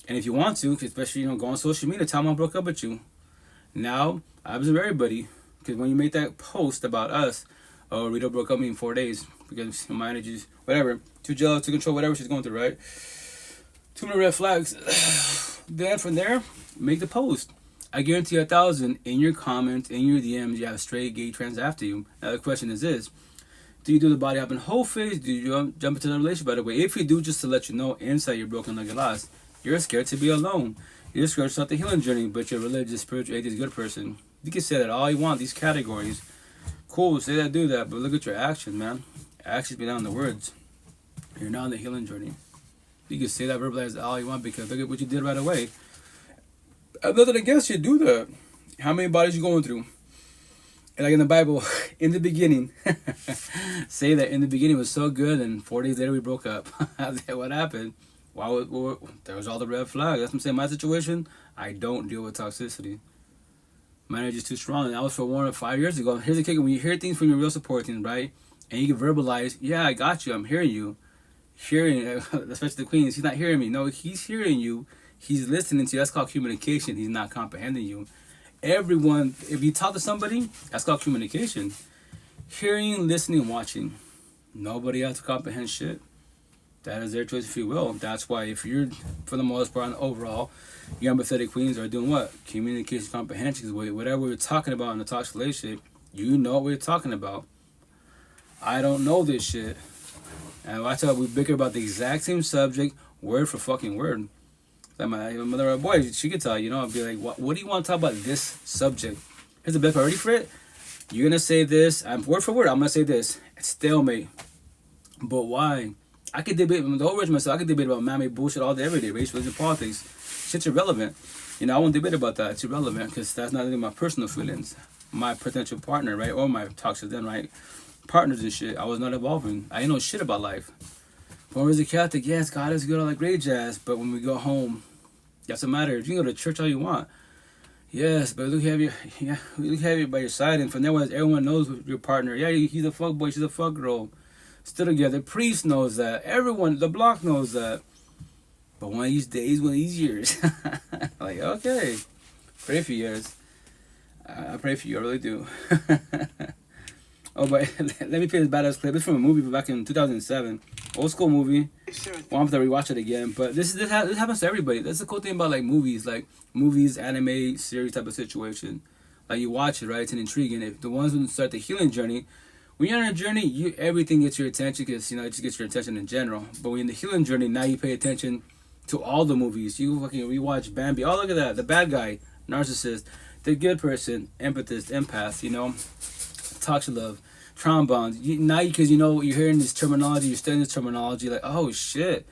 And if you want to, especially, you know, go on social media, tell them I broke up with you. Now, I observe everybody, because when you make that post about us, oh, Rita broke up with me in 4 days, because my energy's, whatever, too jealous, too control, whatever she's going through, right? Too many red flags. Then from there, make the post. I guarantee 1,000 in your comments, in your DMs, you have straight gay trans after you. Now the question is this: do you do the body hopping whole phase? Do you jump into the relationship right away? If you do, just to let you know, inside you're broken like a lost. You're scared to be alone. You're scared to start the healing journey, but you're a religious, spiritual, atheist, good person. You can say that all you want, these categories. Cool, say that, do that, but look at your actions, man. Actions beyond the words. You're not on the healing journey. You can say that, verbalize all you want, because look at what you did right away. I'm nothing against you, do that. How many bodies you going through? And like in the Bible, in the beginning, say that in the beginning was so good, and 4 days later we broke up. What happened? There was all the red flags. That's what I'm saying. My situation, I don't deal with toxicity. My energy is too strong. And I was forewarned 5 years ago. Here's the kicker: when you hear things from your real support team, right, and you can verbalize, yeah, I got you, I'm hearing you. Hearing, especially the queens, he's not hearing me. No, he's hearing you. He's listening to you. That's called communication. He's not comprehending you. everyone, if you talk to somebody, that's called communication. Hearing, listening, watching. Nobody has to comprehend shit. That is their choice of free will. That's why if you're, for the most part, overall, your empathetic queens are doing what? Communication, comprehension. Because whatever we're talking about in the toxic relationship, you know what we're talking about. I don't know this shit. And I tell you, we bicker about the exact same subject, word for fucking word. Like my mother or boy, she could tell, I'd be like, what do you want to talk about this subject? Here's the best priority for it. You're going to say this, word for word, I'm going to say this. It's stalemate. But why? I could debate, the whole rich myself, I could debate about man-made bullshit all day, every day, race, religion, politics. Shit's irrelevant. I won't debate about that. It's irrelevant because that's not even my personal feelings. My potential partner, right? Or my toxic then, right? Partners and shit. I was not evolving. I didn't know shit about life. When I was a Catholic, yes, God is good, all that great jazz. But when we go home, doesn't matter. You can go to church all you want. Yes, but look have you by your side, and from there on, everyone knows your partner. Yeah, he's a fuck boy, she's a fuck girl. Still together. Priest knows that. Everyone, the block knows that. But one of these days, one of these years, like, okay, pray for years. I pray for you, I really do. Oh, but let me play this badass clip. It's from a movie back in 2007. Old school movie. Well, I'm going to rewatch it again. But this happens to everybody. That's the cool thing about, like, movies, anime, series type of situation. Like, you watch it, right? It's an intriguing. If the ones who start the healing journey, when you're on a journey, everything gets your attention because, it just gets your attention in general. But when you're in the healing journey, now you pay attention to all the movies. You fucking rewatch Bambi. Oh, look at that. The bad guy, narcissist. The good person, empathist, empath, toxic love. Trombones. Because you're hearing this terminology, you're studying this terminology, like, oh shit.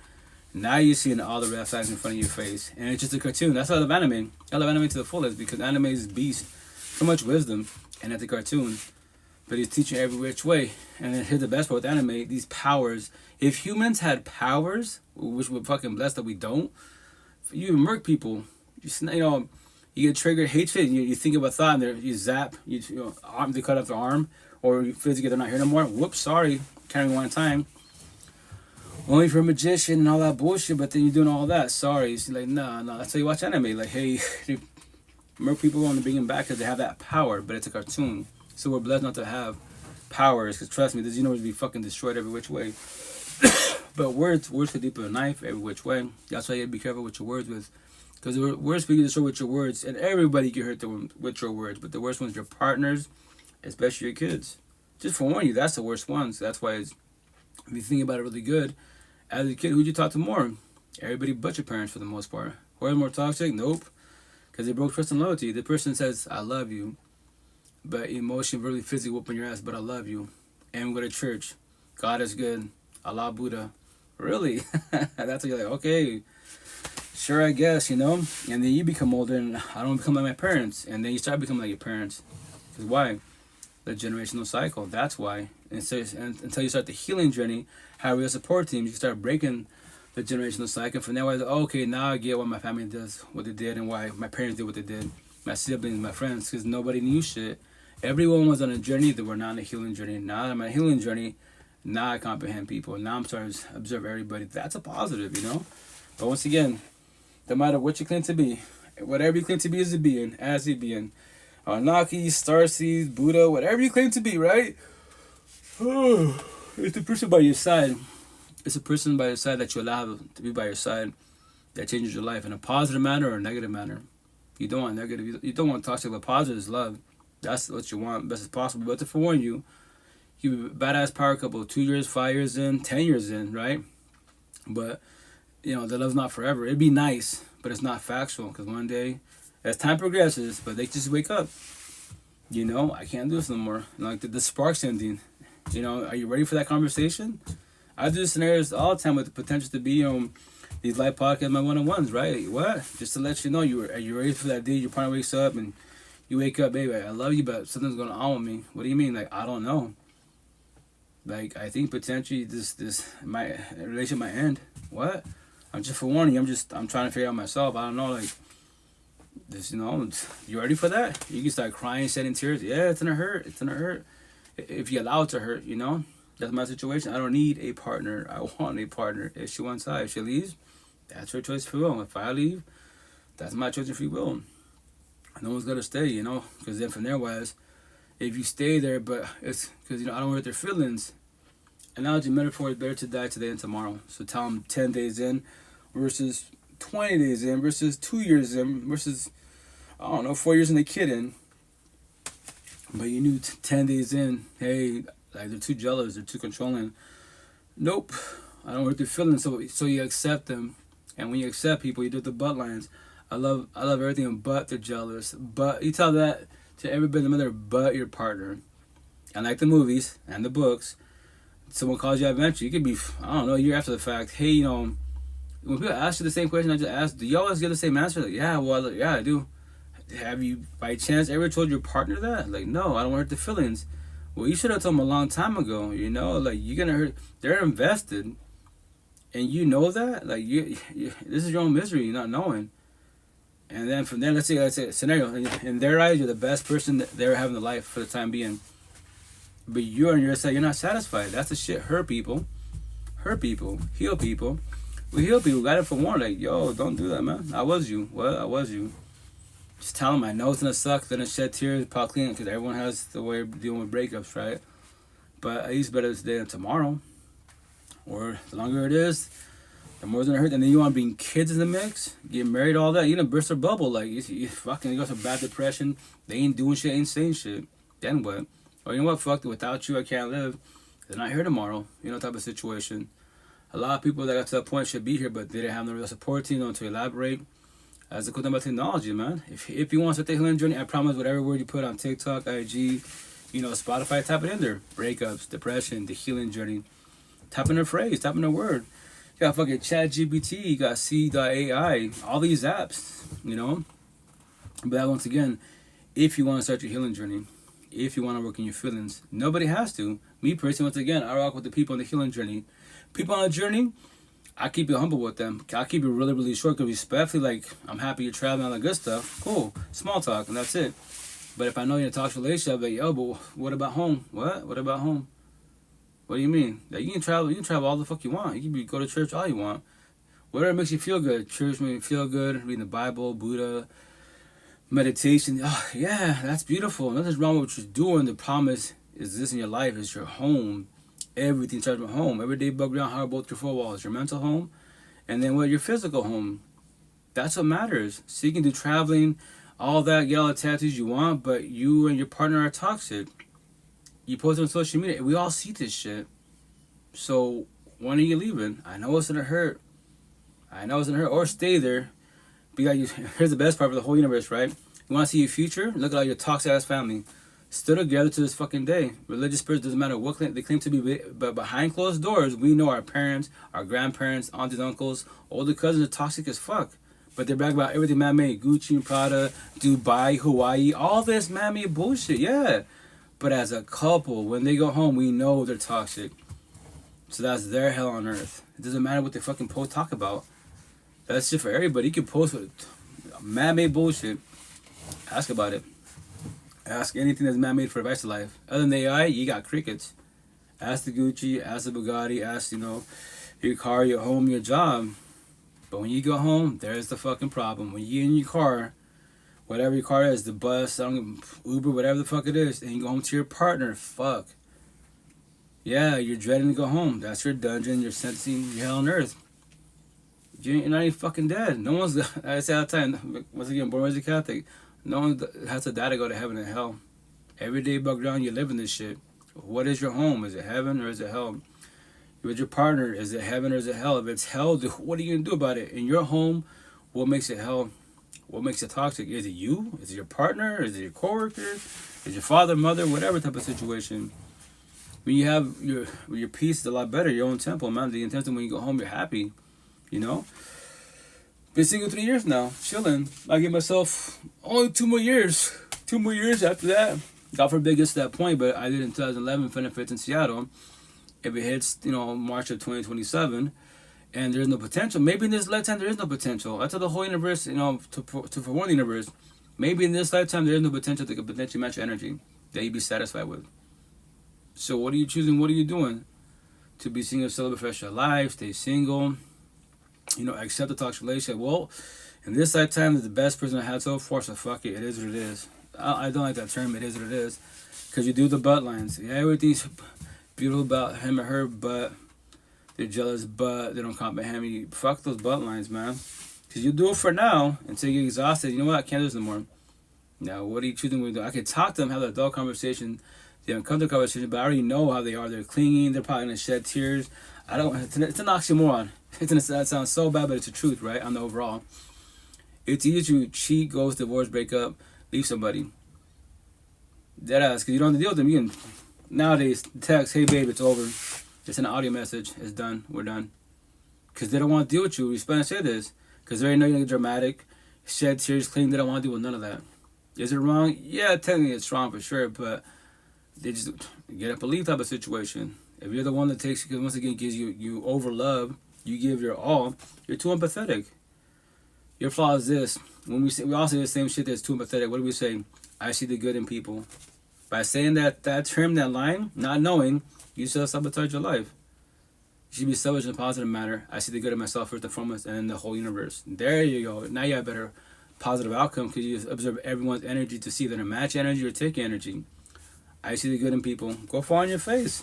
Now you're seeing all the red flags in front of your face. And it's just a cartoon. That's why I love anime. I love anime to the fullest because anime is beast. So much wisdom. And at the cartoon. But he's teaching every which way. And then here's the best part with anime, these powers. If humans had powers, which we're fucking blessed that we don't, you murk people. You get triggered hatred, you think of a thought, and you zap, they cut off their arm, or you physically they're not here no more. Whoops, sorry, carrying one time. Only for a magician and all that bullshit, but then you're doing all that. Sorry, it's like no. That's why you watch anime. Like, hey, murk people want to bring them back because they have that power, but it's a cartoon. So we're blessed not to have powers, because trust me, this universe will be fucking destroyed every which way. But words are deeper than a knife every which way. That's why you have to be careful with your words with. Because the worst people destroy with your words, and everybody get hurt with your words, but the worst ones are your partners, especially your kids. Just forewarn you, that's the worst ones. That's why if you think about it really good, as a kid, who'd you talk to more? Everybody but your parents for the most part. Who are more toxic? Nope. Because they broke trust and loyalty. The person says, I love you, but emotion, really physically whooping your ass, but I love you. And we go to church. God is good. Allah, Buddha. Really? That's what you're like, okay, sure, I guess, And then you become older and I don't become like my parents. And then you start becoming like your parents. Because why? The generational cycle. That's why. And so, until you start the healing journey, have real support teams, you start breaking the generational cycle. From there, okay, now I get why my family does what they did and why my parents did what they did. My siblings, my friends, because nobody knew shit. Everyone was on a journey that were not on a healing journey. Now I'm on a healing journey. Now I comprehend people. Now I'm starting to observe everybody. That's a positive, But once again, no matter what you claim to be, whatever you claim to be as a being, Anunnaki, Starseeds, Buddha, whatever you claim to be, right? It's the person by your side. It's a person by your side that you allow to be by your side that changes your life in a positive manner or a negative manner. You don't want negative. You don't want toxic, but positive is love. That's what you want, best as possible. But to forewarn you, you be a badass power couple 2 years, 5 years in, 10 years in, right? But, the love's not forever. It'd be nice, but it's not factual. Because one day, as time progresses, but they just wake up. I can't do this no more. Like the sparks ending. Are you ready for that conversation? I do scenarios all the time with the potential to be these live podcasts, my one-on-ones, right? What? Just to let you know, are you ready for that day your partner wakes up and you wake up, baby, I love you, but something's going on with me. What do you mean? Like, I don't know. Like, I think potentially my relationship might end. What? I'm just forewarning you. I'm trying to figure out myself. I don't know, like, this, you ready for that? You can start crying, shedding tears. Yeah, it's gonna hurt. It's gonna hurt. If you allow it to hurt, That's my situation. I don't need a partner. I want a partner. If she wants out, if she leaves, that's her choice of free will. If I leave, that's my choice of free will. No one's gonna stay, you know, because then from there wise, if you stay there, but it's because, you know, I don't hurt their feelings. Analogy, metaphor is better to die today than tomorrow. So tell them 10 days in versus 20 days in versus 2 years in versus, I don't know, 4 years in the kid in. But you knew 10 days in, hey, like they're too jealous, they're too controlling. Nope, I don't hurt their feelings. So you accept them. And when you accept people, you do the butt lines. I love everything but they're jealous. But you tell that to everybody in the middle, but your partner. And like the movies and the books, someone calls you eventually, you could be, I don't know, a year after the fact, hey, you know, when people ask you the same question I just asked, do you always get the same answer? Like, yeah, well, yeah, I do. Have you, by chance, ever told your partner that? Like, no, I don't hurt the feelings. Well, you should have told them a long time ago, you know? Like, you're going to hurt, they're invested, and you know that? Like, you this is your own misery, you're not knowing. And then from there, let's say a scenario. In their eyes, you're the best person that they're having in life for the time being. But you're on your side, you're not satisfied. That's the shit. Hurt people, heal people. We heal people. We got it for one. Like, yo, don't do that, man. I was you. Well, I was you. Just tell them I know it's gonna suck. Then shed tears, probably clean, because everyone has the way of dealing with breakups, right? But at least better today than tomorrow. Or the longer it is, the more it's gonna hurt. And then you want to bring kids in the mix, get married, all that. You know, burst a bubble. Like, you fucking, you got some bad depression. They ain't doing shit, ain't saying shit. Then what? Or you know what? Fuck it. Without you, I can't live. They're not here tomorrow. You know, type of situation. A lot of people that got to that point should be here, but they didn't have no real support team, no to elaborate. As a good thing about technology, man. If you want to start the healing journey, I promise whatever word you put on TikTok, IG, you know, Spotify, type it in there. Breakups, depression, the healing journey. Type in a phrase, type in a word. You got fucking ChatGPT, you got C.AI, all these apps, you know. But once again, if you want to start your healing journey, if you want to work in your feelings, nobody has to. Me personally, once again, I rock with the people on the healing journey. People on the journey, I keep it humble with them. I keep it really, really short, because respectfully, like, I'm happy you're traveling, all that good stuff. Cool. Small talk, and that's it. But if I know you're in a toxic relationship, like, yo, but what about home? What? What about home? What do you mean? Like, you can travel all the fuck you want. You can go to church all you want. Whatever makes you feel good. Church makes you feel good. Reading the Bible, Buddha, meditation. Oh, yeah, that's beautiful. Nothing's wrong with what you're doing. The problem is this in your life is your home. Everything starts with home. Every day bug down, how are both your four walls? Your mental home, and then what? Your physical home. That's what matters. So you can do traveling, all that, get all the tattoos you want, but you and your partner are toxic. You post on social media. We all see this shit. So when are you leaving? I know it's gonna hurt. Or stay there. But here's the best part of the whole universe, right? You want to see your future? Look at all your toxic ass family. Still together to this fucking day. Religious spirits, doesn't matter what they claim to be, but behind closed doors, we know our parents, our grandparents, aunties, uncles, older cousins are toxic as fuck. But they're bragging about everything man-made. Gucci, Prada, Dubai, Hawaii, all this man-made bullshit, yeah. But as a couple, when they go home, we know they're toxic. So that's their hell on earth. It doesn't matter what they fucking post talk about. That's shit for everybody. You can post with man-made bullshit. Ask about it. Ask anything that's man-made for the rest of life. Other than AI, you got crickets. Ask the Gucci, ask the Bugatti, ask, you know, your car, your home, your job. But when you go home, there's the fucking problem. When you're in your car, whatever your car is, the bus, Uber, whatever the fuck it is, and you go home to your partner, fuck. Yeah, you're dreading to go home. That's your dungeon. You're sentencing your hell on earth. You're not even fucking dead. No one's, I say all the time, once again, born as a Catholic, no one has to die to go to heaven and hell. Every day above ground, you're living this shit. What is your home? Is it heaven or is it hell? With your partner, is it heaven or is it hell? If it's hell, what are you going to do about it? In your home, what makes it hell? What makes it toxic? Is it you? Is it your partner? Is it your coworker? Is it your father, mother, whatever type of situation? When you have your peace is a lot better, your own temple, man. The intention when you go home, you're happy, you know? Been single 3 years now, chilling. I give myself only 2 more years. 2 more years after that. God forbid it gets to that point, but I did in 2011, Benefits in Seattle. If it hits, you know, March of 2027, and there's no potential, maybe in this lifetime there is no potential. I tell the whole universe, you know, to forewarn the universe, maybe in this lifetime there is no potential that could potentially match your energy that you'd be satisfied with. So what are you choosing? What are you doing? To be single, celebrate fresh your life, stay single, you know, accept the toxic relationship. Well, And this lifetime is the best person I had so far, so fuck it. It is what it is. I don't like that term, it is what it is. Because you do the butt lines. Yeah, everything's beautiful about him or her, but they're jealous, but they don't comprehend me. Fuck those butt lines, man. Because you do it for now until you get exhausted. You know what? I can't do this no more. Now, what are you choosing to do? I can talk to them, have an adult conversation, the uncomfortable conversation, but I already know how they are. They're clinging. They're probably going to shed tears. It's an oxymoron. That sounds so bad, but it's the truth, right? On the overall. It's easier to cheat, ghost, divorce, break up, leave somebody. Deadass, because you don't have to deal with them. You can, nowadays, text, hey babe, it's over. Just an audio message. It's done. We're done. Because they don't want to deal with you. Respect and say this. Because they already know you're going to get dramatic, shed tears, cling. They don't want to deal with none of that. Is it wrong? Yeah, technically it's wrong for sure, but they just get up a leave type of situation. If you're the one that takes, because once again, gives you over love, you give your all, you're too empathetic. Your flaw is this. When we all say the same shit that's too empathetic, what do we say? I see the good in people. By saying that term, that line, not knowing, you self-sabotage your life. You should be selfish in a positive manner. I see the good in myself first and foremost, and in the whole universe. There you go. Now you have better positive outcome because you observe everyone's energy to see that a match energy or take energy. I see the good in people. Go fall on your face.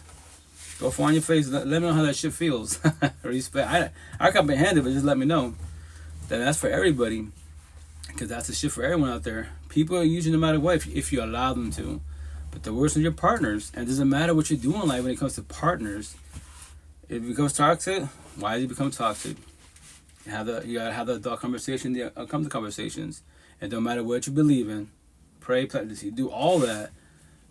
Go fall on your face. Let me know how that shit feels. Respect. I comprehend it, but just let me know. That's for everybody, because that's the shit for everyone out there. People are using no matter what if you allow them to. But the worst are your partners, and it doesn't matter what you do in life when it comes to partners. If it becomes toxic, why does it become toxic? You gotta have the adult conversation, the uncomfortable conversations. It don't matter what you believe in, pray, you do all that,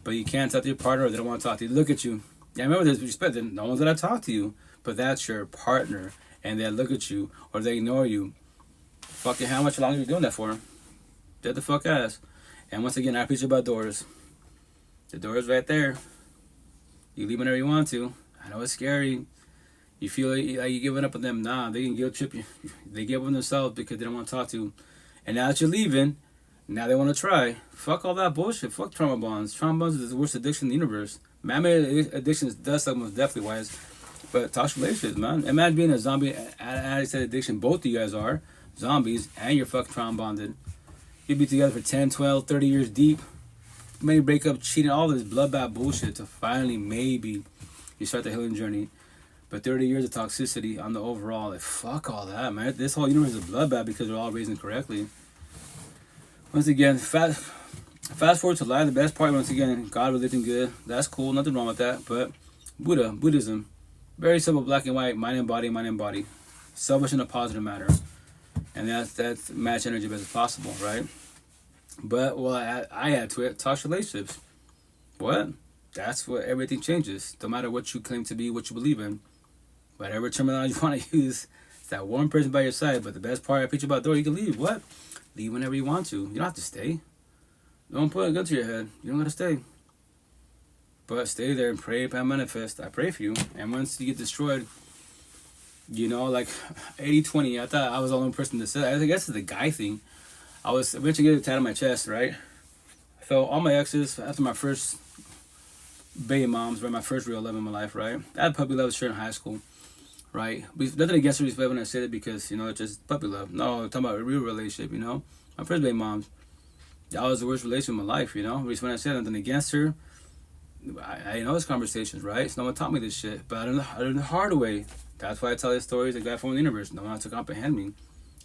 but you can't talk to your partner or they don't want to talk to you. Look at you. Yeah, remember this, respect. No one's gonna talk to you, but that's your partner, and they look at you or they ignore you. Fucking how much longer are you doing that for? Dead the fuck ass. And once again, I preach about doors. The door's right there. You leave whenever you want to. I know it's scary. You feel like you're giving up on them. Nah, they can guilt trip you. They give up on themselves because they don't want to talk to you. And now that you're leaving, now they want to try. Fuck all that bullshit. Fuck trauma bonds. Trauma bonds is the worst addiction in the universe. Man-made addictions does suck most definitely wise. But toxic relationships, man. Imagine being a zombie addict addiction. Both of you guys are zombies and you're fucking trauma bonded. You'd be together for 10, 12, 30 years deep. Many break up, cheating, all this bloodbath bullshit to finally maybe you start the healing journey. But 30 years of toxicity on the overall, like fuck all that, man. This whole universe is a bloodbath because we're all raised incorrectly. Once again, fast forward to life. The best part, once again, God, religion, good. That's cool, nothing wrong with that. But Buddhism, very simple, black and white, mind and body, mind and body. Selfish in a positive manner. And that's match energy as best as possible, right? But well, I add to it, toxic relationships. What? That's what everything changes. No matter what you claim to be, what you believe in. Whatever terminology you want to use, it's that one person by your side. But the best part I preach about door, you can leave. What? Leave whenever you want to. You don't have to stay. Don't put a gun to your head. You don't got to stay. But stay there and pray and manifest. I pray for you. And once you get destroyed, you know, like 80-20. I thought I was the only person to say that. I guess it's the guy thing. I was eventually getting a tat on my chest, right? I felt all my exes after my first baby moms, right? My first real love in my life, right? I had puppy love straight in high school, right? Nothing against respect when I said it because, you know, it's just puppy love. No, I'm talking about a real relationship, you know? My first baby moms, that was the worst relationship in my life, you know? When I said nothing against her, I know those conversations, right? So no one taught me this shit, but I learned the hard way. That's why I tell these stories that got from the universe. No one else to comprehend me.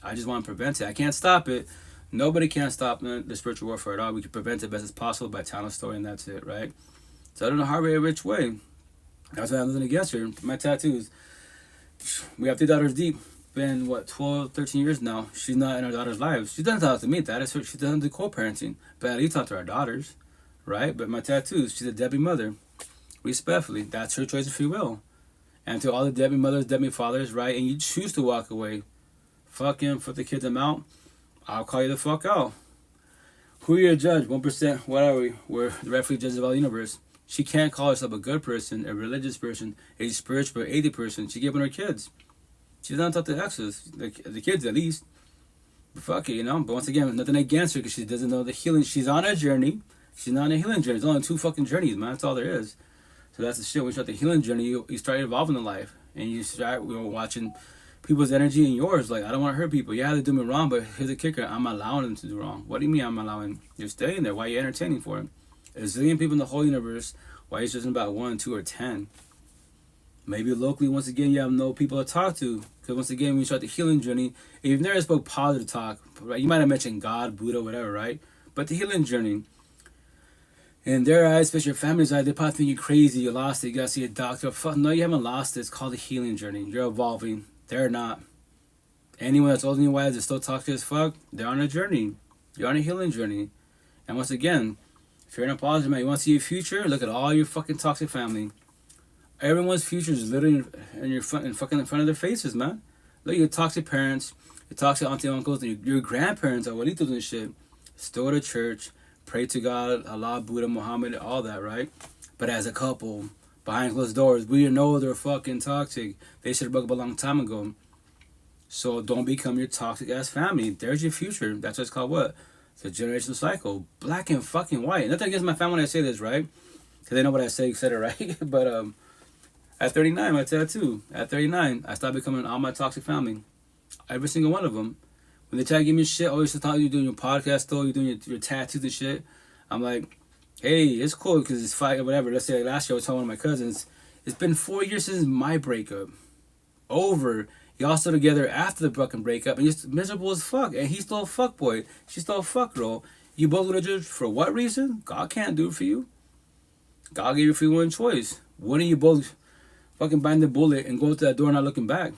I just want to prevent it. I can't stop it. Nobody can stop the spiritual warfare at all. We can prevent it best as possible by telling a story, and that's it, right? So I don't know how way, which way. That's why I'm living against her. My tattoos. We have 3 daughters deep. Been, 12, 13 years now. She's not in our daughters' lives. She doesn't talk to me. That is her. She doesn't do co-parenting. But at least talk to our daughters, right? But my tattoos, she's a deadbeat mother. Respectfully, that's her choice of free will. And to all the deadbeat mothers, deadbeat fathers, right? And you choose to walk away. Fuck him, put the kids them out. I'll call you the fuck out. Who are you to judge? 1%, what are we? We're the referee judges of all the universe. She can't call herself a good person, a religious person, a spiritual, 80 person. She gave them her kids. She doesn't talk to exes, the kids at least. But fuck it, you know. But once again, nothing against her because she doesn't know the healing. She's on a journey. She's not on a healing journey. There's only 2 fucking journeys, man. That's all there is. So that's the shit. When you start the healing journey, you start evolving in life. And you start watching people's energy and yours. Like, I don't want to hurt people. Yeah, they do me wrong, but here's the kicker. I'm allowing them to do wrong. What do you mean I'm allowing? You're staying there. Why are you entertaining for it? There's a zillion people in the whole universe. Why are you judging about 1, 2, or 10? Maybe locally, once again, you have no people to talk to. Because once again, when you start the healing journey, if you've never spoke positive talk, right? You might have mentioned God, Buddha, whatever, right? But the healing journey, in their eyes, especially your family's eyes, they probably think you're crazy, you lost it, you gotta see a doctor. Fuck, no, you haven't lost it. It's called the healing journey. You're evolving. They're not. Anyone that's older than you, wise, that still toxic as fuck, they're on a journey. You're on a healing journey. And once again, if you're in a positive man, you want to see your future, look at all your fucking toxic family. Everyone's future is literally in front of their faces, man. Look at your toxic parents, your toxic auntie, uncles, and your grandparents, abuelitos and shit. Still go to church, pray to God, Allah, Buddha, Muhammad, all that, right? But as a couple, behind closed doors, we know they're fucking toxic. They should have broke up a long time ago. So don't become your toxic ass family. There's your future. That's what it's called. What? It's a generational cycle. Black and fucking white. Nothing against my family when I say this, right? Because they know what I say, etc., right? But at 39, I tell you too. At 39, I started becoming all my toxic family. Every single one of them. When they try to give me shit, always the time you're doing your podcast, still you're doing your tattoos and shit. I'm like, hey, it's cool because it's fight or whatever. Let's say like last year I was telling one of my cousins, it's been 4 years since my breakup. Over. Y'all still together after the fucking breakup and you're miserable as fuck. And he's still a fuckboy. She's still a fuck girl. You both gonna judge for what reason? God can't do it for you. God gave you free one choice. Wouldn't you both fucking bind the bullet and go to that door not looking back?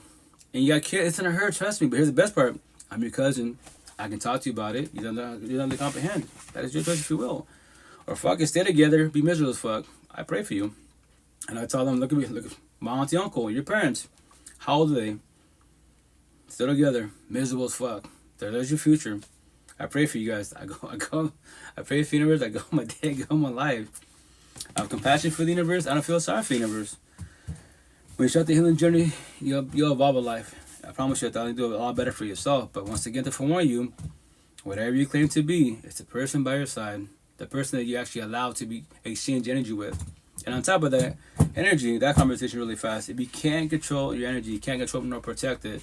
And you got kids, it's gonna hurt, trust me. But here's the best part. I'm your cousin. I can talk to you about it. You don't have to comprehend. That is your choice if you will. Or fucking stay together, be miserable as fuck. I pray for you. And I tell them, look at me, look at my auntie, uncle, your parents. How old are they? Still together, miserable as fuck. There's your future. I pray for you guys. I pray for the universe. I go my day, I go my life. I have compassion for the universe. I don't feel sorry for the universe. When you start the healing journey, you'll evolve a life. I promise you that you'll do a lot better for yourself. But once again, to forewarn you, whatever you claim to be, it's the person by your side, the person that you actually allow to be exchange energy with. And on top of that, energy, that conversation really fast. If you can't control your energy, you can't control nor protect it,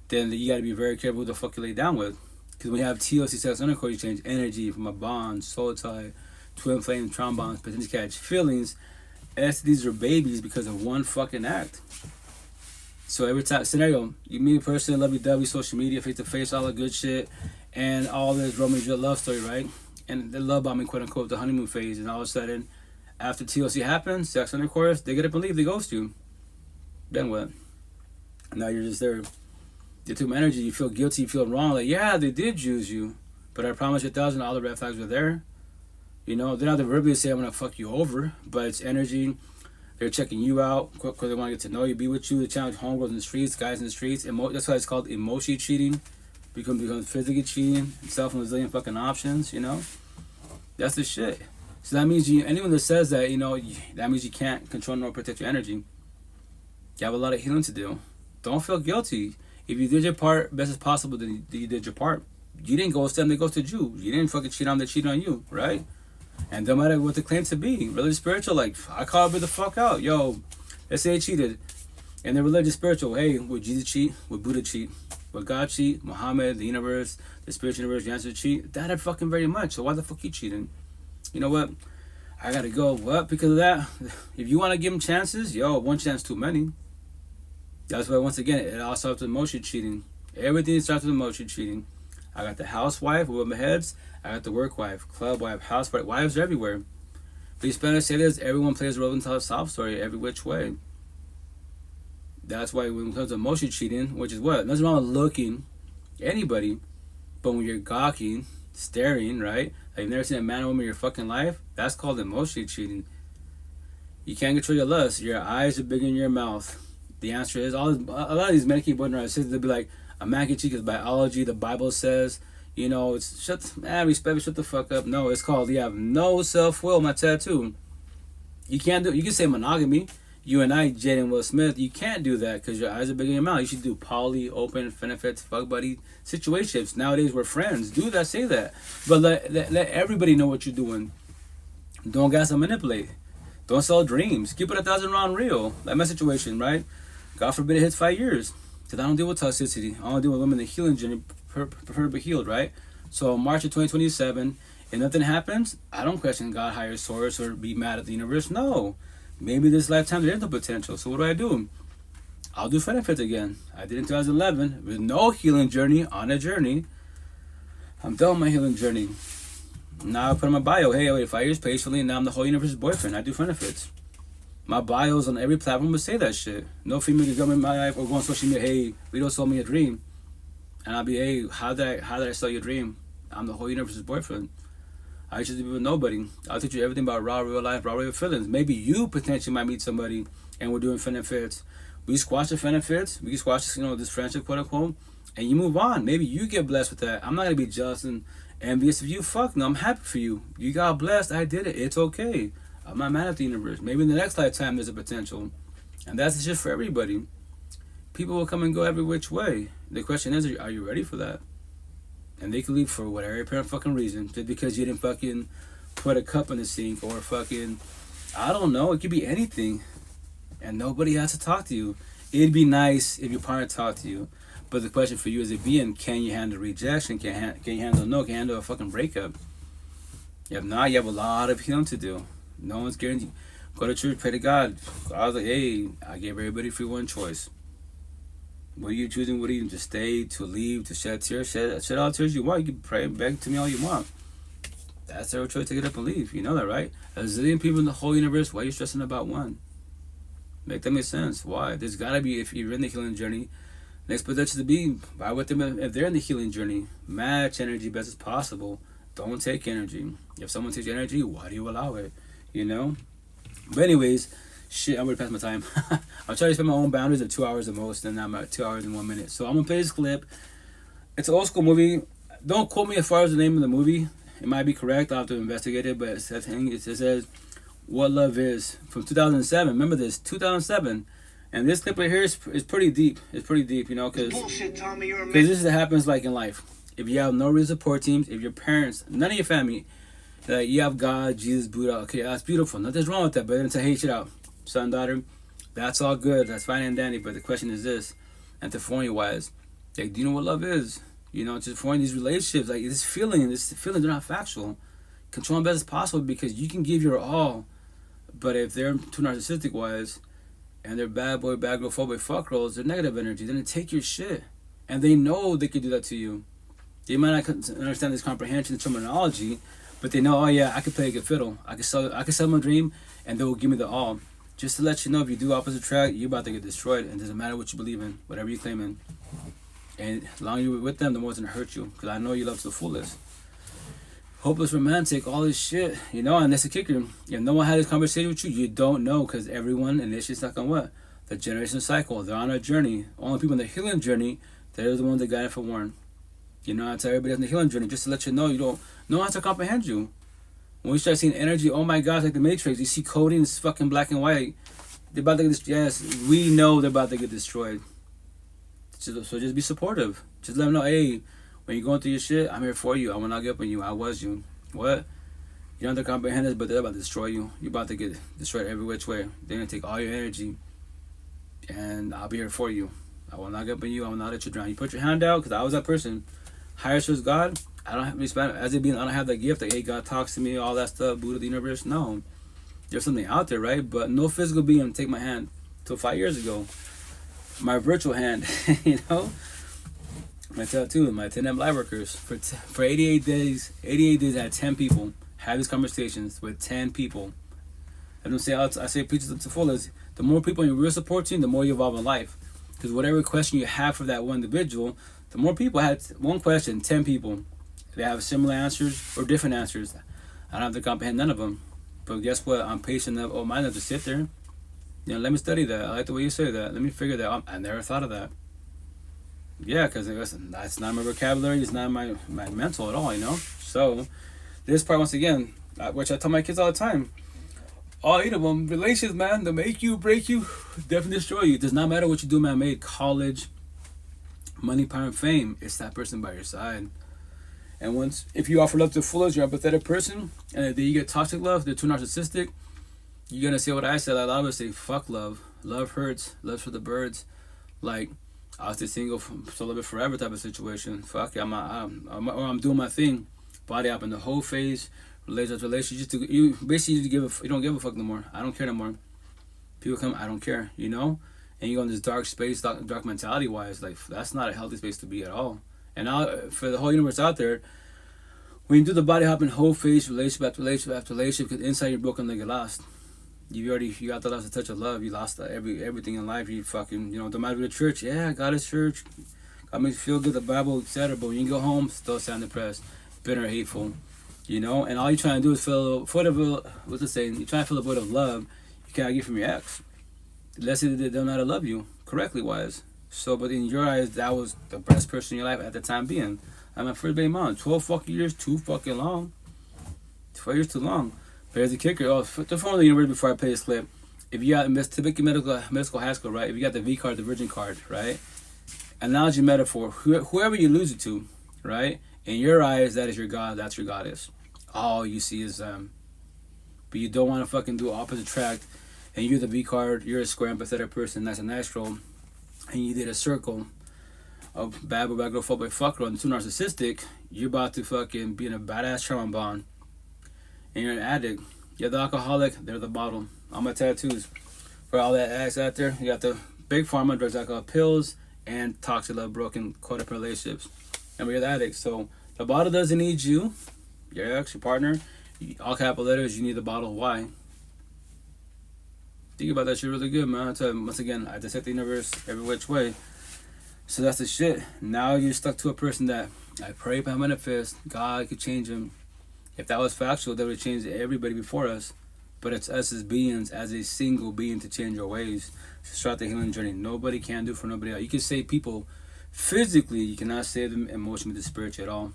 then you got to be very careful who the fuck you lay down with. Because when you have TLC sex intercourse, you change energy from a bond, soul tie, twin flame, trombones, potentially catch feelings. STDs are babies because of one fucking act. So every time scenario, you meet a person, lovey-dovey, social media, face-to-face, all the good shit, and all this Romeo and Juliet love story, right? And they love bombing, quote-unquote, the honeymoon phase, and all of a sudden, after TLC happens, sex intercourse, they get up and leave, they ghost you. Then what? Now you're just there. You took my energy, you feel guilty, you feel wrong, like, yeah, they did use you, but I promise you 1,000, all the red flags were there. You know, they're not verbally say I'm gonna fuck you over, but it's energy. They're checking you out because they want to get to know you, be with you. They challenge homegirls in the streets, guys in the streets. That's why it's called emotionally cheating. Become physically cheating, self and a zillion fucking options. You know, that's the shit. So that means anyone that says that, that means you can't control nor protect your energy. You have a lot of healing to do. Don't feel guilty. If you did your part best as possible, then you did your part. You didn't ghost them; they ghosted you. You didn't fucking cheat on them; they cheated on you, right? And no matter what they claim to be, religious, spiritual, like, I call it the fuck out. Yo, let's say they cheated. And they're religious, spiritual. Hey, would Jesus cheat? Would Buddha cheat? Would God cheat? Muhammad, the universe, the spiritual universe, the answer to cheat? That had fucking very much. So why the fuck you cheating? You know what? I gotta go. What? Because of that? If you want to give them chances, yo, one chance too many. That's why, once again, it all starts with emotion cheating. Everything starts with emotion cheating. I got the housewife with my heads. I got the work wife, club wife, housewife. Wives are everywhere. But Spanish say this, everyone plays a role in a sob story every which way. That's why when it comes to emotion cheating, which is what? Nothing wrong with looking anybody. But when you're gawking, staring, right? Like you've never seen a man or woman in your fucking life, that's called emotion cheating. You can't control your lust. Your eyes are bigger than your mouth. The answer is, a lot of these men keep wondering, they'll be like, a man can cheat because biology, the Bible says, it's shut the fuck up. No, it's called you have no self-will. My tattoo. You can't do. You can say monogamy. You and I, Jade and Will Smith, you can't do that because your eyes are bigger than your mouth. You should do poly, open, benefits, fuck buddy, situationships. Nowadays we're friends. Do that, say that, but let everybody know what you're doing. Don't gas and manipulate. Don't sell dreams. Keep it 1,000 round real. Like my situation, right? God forbid it hits 5 years. Because I don't deal with toxicity. I don't deal with women in the healing journey, prefer to be healed, right? So March of 2027, if nothing happens, I don't question God, higher source, or be mad at the universe. No. Maybe this lifetime there is no potential. So what do? I'll do benefits again. I did in 2011 with no healing journey, on a journey. I'm done with my healing journey. Now I put in my bio, hey, I waited 5 years patiently, and now I'm the whole universe's boyfriend. I do benefits. My bios on every platform would say that shit. No female can come in my life or go on social media, hey, Rito sold me a dream. And I'll be, hey, how did I sell your dream? I'm the whole universe's boyfriend. I used to be with nobody. I'll teach you everything about raw real life, raw real feelings. Maybe you potentially might meet somebody and we're doing benefits. We squash the benefits. We can squash this, this friendship, quote unquote, and you move on. Maybe you get blessed with that. I'm not gonna be jealous and envious of you. Fuck no, I'm happy for you. You got blessed. I did it. It's okay. I'm not mad at the universe. Maybe in the next lifetime there's a potential, and that's just for everybody. People will come and go every which way. The question is, are you ready for that? And they can leave for whatever apparent fucking reason, just because you didn't fucking put a cup in the sink or fucking, I don't know. It could be anything. And nobody has to talk to you. It'd be nice if your partner talked to you. But the question for you is, can you handle rejection? Can you handle no? Can you handle a fucking breakup? If not, you have a lot of healing to do. No one's guaranteed. Go to church, pray to God. I was like, hey, I gave everybody free one choice. What are you choosing? What are you, to stay, to leave, to shed tears? Shed all the tears you want. You can pray, beg to me all you want. That's their choice to get up and leave. You know that, right? A zillion people in the whole universe. Why are you stressing about one? Make that make sense. Why? There's gotta be, if you're in the healing journey, next potential to be, buy with them if they're in the healing journey. Match energy best as possible. Don't take energy. If someone takes your energy, why do you allow it? But anyways, shit, I'm already past my time. I'm trying to spend my own boundaries of 2 hours the most, and I'm at 2 hours and 1 minute. So I'm gonna play this clip. It's an old school movie. Don't quote me as far as the name of the movie. It might be correct. I'll have to investigate it, but it says What Love Is from 2007. Remember this, 2007. And this clip right here is pretty deep. It's pretty deep, because this is what happens like in life. If you have no real support teams, if your parents, none of your family, you have God, Jesus, Buddha, okay, that's beautiful. Nothing's wrong with that, but until hate it out. Son, daughter, that's all good. That's fine and dandy. But the question is this, and to foreign wise, do you know what love is? To foreign these relationships, like this feeling, they're not factual. Control them best as possible, because you can give your all, but if they're too narcissistic wise, and they're bad boy, bad girl, phobic fuck girls, they're negative energy. They're gonna take your shit, and they know they could do that to you. They might not understand this comprehension, the terminology, but they know, oh yeah, I can play a good fiddle. I can sell my dream, and they will give me the all. Just to let you know, if you do opposite track, you're about to get destroyed. And it doesn't matter what you believe in, whatever you claim in. And the longer you're with them, the more it's gonna hurt you. Because I know you love to the fullest. Hopeless romantic, all this shit, and that's the kicker. If no one had this conversation with you, you don't know, because everyone initially stuck on what? The generation cycle. They're on a journey. Only people in the healing journey, they're the ones that got it for Forewarn. I tell everybody on the healing journey, just to let you know, no one has to comprehend you. When we start seeing energy, oh my God, like the Matrix, you see coding, it's fucking black and white. They're about to get destroyed. Yes, we know they're about to get destroyed. So just be supportive. Just let them know, hey, when you're going through your shit, I'm here for you. I will not give up on you. I was you. What? You don't have to comprehend this, but they're about to destroy you. You're about to get destroyed every which way. They're going to take all your energy, and I'll be here for you. I will not give up on you. I will not let you drown. You put your hand out, because I was that person. Higher source God, I don't have respect. As it being, I don't have that gift. Like, hey, God talks to me, all that stuff, Buddha, the universe. No. There's something out there, right? But no physical being take my hand. Till 5 years ago. My virtual hand, My tattoo, my 10M light workers. For 88 days, I had 10 people have these conversations with 10 people. I say preach it to fullest. The more people in your real support team, the more you evolve in life. Because whatever question you have for that one individual, the more people had one question, 10 people. They have similar answers or different answers. I don't have to comprehend none of them. But guess what? I'm patient enough, minded to sit there. Let me study that. I like the way you say that. Let me figure that out. I never thought of that. Yeah, because that's not my vocabulary. It's not my mental at all, So, this part, once again, which I tell my kids all the time. All 8 of them, relations, man, they make you, break you, definitely destroy you. It does not matter what you do, man, made college, money, power, and fame. It's that person by your side. And if you offer love to the fullest, you're an empathetic person, and then you get toxic love, they're too narcissistic, you're going to say what I said. A lot of us say, fuck love. Love hurts. Love's for the birds. Like, I'll stay single so live it forever type of situation. Fuck it, I'm doing my thing. Body up in the whole phase, relationship. You basically you don't give a fuck no more. I don't care no more. People come, I don't care, you know? And you go in this dark space, dark mentality wise, like that's not a healthy space to be at all. And now for the whole universe out there, when you do the body hopping whole phase, relationship after relationship after relationship, because inside you're broken like you're lost. You got the last touch of love. You lost everything in life. You fucking, you know, don't matter the church. Yeah, God is church. God makes you feel good, the Bible, etc. But when you go home, still sound depressed, bitter, hateful, you know. And all you're trying to do is fill what's it saying? You're trying to fill a void of love you can't get from your ex. Let's say they don't know how to love you correctly wise. So, but in your eyes, that was the best person in your life at the time being. I'm my first baby mom. 12 fucking years, too fucking long. 12 years too long. But here's the kicker. Oh, the phone of the universe before I play this clip. If you got typical medical high school, right? If you got the V card, the virgin card, right? Analogy metaphor. Whoever you lose it to, right? In your eyes, that is your God. That's your goddess. All you see is them. But you don't want to fucking do opposite track. And you're the V card. You're a square, empathetic person. That's a natural. And you did a circle of bad boy, bad girl, fuck boy, fuck girl, and too narcissistic. You're about to fucking be in a badass trauma bond. And you're an addict. You're the alcoholic, they're the bottle. All my tattoos. For all that ass out there, you got the big pharma, drugs, alcohol, pills, and toxic love, broken, codependent relationships. Remember, you're the addict. So the bottle doesn't need you. Your ex, your partner, all capital letters, you need the bottle. Why? Think about that shit really good, man. I tell you, once again, I dissect the universe every which way. So that's the shit. Now you're stuck to a person that I pray by manifest. God could change him. If that was factual, that would have changed everybody before us. But it's us as beings, as a single being, to change our ways, to start the healing journey. Nobody can do for nobody else. You can save people physically. You cannot save them emotionally, spiritually at all.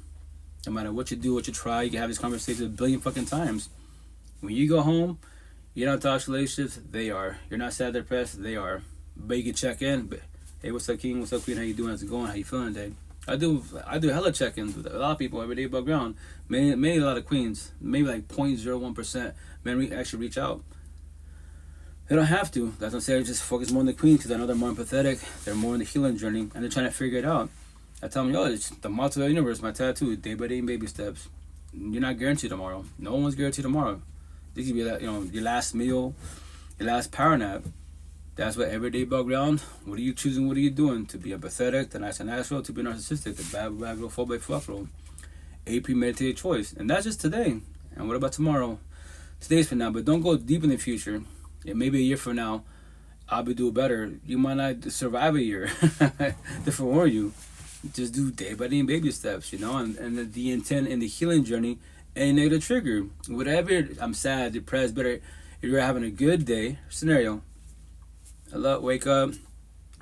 No matter what you do, what you try, you can have these conversations a billion fucking times. When you go home, you're not toxic relationships, they are. You're not sad, depressed, they are. But you can check in. But, hey, what's up, King? What's up, Queen? How you doing? How's it going? How you feeling today? I do hella check-ins with a lot of people every day above ground. Maybe a lot of queens. Maybe like 0.01% men actually reach out. They don't have to. That's what I'm saying. Just focus more on the queens because I know they're more empathetic. They're more in the healing journey and they're trying to figure it out. I tell them, yo, it's the motto of the universe, my tattoo, day by day and baby steps. You're not guaranteed tomorrow. No one's guaranteed tomorrow. This could be that, you know, your last meal, your last power nap. That's what everyday bug ground. What are you choosing? What are you doing? To be empathetic, the nice and natural, to be narcissistic, the bad girl, phobic, fuck roll. A premeditated choice. And that's just today. And what about tomorrow? Today's for now, but don't go deep in the future. Yeah, maybe a year from now, I'll be doing better. You might not survive a year. To forewarn you. Just do day by day and baby steps, you know, and the intent in the healing journey, any negative trigger. Whatever, I'm sad, depressed, better. If you're having a good day, scenario. Wake up,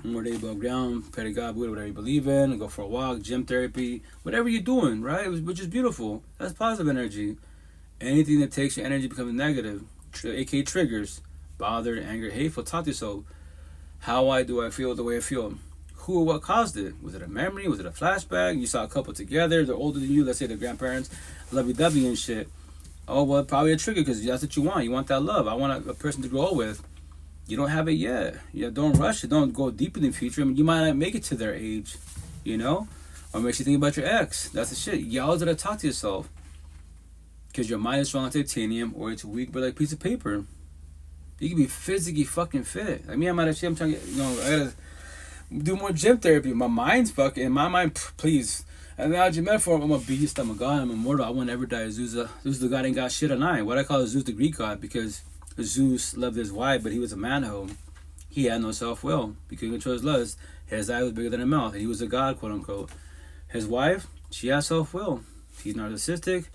more day above ground, pray to God, whatever you believe in, go for a walk, gym therapy, whatever you're doing, right? Which is beautiful. That's positive energy. Anything that takes your energy becomes negative, aka triggers, bothered, anger, hateful. Talk to yourself. How do I feel the way I feel? Who or what caused it? Was it a memory? Was it a flashback? You saw a couple together, they're older than you, let's say their grandparents, lovey-dovey and shit. Oh, well, probably a trigger because that's what you want. You want that love. I want a person to grow up with. You don't have it yet. Don't rush it. Don't go deep in the future. I mean, you might not make it to their age, you know? Or makes you think about your ex. That's the shit. You always gotta talk to yourself. Because your mind is strong like titanium or it's weak but like a piece of paper. You can be physically fucking fit. Like me, I'm trying to get, you know, I gotta do more gym therapy. My mind's fucking, in my mind, please. Analogy metaphor, I'm a beast, I'm a god, I'm immortal. I won't ever die. Zeus the god ain't got shit on I. What I call Zeus the Greek god because Zeus loved his wife, but he was a manho. He had no self-will. He couldn't control his lust. His eye was bigger than his mouth. And he was a god, quote-unquote. His wife, she has self-will. She's narcissistic.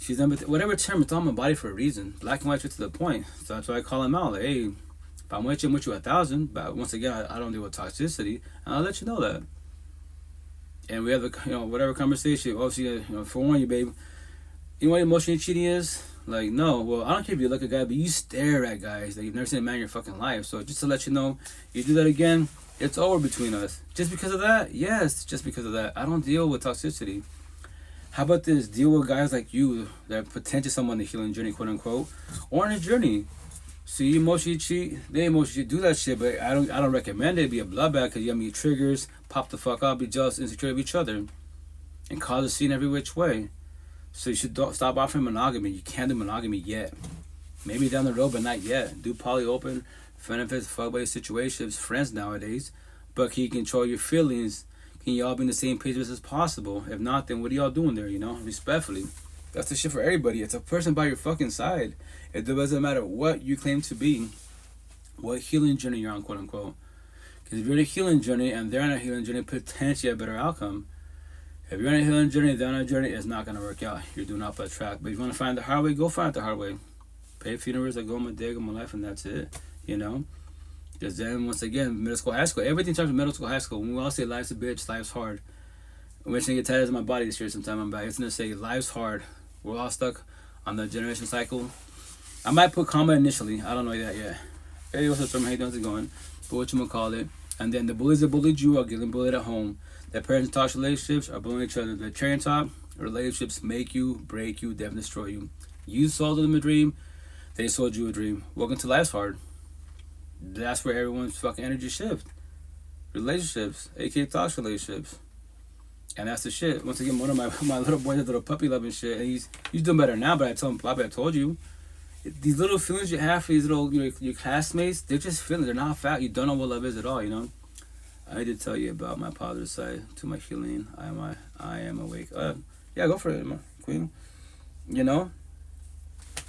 She's whatever term, it's on my body for a reason. Black and white to the point. So that's why I call him out. Like, hey, if I'm with you 1,000. But once again, I don't deal with toxicity. And I'll let you know that. And we have whatever conversation. Obviously, forewarn you, babe. You know what emotionally cheating is? Like, no, well, I don't care if you look at a guy, but you stare at guys that you've never seen a man in your fucking life. So just to let you know, you do that again, it's over between us. Just because of that? Yes, just because of that. I don't deal with toxicity. How about this? Deal with guys like you that are potentially someone on the healing journey, quote unquote, or on a journey. So you emotionally cheat, they emotionally do that shit, but I don't recommend it be a bloodbath because you have me triggers, pop the fuck up, be jealous, insecure of each other, and cause a scene every which way. So you should stop offering monogamy. You can't do monogamy yet. Maybe down the road, but not yet. Do poly open, benefits, fuckboy situations, friends nowadays, but can you control your feelings? Can y'all be on the same page as possible? If not, then what are y'all doing there, you know? Respectfully. That's the shit for everybody. It's a person by your fucking side. It doesn't matter what you claim to be, what healing journey you're on, quote unquote. Because if you're on a healing journey and they're on a healing journey, potentially a better outcome. If you're on a healing journey, they're on a journey, it's not going to work out. You're doing off that track. But if you want to find the hard way, go find it the hard way. Pay funerals, I go on my day, go on my life, and that's it. You know? Because then, once again, middle school, high school, everything starts from middle school, high school. When we all say life's a bitch, life's hard. I'm wishing to get tired of my body this year sometime. I'm back. It's going to say life's hard. We're all stuck on the generation cycle. I might put comma initially. I don't know that yet. Hey, what's up, Storm? Hey, how's it going? But what you gonna call it? And then the bullies that bullied you are getting bullied at home. The parents in toxic relationships are bullying each other. The cherry on top relationships make you, break you, definitely destroy you. You sold them a dream. They sold you a dream. Welcome to life's hard. That's where everyone's fucking energy shift. Relationships, aka toxic relationships. And that's the shit. Once again, one of my little boy, little puppy loving shit, and he's doing better now. But I told him, Bobby, I told you, these little feelings you have for these little your classmates, they're just feelings. They're not fact. You don't know what love is at all. You know. I did tell you about my positive side to my healing. I am awake. Yeah, go for it, my queen. You know.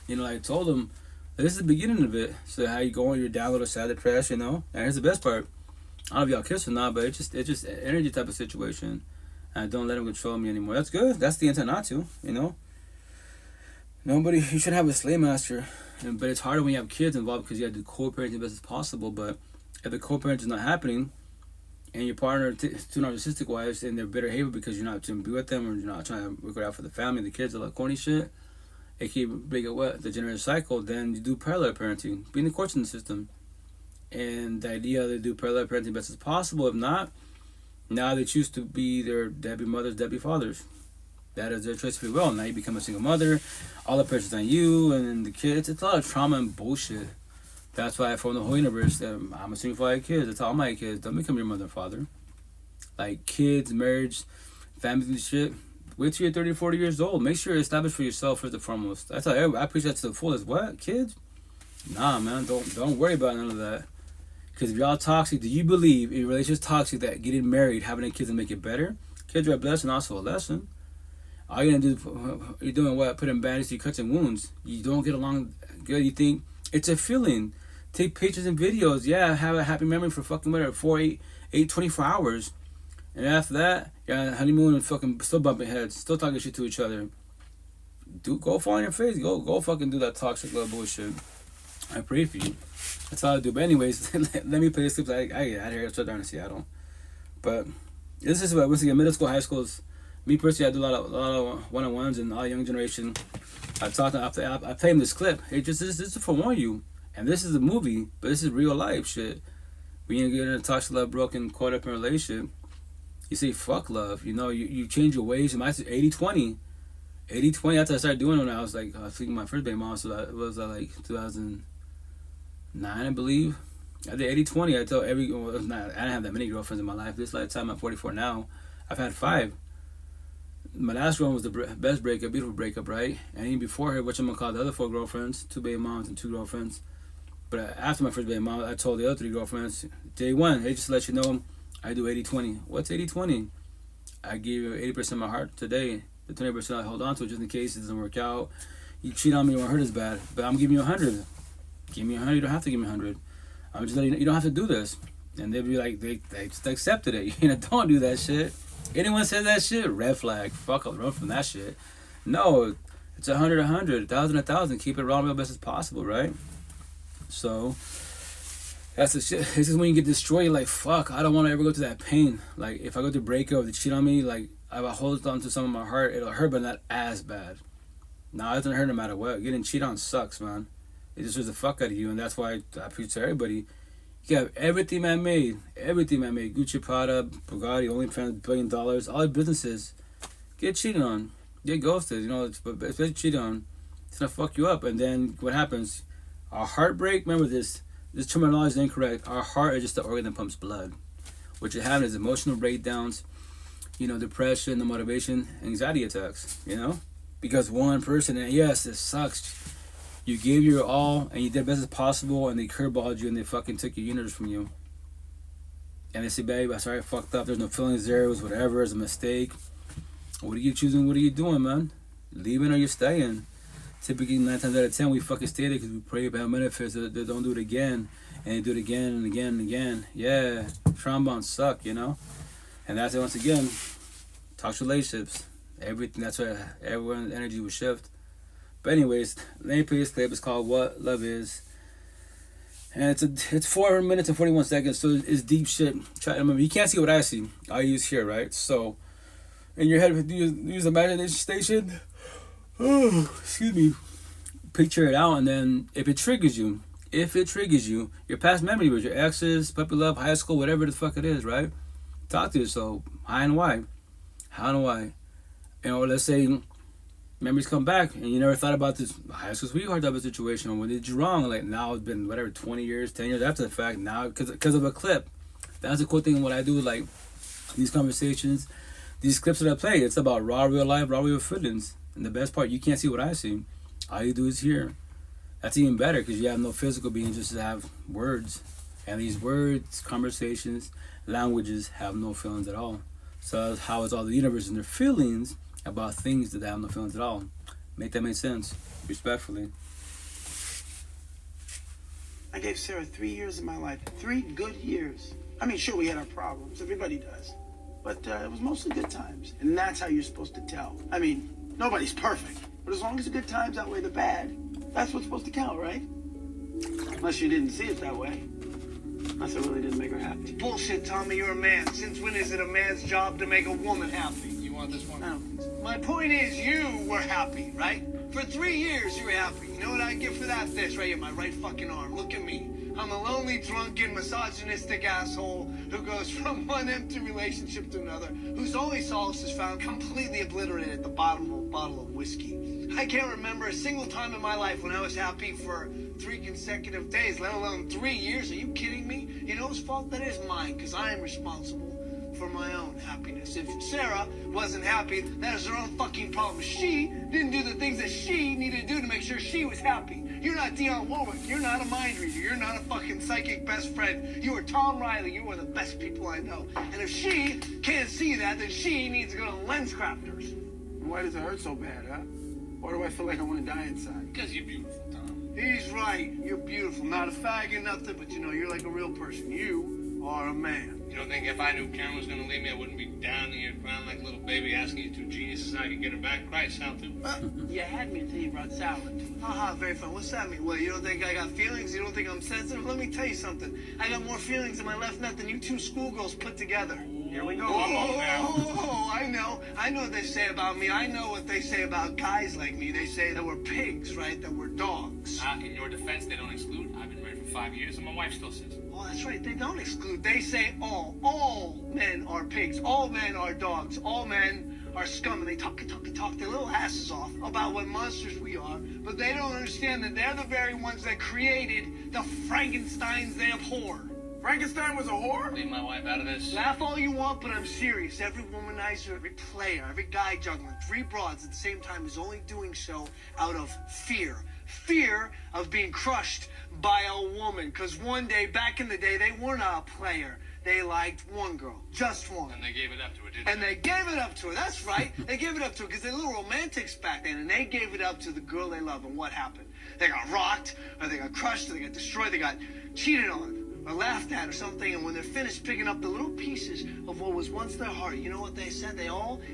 I told him this is the beginning of it. So how you going? You're down a little sad, depressed. You know. And here's the best part. I don't know if y'all kiss or not, but it's just an energy type of situation. And don't let them control me anymore. That's good. That's the intent not to, you know. You should have a slave master. But it's harder when you have kids involved because you have to do co-parenting the best as possible. But if the co-parenting is not happening and your partner two narcissistic wives and they're bitter behavior because you're not trying to be with them or you're not trying to work it out for the family, the kids, all that corny shit, it can break it the generation cycle, then you do parallel parenting. Be in the coaching system. And the idea they do parallel parenting best as possible. If not, now they choose to be their deadbeat mothers, deadbeat fathers. That is their choice of free will. Now you become a single mother. All the pressure's on you and then the kids. It's a lot of trauma and bullshit. That's why from the whole universe, I'm assuming for all your kids. It's all my kids. Don't become your mother and father. Like kids, marriage, families and shit. Wait till you're 30 or 40 years old. Make sure you're established for yourself first and foremost. That's how I preach that to the fullest. What? Kids? Nah, man. Don't worry about none of that. Because if y'all toxic, do you believe if your relationship's toxic that getting married, having kids will make it better? Kids are a blessing, also a lesson. All you're gonna do, you're doing what? Putting bandages to your cuts and wounds. You don't get along good. You think it's a feeling. Take pictures and videos. Yeah, have a happy memory for fucking whatever 24 hours. And after that, yeah, honeymoon and fucking still bumping heads, still talking shit to each other. Go fall on your face. Go fucking do that toxic little bullshit. I pray for you. That's all I do. But anyways, let me play this clip. I get out of here. I start down in Seattle. But this is what once again, middle school, high schools. Me personally, I do a lot of one-on-ones and all young generation. I play them this clip. This is to forewarn you. And this is a movie, but this is real life shit. When you get in a toxic, love, broken, codependent relationship, you say fuck love. You change your ways. And I said 80-20. 80-20. That's what I started doing when I was like, I think my first baby mom. So that was like 2009, I believe. I did 80-20. I told I didn't have that many girlfriends in my life. This lifetime, I'm 44 now. I've had 5. My last one was the best breakup, beautiful breakup, right? And even before her, which I'm gonna call the other 4 girlfriends, 2 baby moms and 2 girlfriends. But after my first baby mom, I told the other 3 girlfriends, day one, hey, just to let you know, I do 80-20. What's 80-20? I give you 80% of my heart today. The 20% I hold on to just in case it doesn't work out. You cheat on me, you won't hurt as bad. But I'm giving you 100. Give me 100. You don't have to give me 100. I'm just letting you don't have to do this. And they'd be like, they just accepted it. Don't do that shit. Anyone says that shit, red flag. Fuck up, run from that shit. No, it's 100, 100, 1,000, 1,000. Keep it wrong, real best as possible, right? So that's the shit. This is when you get destroyed. You're like, fuck, I don't want to ever go through that pain. Like, if I go through breakup, if they cheat on me, like, if I hold on to some of my heart, it'll hurt, but not as bad. No, it doesn't hurt no matter what. Getting cheated on sucks, man. It just hurts the fuck out of you, and that's why I preach to everybody. You have everything man made. Everything man made. Gucci, Prada, Bugatti, OnlyFans, $1 billion. All your businesses. Get cheated on. Get ghosted. Especially cheated on. It's gonna fuck you up. And then what happens? Our heartbreak, remember this terminology is incorrect. Our heart is just the organ that pumps blood. What you have is emotional breakdowns, depression, the motivation, anxiety attacks, Because one person, and yes, it sucks. You gave your all and you did the best as possible and they curveballed you and they fucking took your universe from you. And they say, babe, I'm sorry I fucked up. There's no feelings there. It was whatever. It's a mistake. What are you choosing? What are you doing, man? Leaving or you're staying? Typically, 9 times out of 10, we fucking stay there because we pray about benefits. They don't do it again. And they do it again and again and again. Yeah, trauma bonds suck, And that's it once again. Toxic relationships. Everything. That's why everyone's energy will shift. But anyways, let me play this clip. It's called What Love Is. And it's 4 minutes and 41 seconds, so it's deep shit. Try to remember. You can't see what I see. I use here, right? So, in your head, use the imagination station. Oh, excuse me. Picture it out, and then if it triggers you, your past memory with your exes, puppy love, high school, whatever the fuck it is, right? Talk to yourself. How and why? Let's say memories come back and you never thought about this high school sweetheart type of situation, or when did you wrong, like now it's been 20 years, 10 years after the fact, now because of a clip. That's a cool thing. What I do, like these conversations, these clips that I play, it's about raw real life, raw real feelings. And the best part, you can't see what I see. All you do is hear. That's even better because you have no physical being, just have words. And these words, conversations, languages have no feelings at all. So that's how it's all the universe and their feelings about things that have no feelings at all. Make that make sense, respectfully. I gave Sarah 3 years of my life. 3 good years. I mean, sure, we had our problems. Everybody does. But it was mostly good times. And that's how you're supposed to tell. I mean, nobody's perfect. But as long as the good times outweigh the bad, that's what's supposed to count, right? Unless you didn't see it that way. Unless it really didn't make her happy. Bullshit, Tommy, you're a man. Since when is it a man's job to make a woman happy? You want this one? I don't think so. My point is, you were happy, right? For 3 years, you were happy. You know what I give for that? This right here, my right fucking arm. Look at me. I'm a lonely, drunken, misogynistic asshole who goes from one empty relationship to another, whose only solace is found completely obliterated at the bottom of a bottle of whiskey. I can't remember a single time in my life when I was happy for 3 consecutive days, let alone 3 years. Are you kidding me? You know whose fault that is? Mine, because I am responsible for my own happiness. If Sarah wasn't happy, that is her own fucking problem. She didn't do the things that she needed to do to make sure she was happy. You're not Dionne Warwick. You're not a mind reader. You're not a fucking psychic best friend. You are Tom Riley. You are the best people I know. And if she can't see that, then she needs to go to lens crafters. Why does it hurt so bad, huh? Why do I feel like I want to die inside? Because you're beautiful, Tom. He's right. You're beautiful. Not a fag or nothing, but you're like a real person. You are a man. You don't think if I knew Karen was going to leave me, I wouldn't be down here crying like a little baby asking you 2 geniuses how I could get her back? Cry, Sal, too. You had me until you brought salad. Haha, very fun. What's that mean? Well, you don't think I got feelings? You don't think I'm sensitive? Let me tell you something. I got more feelings in my left nut than you 2 schoolgirls put together. Here we go. I know. I know what they say about me. I know what they say about guys like me. They say that we're pigs, right? That we're dogs. In your defense, they don't exclude. I've been married for 5 years, and my wife still says it. Oh, that's right. They don't exclude. They say all men are pigs. All men are dogs. All men are scum. And they talk their little asses off about what monsters we are. But they don't understand that they're the very ones that created the Frankensteins they abhor. Frankenstein was a whore? Leave my wife out of this. Laugh all you want, but I'm serious. Every womanizer, every player, every guy juggling 3 broads at the same time is only doing so out of fear. Fear of being crushed by a woman. Because one day, back in the day, they were not a player. They liked one girl. Just one. And they gave it up to her, didn't And they gave it up to her. That's right. They gave it up to her because they're little romantics back then. And they gave it up to the girl they love. And what happened? They got rocked, or they got crushed, or they got destroyed, they got cheated on, or laughed at, or something. And when they're finished picking up the little pieces of what was once their heart, you know what they said?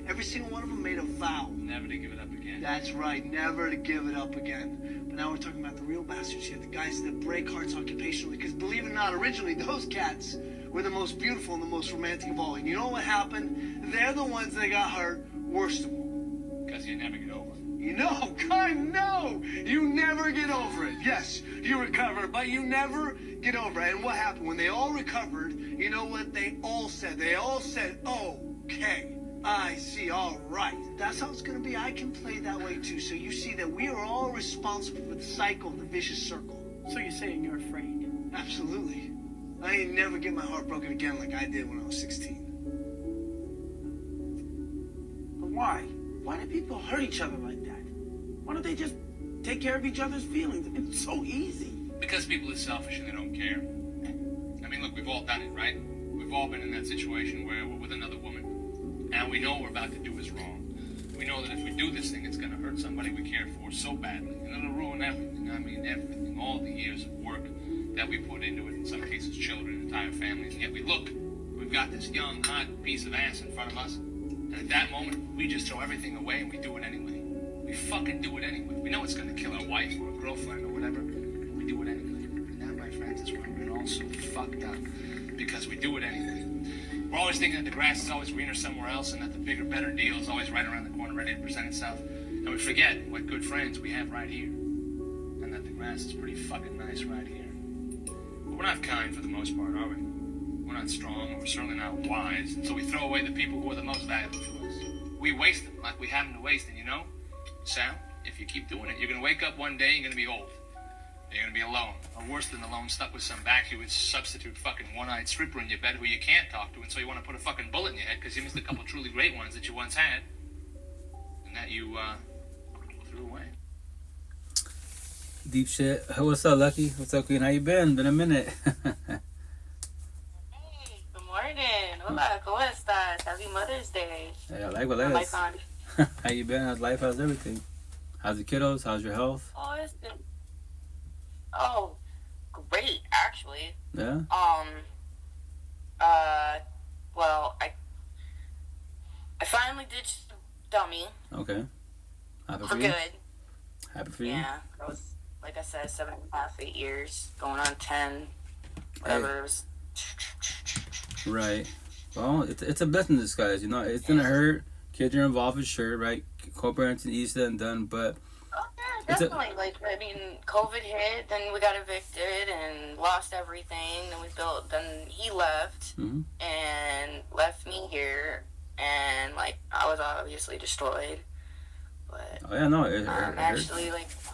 Every single one of them made a vow. Never to give it up again. That's right, never to give it up again. But now we're talking about the real bastards here, the guys that break hearts occupationally. Because believe it or not, originally those cats were the most beautiful and the most romantic of all. And you know what happened? They're the ones that got hurt worst of all. Because you never get over it. You know, I know. You never get over it. Yes, you recover, but you never get over it. And what happened? When they all recovered, you know what they all said? They all said, okay, I see, all right. That's how it's going to be. I can play that way too. So you see that we are all responsible for the cycle of the vicious circle. So you're saying you're afraid? Absolutely. I ain't never get my heart broken again like I did when I was 16. But why? Why do people hurt each other like that? Why don't they just take care of each other's feelings? It's so easy. Because people are selfish and they don't care. I mean, look, we've all done it, right? We've all been in that situation where we're with another woman, and we know what we're about to do is wrong. We know that if we do this thing, it's going to hurt somebody we care for so badly, and it'll ruin everything. I mean, everything. All the years of work that we put into it, in some cases children, entire families, and yet we look, we've got this young, hot piece of ass in front of us, and at that moment, we just throw everything away and we do it anyway. We fucking do it anyway. We know it's going to kill our wife or a girlfriend or whatever, but we do it anyway. And that, my friends, is why we're all so fucked up, because we do it anyway. We're always thinking that the grass is always greener somewhere else and that the bigger, better deal is always right around the corner ready to present itself. And we forget what good friends we have right here. And that the grass is pretty fucking nice right here. But we're not kind for the most part, are we? We're not strong, and we're certainly not wise. And so we throw away the people who are the most valuable to us. We waste them like we have them to waste. And you know, Sam, if you keep doing it, you're going to wake up one day and you're going to be old. You're going to be alone. Or worse than alone, stuck with some vacuous substitute fucking one-eyed stripper in your bed who you can't talk to, and so you want to put a fucking bullet in your head because you missed a couple truly great ones that you once had. And that you, threw away. Deep shit. What's up, Lucky? What's up, Queen? How you been? Been a minute. Hey, good morning. Hola, ¿cómo estás? Happy Mother's Day. Hey, I like what that is. How you been? How's life? How's everything? How's the kiddos? How's your health? Oh, it's been... Oh, great, actually. Yeah? Well, I finally ditched the dummy. Okay. Happy For for you? good. Happy for you? Yeah, it was, like I said, 7.5, 8 years, going on 10, whatever it was. Right. Well, it's a blessing in disguise, you know. It's gonna hurt. Kids are involved for sure, right? Co-parenting easier than done, but... Oh, yeah, definitely. I mean, COVID hit, then we got evicted and lost everything. Then he left and left me here, and I was obviously destroyed. But oh yeah, no, I'm actually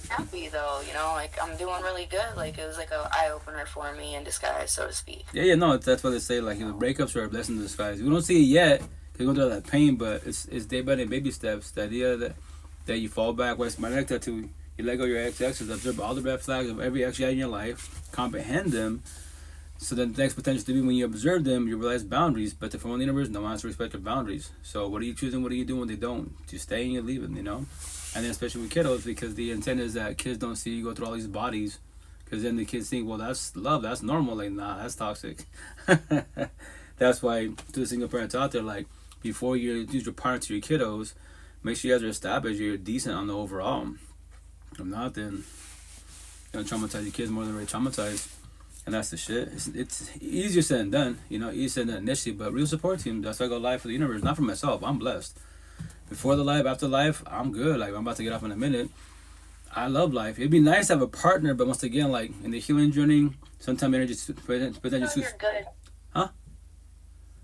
happy though. You know, I'm doing really good. It was like a eye opener for me in disguise, so to speak. Yeah, no, that's what they say. The breakups are a blessing in disguise. We don't see it yet because we're going through that pain, but it's day by day, baby steps. The idea that you fall back. What's my next tattoo? You let go of your exes, observe all the red flags of every ex you had in your life, comprehend them. So then the next potential to be when you observe them, you realize boundaries. But from the universe, no one has to respect your boundaries. So what are you choosing? What are you doing when they don't? You stay and you leave them, you know? And then especially with kiddos, because the intent is that kids don't see you go through all these bodies. Because then the kids think, well, that's love, that's normal. Nah, that's toxic. That's why to the single parents out there, before you introduce your partner to your kiddos, make sure you guys are established, you're decent on the overall. If not, then you're going to traumatize your kids more than they're traumatized. And that's the shit. It's easier said than done, you know, easier said than done initially, but real support team, that's why I go live for the universe, not for myself. I'm blessed. Before the live, after life, I'm good. I'm about to get off in a minute. I love life. It'd be nice to have a partner, but once again, in the healing journey, sometimes energy You're good. Huh?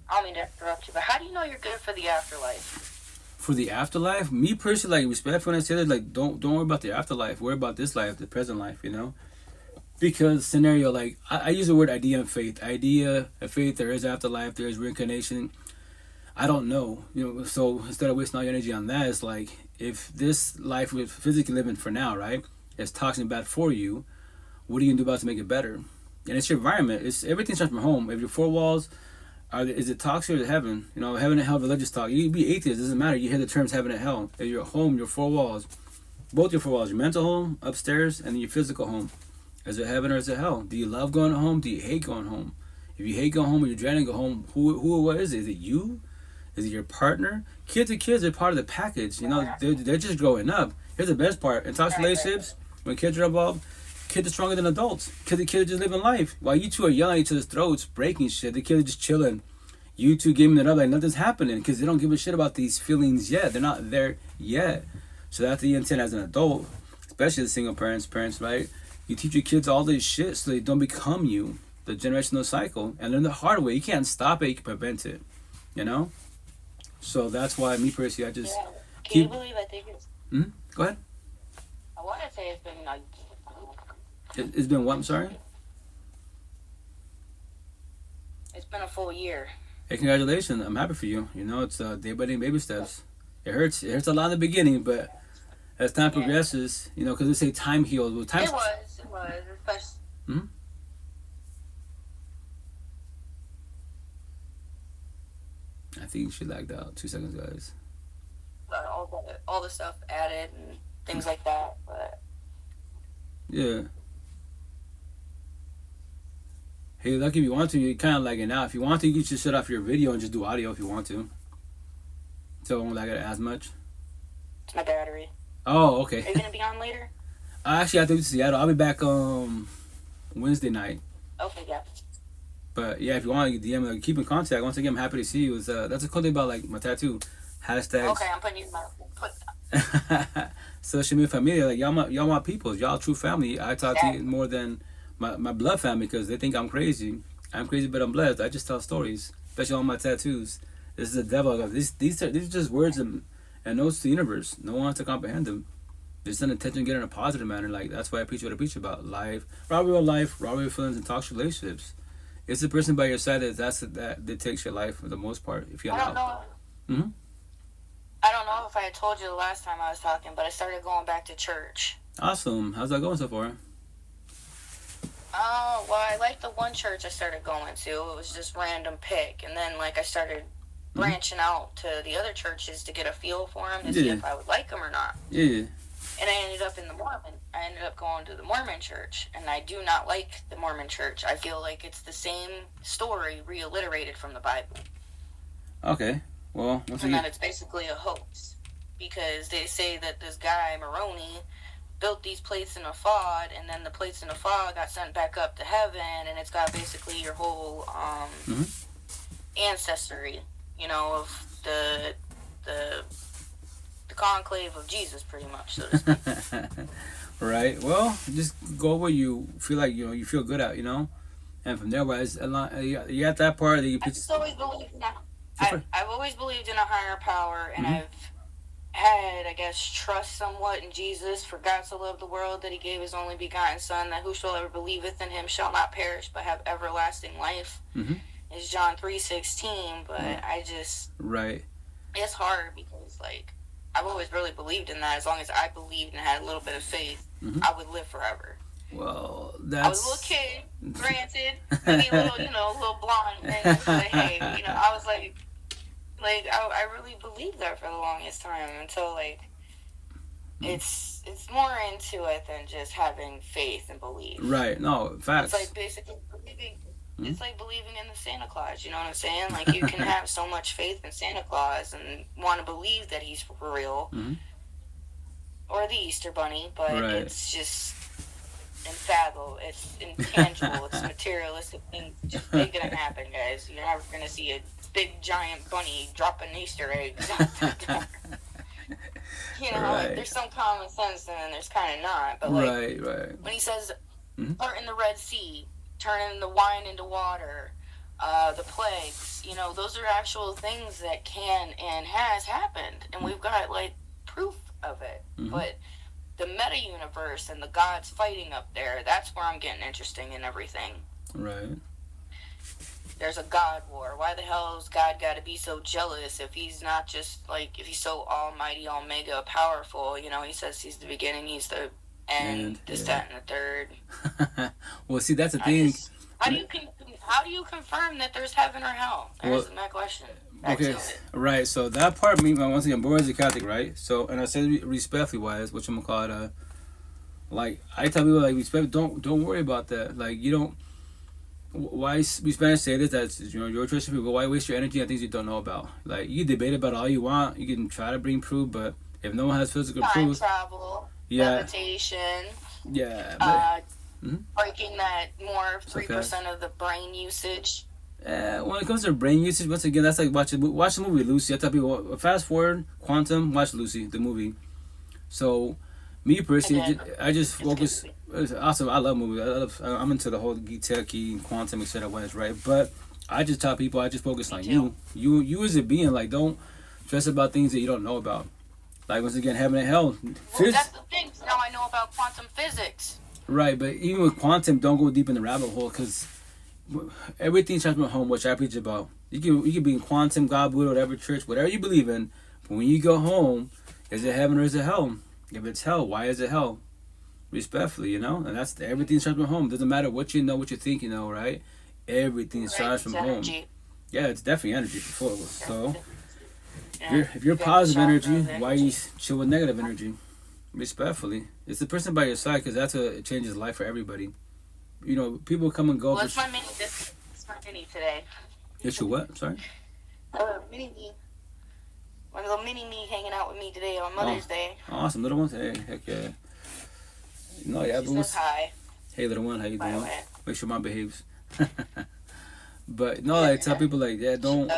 I don't mean to interrupt you, but how do you know you're good for the afterlife? For the afterlife, me personally, respect when I say that, don't worry about the afterlife. Worry about this life, the present life, you know? Because scenario, I use the word idea and faith. Idea and faith, there is afterlife, there is reincarnation. I don't know, you know, so instead of wasting all your energy on that, it's if this life we're physically living for now, right, is toxic and bad for you, what are you going to do about it to make it better? And it's your environment. Everything starts from home. If your four walls, is it toxic or is it heaven? You know, heaven and hell, religious talk. You can be atheist, it doesn't matter. You hear the terms heaven and hell. If your home, your four walls, both your four walls, your mental home, upstairs, and your physical home. Is it heaven or is it hell? Do you love going home? Do you hate going home? If you hate going home or you're dreading going home, who or what is it? Is it you? Is it your partner? Kids are kids. They're part of the package. You know, they're just growing up. Here's the best part. In toxic relationships, when kids are involved, kids are stronger than adults. Kids are just living life. While you two are yelling at each other's throats, breaking shit, the kids are just chilling. You two giving it up like nothing's happening because they don't give a shit about these feelings yet. They're not there yet. So that's the intent as an adult, especially the single parents, right? You teach your kids all this shit so they don't become you, the generational cycle, and learn the hard way. You can't stop it, you can prevent it, you know? So that's why me personally, I just Can you believe I think it's... Go ahead. I want to say it's been It's been what? I'm sorry? It's been a full year. Hey, congratulations. I'm happy for you. You know, it's day by day baby steps. It hurts. It hurts a lot in the beginning, but as time progresses, you know, because they say time heals. Well, time. It was. Especially. Hmm? I think she lagged out. 2 seconds, guys. All the stuff added and things like that, but yeah. Hey, lucky if you want to, you kind of lagging out. If you want to, you can just shut off your video and just do audio if you want to. So it won't lag it as much. It's my battery. Oh, okay. Are you gonna be on later? Actually, I have to go to Seattle. I'll be back Wednesday night. Okay, yeah. But yeah, if you want, you DM, like, keep in contact. Once again, I'm happy to see you. That's a cool thing about like my tattoo. Hashtags. Okay, I'm putting you in my Social media familia, like y'all my peoples, y'all true family. I talk to you more than my blood family because they think I'm crazy. I'm crazy, but I'm blessed. I just tell stories, especially on my tattoos. This is the devil. These are just words and notes to the universe. No one wants to comprehend them. There's an intention to get in a positive manner. Like that's why I preach what I preach about: life, robbery of life, robbery of feelings, and toxic relationships. It's the person by your side that dictates your life for the most part. If you allow. I don't know. I don't know if I had told you the last time I was talking, but I started going back to church. Awesome. How's that going so far? Oh, well, I liked the one church I started going to. It was just random pick. And then, like, I started branching out to the other churches to get a feel for them to see if I would like them or not. Yeah. And I ended up I ended up going to the Mormon church. And I do not like the Mormon church. I feel like it's the same story reiterated from the Bible. Okay. Well, and that it's basically a hoax. Because they say that this guy, Moroni, built these plates in a fog, and then the plates in the fog got sent back up to heaven, and it's got basically your whole ancestry, you know, of the conclave of Jesus, pretty much, so to speak. Right. Well, just go where you feel like you feel good at, and from there, wise, you at that part that you. I just always believed in that. I've always believed in a higher power, and I've had, I guess, trust somewhat in Jesus. For God so loved the world that he gave his only begotten Son, that whosoever believeth in him shall not perish but have everlasting life. It's John 3:16, but I just... Right. It's hard because, like, I've always really believed in that. As long as I believed and had a little bit of faith, I would live forever. Well, that's... I was a little kid, granted. Maybe a little blonde thing. But hey, I was like, I really believed that for the longest time until, like, it's more into it than just having faith and belief. Right. No, facts. It's like basically believing. It's like believing in the Santa Claus. You know what I'm saying? Like, you can have so much faith in Santa Claus and want to believe that he's for real, or the Easter Bunny, but it's just unfathomable. It's intangible. It's materialistic things just ain't gonna happen, guys. You're never gonna see a big giant bunny dropping Easter eggs. Like, there's some common sense and then there's kind of not. But like, when he says, "Part in the Red Sea, turning the wine into water," the plagues, those are actual things that can and has happened, and we've got like proof of it. But the meta universe and the gods fighting up there—that's where I'm getting interesting in everything. Right. There's a God war. Why the hell has God got to be so jealous if he's not just, like, if he's so almighty, omega, powerful? He says he's the beginning, he's the end, that, and the third. Well, see, that's the thing. How do you confirm that there's heaven or hell? There's my question. Okay, right. So that part, once again, boy is a Catholic, right? So, and I say respectfully wise, which I'm gonna call it, like, I tell people, like, respect. Don't worry about that. Like, you don't. Why we Spanish say this? That's your choice, people. Why waste your energy on things you don't know about? Like, you can debate about all you want. You can try to bring proof, but if no one has physical proof, travel, meditation, breaking that more 3% of the brain usage. When it comes to brain usage, once again, that's like watch the movie Lucy. I tell people, fast forward, Quantum, watch Lucy, the movie. So, me personally, I just focus. Awesome, I love movies. I'm into the whole techie, quantum, etc. When it's right, but I just tell people, I just focus on you as a being. Like, don't stress about things that you don't know about. Like, once again, heaven and hell. Well, that's the thing. Now I know about quantum physics. Right, but even with quantum, don't go deep in the rabbit hole because everything starts from home, which I preach about. You can be in quantum, God, Buddha, whatever church, whatever you believe in. But when you go home, is it heaven or is it hell? If it's hell, why is it hell? Respectfully, you know? And that's everything starts from home. Doesn't matter what you know, what you think you know, right? Everything starts from home. Yeah, it's definitely energy. So, if you're positive energy, why you chill with negative energy? Respectfully. It's the person by your side because that's it changes life for everybody. You know, people come and go. Well, it's my mini. It's my mini today. It's your what? Sorry? Mini me. My little mini me hanging out with me today on Mother's Day. Awesome. Little one? Hey, heck yeah. No, yeah, she says hi. Hey, little one, how you doing? Way. Make sure mom behaves. But, no, like, tell people, like, yeah, don't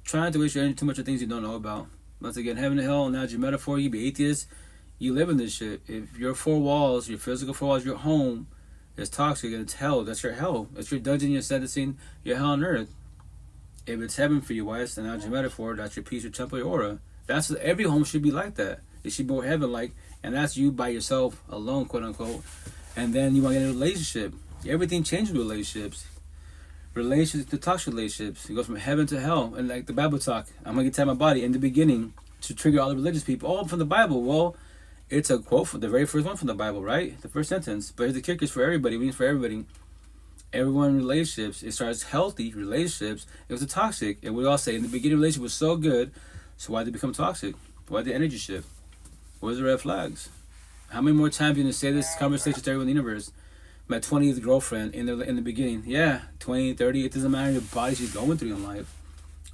try not to waste your energy too much of things you don't know about. Once again, heaven and hell, now your metaphor, you be atheist, you live in this shit. If your four walls, your physical four walls, your home is toxic and it's hell, that's your hell. That's your dungeon, your sentencing, your hell on earth. If it's heaven for you, why is the your metaphor? That's your peace, your temple, your aura. That's what every home should be like that. It should be heaven-like, and that's you by yourself, alone, quote unquote. And then you want to get in a relationship. Everything changes with relationships. Relationships to toxic relationships. It goes from heaven to hell. And like the Bible talk, I'm gonna get to my body in the beginning to trigger all the religious people. Oh, from the Bible. Well, it's a quote from the very first one from the Bible, right? The first sentence. But here's the kicker: for everybody. It means for everybody. Everyone in relationships, it starts healthy relationships. It was a toxic, and we all say in the beginning, relationship was so good. So why did it become toxic? Why did the energy shift? Where's the red flags? How many more times are you gonna say this conversation to everyone in the universe? My 20th girlfriend in the beginning. Yeah, 20, 30. It doesn't matter the body she's going through in life.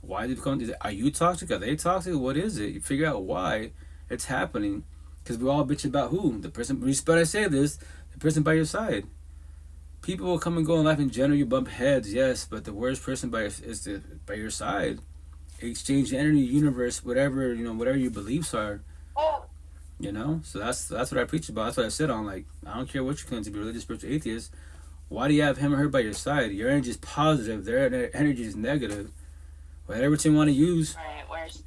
Why did it become? Are you toxic? Are they toxic? What is it? You figure out why it's happening. Because we all bitch about who? The person. Respect. I say this. The person by your side. People will come and go in life in general. You bump heads, yes, but the worst person by your side. Exchange energy, universe, whatever whatever your beliefs are. You know, so that's what I preach about. That's what I said on. Like, I don't care what you're claiming to be, religious, spiritual, atheist. Why do you have him or her by your side? Your energy is positive. Their energy is negative. Whatever you want to use,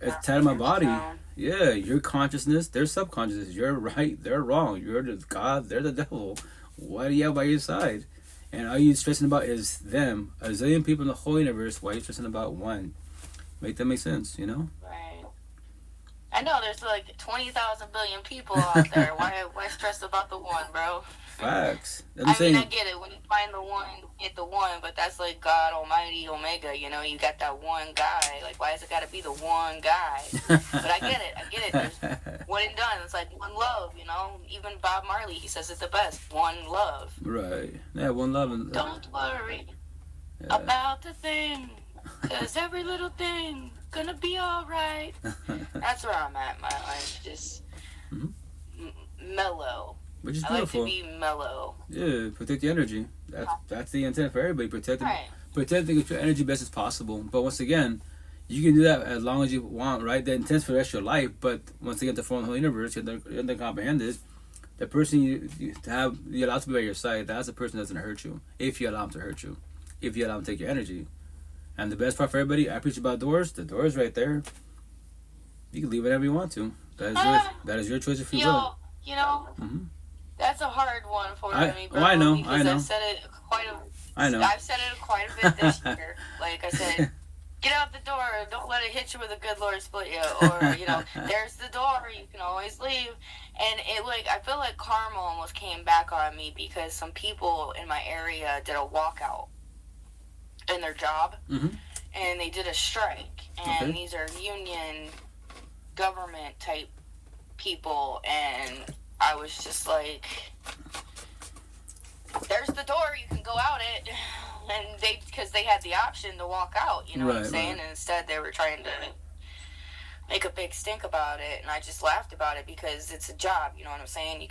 it's tied to my body. Yeah, your consciousness, their subconsciousness. You're right, they're wrong. You're the God, they're the devil. Why do you have by your side? And all you stressing about is them. A zillion people in the whole universe. Why are you stressing about one? Make that make sense, you know? Right. I know there's like 20,000 billion people out there. Why stress about the one, bro? Facts. I mean, I get it. When you find the one, get the one, but that's like God Almighty Omega. You know, you got that one guy. Like, why has it got to be the one guy? But I get it. There's one and done. It's like one love. You know, even Bob Marley, he says it the best. One love. Right. Yeah, one love. And, don't worry about the thing, 'cause every little thing gonna be all right. That's where I'm at in my life. Just mellow. Which is I beautiful. like to be mellow. Yeah, protect the energy. That's the intent for everybody. Protecting your energy best as possible. But once again, you can do that as long as you want, right? The intent for the rest of your life. But once again, to form the whole universe, you have to comprehend this. The person you allow to be by your side, that's the person that doesn't hurt you. If you allow him to hurt you. If you allow him to take your energy. And the best part for everybody, I preach about doors. The door is right there. You can leave whatever you want to. That is your choice if you will. You know, that's a hard one for me, bro. I know. I've said it I've said it quite a bit this year. Like I said, get out the door. Don't let it hit you with a good Lord split you. Or, there's the door. You can always leave. And I feel like karma almost came back on me because some people in my area did a walkout in their job. And they did a strike. And these are union government type people. And I was just like, there's the door, you can go out it. And because they had the option to walk out, you know what I'm saying? And instead they were trying to make a big stink about it. And I just laughed about it because it's a job, you know what I'm saying?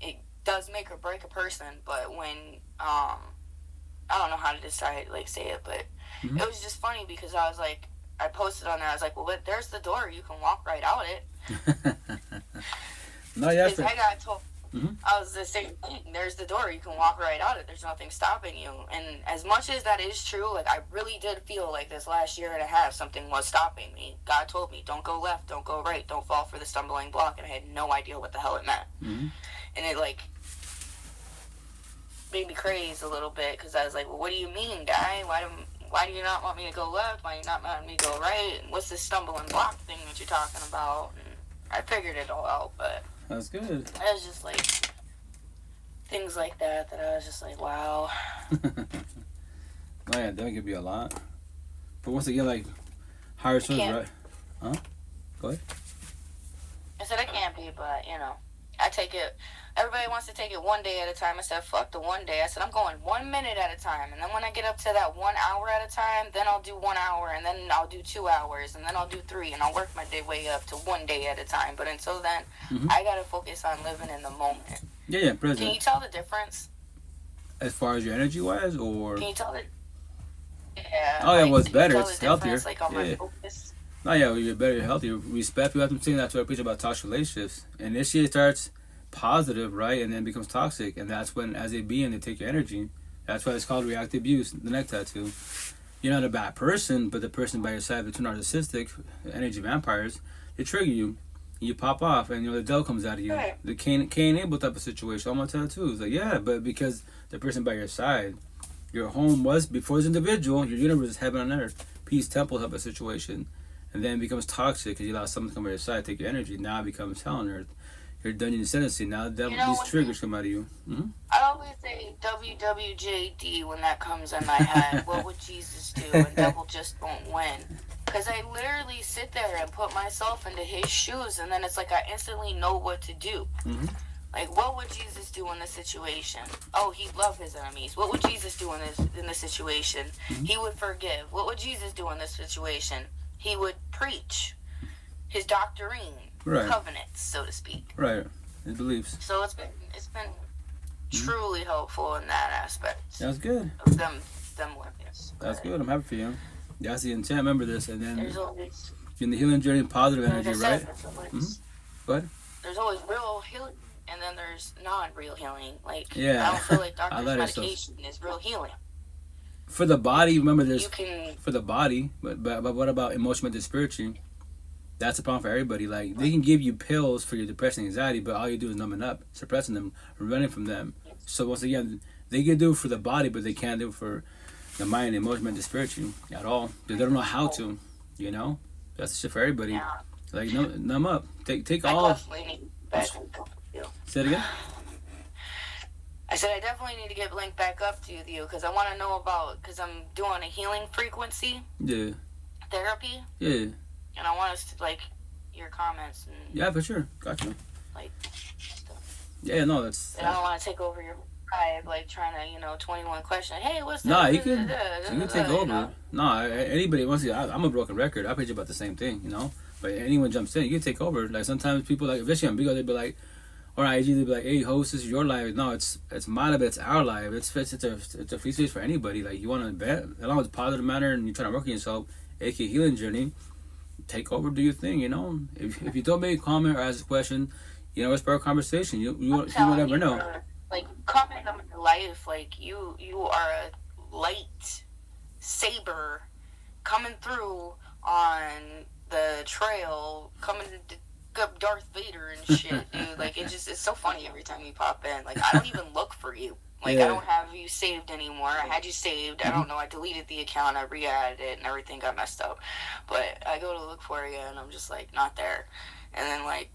It does make or break a person, but when, I don't know how to say it, but it was just funny because I was like, I posted on there, I was like, well, there's the door, you can walk right out it. No, yeah. Because I got told, I was the same thing. There's the door. You can walk right out it. There's nothing stopping you. And as much as that is true, like, I really did feel like this last year and a half, something was stopping me. God told me, don't go left, don't go right, don't fall for the stumbling block. And I had no idea what the hell it meant. And it, made me craze a little bit, because I was like, well, what do you mean, guy? Why do you not want me to go left? Why do you not want me to go right? What's this stumbling block thing that you're talking about? And I figured it all out, but That's good. it was just like things like that I was just like, wow. Oh yeah, that could be a lot. But once again, like, higher source, right? Huh? Go ahead. I said I can't be, but, you know, I take it. Everybody wants to take it one day at a time. I said, fuck the one day. I said, I'm going 1 minute at a time. And then when I get up to that 1 hour at a time, then I'll do 1 hour, and then I'll do 2 hours, and then I'll do 3, and I'll work my way up to 1 day at a time. But until then, I got to focus on living in the moment. Yeah, present. Can you tell the difference? As far as your energy-wise, or? Can you tell the... Yeah. Oh, yeah, like, well, it's better. can you tell It's the healthier. difference, like, on my Yeah. focus? No, yeah, you're better, you're healthier. Respect people. I'm saying that's what I preach about toxic relationships. And this shit starts positive, right? And then becomes toxic. And that's when, as a being, they take your energy. That's why it's called reactive abuse, the neck tattoo. You're not a bad person, but the person by your side, the two narcissistic energy vampires, they trigger you. You pop off, and, you know, the devil comes out of you. Right. The Cain and Abel type of situation. I'm going to tell too. It's like, yeah, but because the person by your side, your home was, before this individual, your universe is heaven on earth. Peace, temple type of situation. And then it becomes toxic because you allow someone to come by your side, take your energy. Now it becomes hell on earth. Your dungeon ascendancy. Now the devil, these triggers come out of you. I always say WWJD when that comes in my head. What would Jesus do? And devil just won't win. Because I literally sit there and put myself into his shoes, and then it's like I instantly know what to do. Like, what would Jesus do in this situation? Oh, he'd love his enemies. What would Jesus do in this situation? He would forgive. What would Jesus do in this situation? He would preach his doctrine, covenants, so to speak. Right, his beliefs. So it's been truly helpful in that aspect. That's good. Of them limits. That's good. I'm happy for you. That's the intent. Remember this, and then There's always, in the healing journey, positive energy, like I right? said, there's always, Go ahead. there's always real healing, and then there's non-real healing. Like, Yeah. I don't feel like doctor's let it so. medication is real healing. For the body, remember this. You can, For the body, but what about emotional spiritual? That's a problem for everybody. Like, they can give you pills for your depression and anxiety, but all you do is numbing up, suppressing them, running from them. So once again, they can do it for the body, but they can't do it for the mind, emotional, and spiritual at all. They don't know how to, you know? That's the shit for everybody. yeah. Like, numb up. Take I all. definitely need back up with you. Say it again? I said I definitely need to get linked back up to you because I want to know about, because I'm doing a healing frequency Yeah. therapy, Yeah. and I want us to, like, your comments and, Yeah, for sure. Gotcha. like, stuff. Yeah, no, that's. And I don't want to take over your vibe, like, trying to, 21 question. Hey, what's that? Nah, you can take over. know? Nah, anybody wants to. I'm a broken record. I preach about the same thing, you know. But anyone jumps in, you can take over. Like, sometimes people, like, especially on Bigo, they'd be like, or IG, they'd be like, hey, host, this is your life. No, it's my life, it's our life. It's a free space for anybody. Like, you want to bet, as long as it's a positive manner and you're trying to work on yourself, aka healing journey, take over, do your thing, you know. If you don't make a comment or ask a question, it's for a conversation. You will never know. Like, comment on your life, like, you are a light saber coming through on the trail, coming to up Darth Vader and shit, dude. Like, it's so funny every time you pop in. Like, I don't even look for you. Like, Yeah. I don't have you saved anymore. I had you saved. I don't know. I deleted the account. I re-added it, and everything got messed up. But I go to look for you, and I'm just, like, not there. And then, like,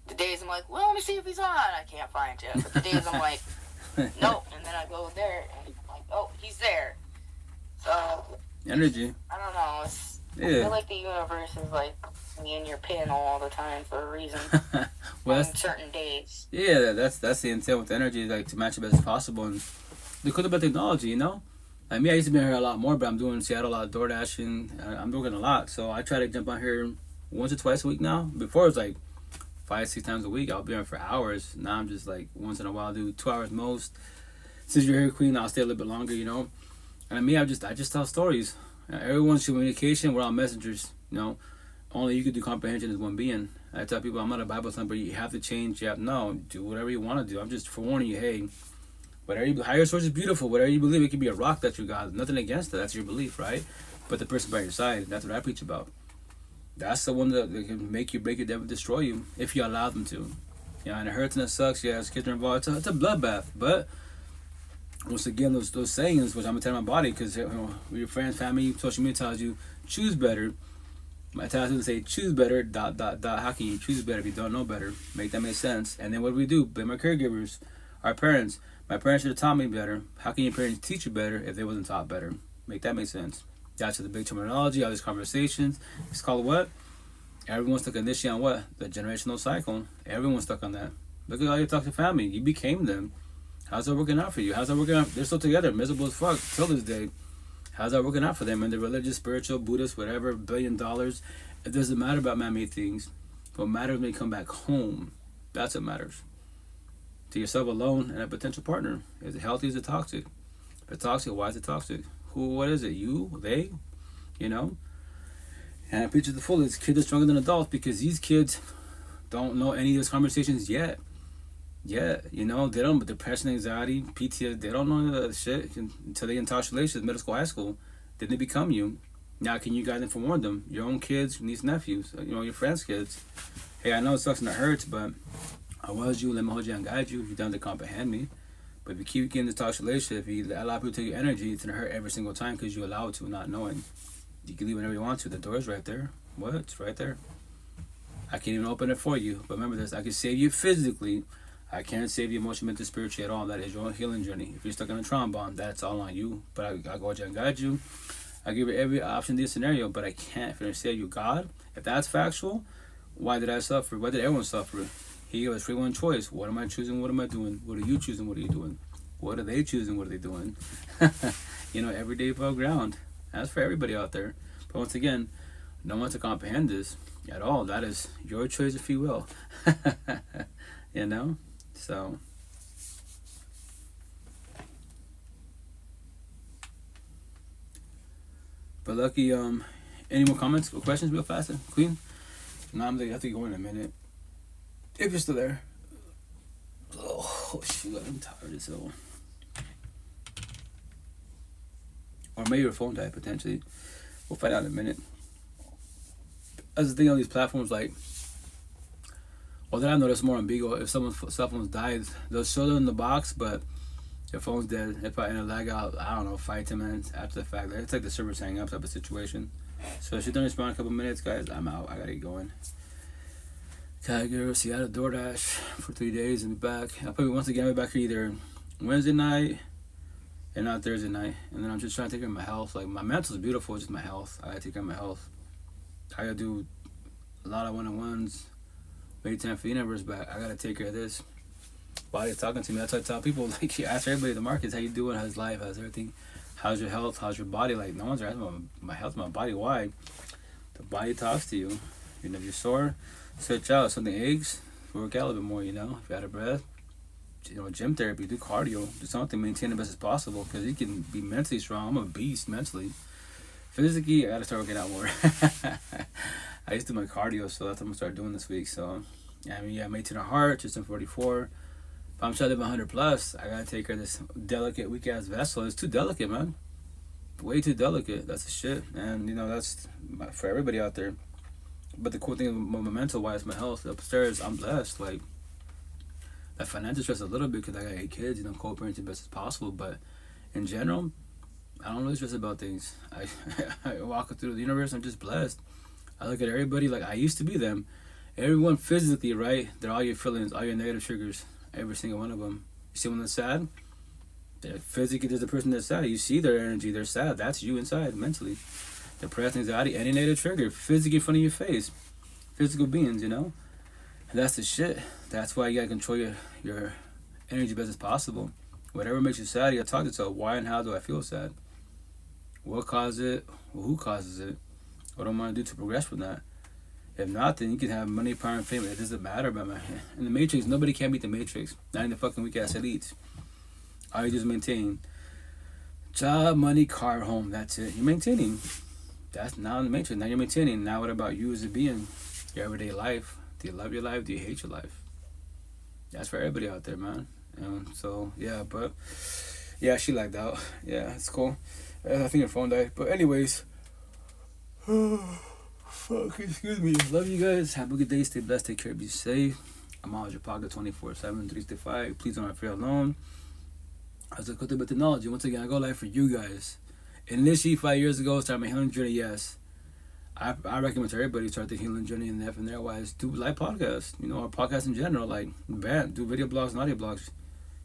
the days I'm like, well, let me see if he's on. I can't find you. But the days I'm like, nope. And then I go there, and I'm like, oh, he's there. So, Energy. I don't know. I Yeah. feel like the universe is, like, me in your pin all the time for a reason. Well, on that's, certain days. yeah, that's the intent with energy, like, to match it as possible. And the cool about technology, you know? Like me, I used to be here a lot more, but I'm doing Seattle a lot of door dashing. I'm doing a lot. So I try to jump on here once or twice a week now. Before it was like 5-6 times a week. I'll be on for hours. Now I'm just like once in a while, do 2 hours most. Since you're here, Queen, I'll stay a little bit longer, you know? And me, I just tell stories. Everyone's communication, we're all messengers, you know? Only you can do comprehension as one being. I tell people I'm not a Bible thumper. You have to change. Do whatever you want to do. I'm just forewarning you. Hey, whatever higher source is beautiful. Whatever you believe, it could be a rock that you got. Nothing against it. That's your belief, right? But the person by your side, that's what I preach about. That's the one that can make you, break you, never destroy you if you allow them to. And it hurts and it sucks. Yeah, as kids are involved, it's a bloodbath. But once again, those sayings, which I'm gonna tell my body, because your friends, family, social media tells you choose better. My tattoos say choose better. ... How can you choose better if you don't know better? Make that make sense. And then what do? Blame our caregivers, our parents. My parents should have taught me better. How can your parents teach you better if they wasn't taught better? Make that make sense. That's the big terminology. All these conversations. It's called what? Everyone's stuck initially on what? The generational cycle. Everyone's stuck on that. Look at all your toxic family. You became them. How's that working out for you? How's that working out? They're still together, miserable as fuck till this day. How's that working out for them? And they're religious, spiritual, Buddhist, whatever, $1 billion. It doesn't matter about man-made things. What matters when they come back home. That's what matters. To yourself alone and a potential partner. Is it healthy? Is it toxic? If it's toxic, why is it toxic? Who? What is it? You? They? You know? And I preach it to the fullest. Kids are stronger than adults because these kids don't know any of those conversations yet. Yeah, you know, they don't, depression, anxiety, PTSD, they don't know the shit until they get in touch relations, middle school, high school. Then they become you. Now, can you guys forewarn them? Your own kids, nieces, nephews, you know, your friends' kids. Hey, I know it sucks and it hurts, but I was you, let me hold you and guide you if you're down to comprehend me. But if you keep getting this toxic relationship, if you allow people to take your energy, it's going to hurt every single time because you allow it to, not knowing. You can leave whenever you want to. The door's right there. What? It's right there. I can't even open it for you. But remember this, I can save you physically. I can't save you emotionally, mentally, spiritually at all. That is your own healing journey. If you're stuck in a trauma bond, that's all on you. But I go out and guide you. I give you every option in this scenario, but I can't finish save you. God, if that's factual, why did I suffer? Why did everyone suffer? He gave us free one choice. What am I choosing? What am I doing? What are you choosing? What are you doing? What are they choosing? What are they doing? You know, every day above ground. That's for everybody out there. But once again, no one to comprehend this at all. That is your choice if you will. You know? So, but lucky, any more comments or questions real fast, Queen? No, I have to go in a minute. If you're still there. Oh, shoot, I'm tired as hell. Or maybe your phone died, potentially. We'll find out in a minute. That's the thing on these platforms, like, well, then I noticed more on Beagle. If someone's cell phone dies, they'll show them in the box, but your phone's dead. If I lag out, I don't know, 5-10 minutes after the fact. It's like the server's hanging up type of situation. So if you don't respond in a couple minutes, guys, I'm out. I gotta get going. Tiger, Seattle, DoorDash for 3 days and be back. I'll probably once again be back here either Wednesday night and not Thursday night. And then I'm just trying to take care of my health. Like, my mental is beautiful, it's just my health. I gotta take care of my health. I gotta do a lot of one-on-ones. Wait time for the universe, but I gotta take care of this. Body's talking to me. That's why I tell people, like, you ask everybody in the markets, how you doing, how's life, how's everything, how's your health, how's your body. Like, no one's asking about my health, my body. Why? The body talks to you. You know, if you're sore, switch out something aches, work out a little bit more, you know. If you're out of breath, you know, gym therapy, do cardio, do something, maintain the best as possible, because you can be mentally strong. I'm a beast mentally. Physically, I gotta start working out more. I used to do my cardio, so that's what I'm gonna start doing this week. So, yeah, I mean, yeah, maintain a heart, just in 44. If I'm trying to live 100 plus, I gotta take care of this delicate, weak ass vessel. It's too delicate, man. Way too delicate. That's the shit. And, you know, that's for everybody out there. But the cool thing with my mental wise, my health upstairs, I'm blessed. Like, that financial stress a little bit because I got 8 kids, you know, co-parenting best as possible. But in general, I don't really stress about things. I walk through the universe, I'm just blessed. I look at everybody like I used to be them. Everyone physically, right? They're all your feelings, all your negative triggers, every single one of them. You see one that's sad? Physically, there's a person that's sad. You see their energy, they're sad. That's you inside, mentally. Depression, anxiety, any negative trigger, physically in front of your face. Physical beings, you know? And that's the shit. That's why you gotta control your energy best as possible. Whatever makes you sad, you gotta talk to yourself. Why and how do I feel sad? What causes it? Well, who causes it? What do I want to do to progress from that? If not, then you can have money, power, and fame. It doesn't matter about my... In the Matrix, nobody can beat the Matrix. Not even the fucking weak-ass elites. All you just maintain. Job, money, car, home. That's it. You're maintaining. That's not in the Matrix. Now you're maintaining. Now what about you as a being? Your everyday life. Do you love your life? Do you hate your life? That's for everybody out there, man. And so, yeah, but... Yeah, she lagged out. Yeah, it's cool. I think her phone died. But anyways... Fuck, excuse me. Love you guys. Have a good day. Stay blessed. Take care. Be safe. I'm always your pocket 24/7, 365. Please don't feel alone. I was like, Codependent technology. Once again, I go live for you guys. Initially, 5 years ago, started my healing journey. Yes, I recommend to everybody start the healing journey and from there wise do live podcasts. You know, or podcasts in general, like do video blogs and audio blogs.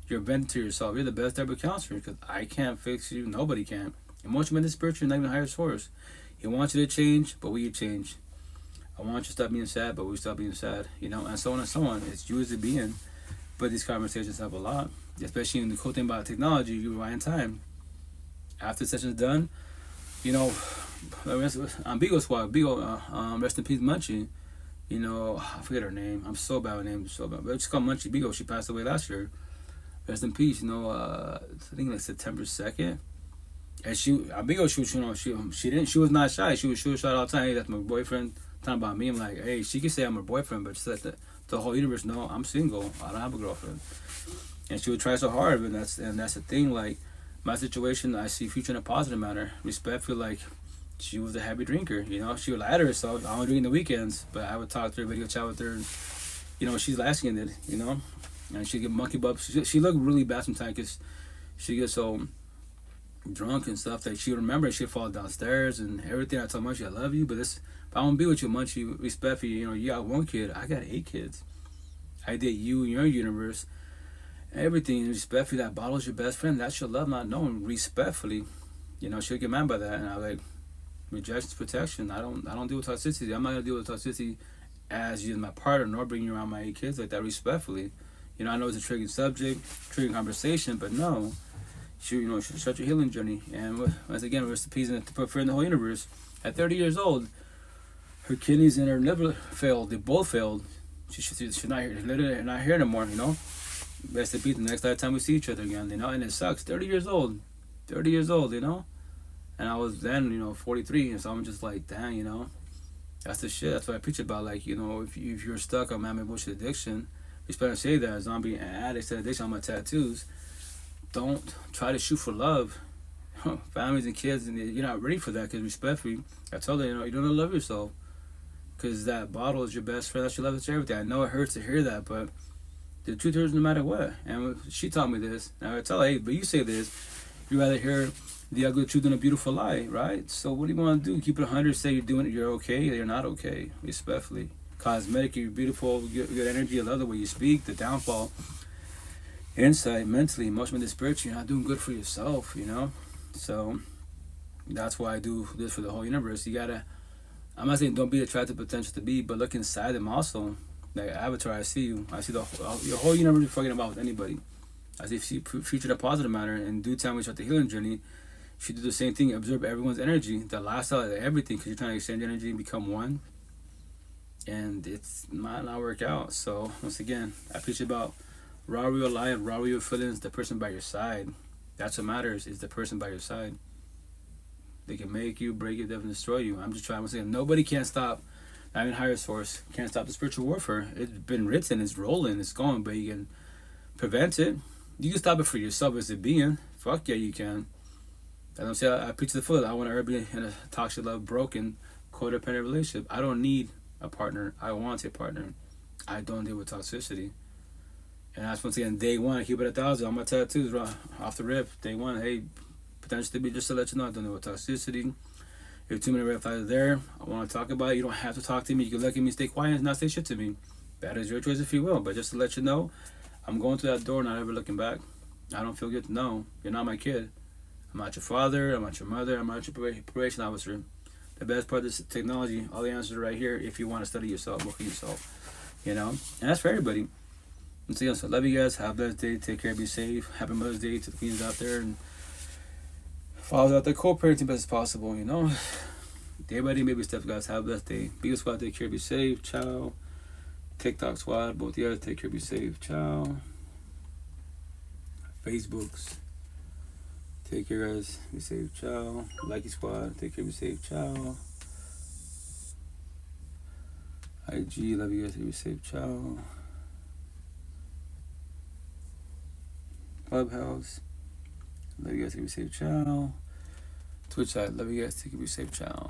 You're venting to yourself. You're the best type of counselor because I can't fix you. Nobody can. Emotional, mental, spiritual, not even higher source. He wants you to change, but will you change? I want you to stop being sad, but we stop being sad. You know, and so on and so on. It's you as a being. But these conversations help a lot, especially in the cool thing about technology. You rewind time. After the session's done, you know, on Beagle Squad, rest in peace, Munchie. You know, I forget her name. I'm so bad with names, so bad. But it's called Munchie Beagle. She passed away last year. Rest in peace. You know, I think like September 2nd. And Beagle, she was not shy. She was shy all the time. Hey, that's my boyfriend. Talking about me, I'm like, hey, she can say I'm her boyfriend, but just let the whole universe know I'm single. I don't have a girlfriend. And she would try so hard, and that's the thing. Like my situation, I see future in a positive manner. Respectful, like she was a heavy drinker. You know, she would lie to herself. I don't drink in the weekends, but I would talk to her, video chat with her. And, you know, she's light-skinned, you know, and she'd get monkey bumps. She looked really bad sometimes because she gets so drunk and stuff that she would remember. She'd fall downstairs and everything. I told Munchie, I love you, but if I don't be with you, Munchie, respectfully, you know, you got 1 kid, I got 8 kids. I did you in your universe. Everything, respectfully, that bottle's your best friend. That's your love not known, respectfully. You know, she'll get mad by that. And I like, rejection's protection. I don't deal with toxicity. I'm not going to deal with toxicity as you as my partner, nor bring you around my 8 kids like that, respectfully. You know, I know it's a triggering subject, triggering conversation, but no. You know, start your healing journey. And once again, rest in peace and for in the whole universe. At 30 years old, her kidneys and her liver failed. They both failed. She's not here anymore, you know. Rest in peace. The next lifetime we see each other again, you know. And it sucks. 30 years old, you know. And I was then, you know, 43, and so I'm just like, dang, you know. That's the shit. That's what I preach about. Like, you know, if you're stuck on mammoth bullshit addiction, we better say that zombie addicts and addiction on my tattoos. Don't try to shoot for love. Families and kids, and you're not ready for that because respectfully, I told her, you know, you don't love yourself because that bottle is your best friend. That's your love. It's everything. I know it hurts to hear that, but the truth is no matter what. And she taught me this. And I tell her, hey, but you say this. You rather hear the ugly truth than a beautiful lie, right? So what do you want to do? Keep it 100, say you're doing it, you're okay, you're not okay, respectfully. Cosmetic, you're beautiful, good energy, I love the way you speak, the downfall. Insight, mentally, emotionally, spiritually, you're not doing good for yourself, you know? So that's why I do this for the whole universe. You gotta, I'm not saying don't be attracted to potential to be, but look inside them also. Like Avatar, I see you. I see your whole universe fucking about with anybody. I see future in a positive manner. In due time, we start the healing journey. You should do the same thing. Observe everyone's energy, the lifestyle, everything, because you're trying to exchange energy and become one. And it's might not work out. So once again, I preach about raw real life, raw real feelings, the person by your side. That's what matters, is the person by your side. They can make you, break you, definitely destroy you. I'm just trying to say, nobody can stop, not even higher source, can't stop the spiritual warfare. It's been written, it's rolling, it's going, but you can prevent it. You can stop it for yourself as a being. Fuck yeah, you can. As I'm saying, I preach the foot. I want to be in a toxic, love, broken, codependent relationship. I don't need a partner. I want a partner. I don't deal with toxicity. And that's once again, day one, I keep it 1,000 on my tattoos, right off the rip. Day one, hey, potentially be just to let you know, I don't deal with toxicity. If too many red flags are there, I want to talk about it. You don't have to talk to me. You can look at me, stay quiet, and not say shit to me. That is your choice if you will. But just to let you know, I'm going through that door, not ever looking back. I don't feel good to know. You're not my kid. I'm not your father. I'm not your mother. I'm not your probation officer. The best part of this technology, all the answers are right here if you want to study yourself, work on yourself. You know? And that's for everybody. And so, so love you guys. Have a blessed day. Take care. Be safe. Happy Mother's Day to the queens out there. And fathers out there, co-parenting best as possible, you know? Day by day, baby steps, guys. Have a blessed day. Be a squad. Take care. Be safe. Ciao. TikTok squad. Both the others. Take care. Be safe. Ciao. Facebooks. Take care, guys. Be safe. Ciao. Likey squad. Take care. Be safe. Ciao. IG. Love you guys. Be safe. Ciao. Clubhouse. Love you guys. Be safe. Ciao. Twitch side. Love you guys. Take care. Be safe. Ciao.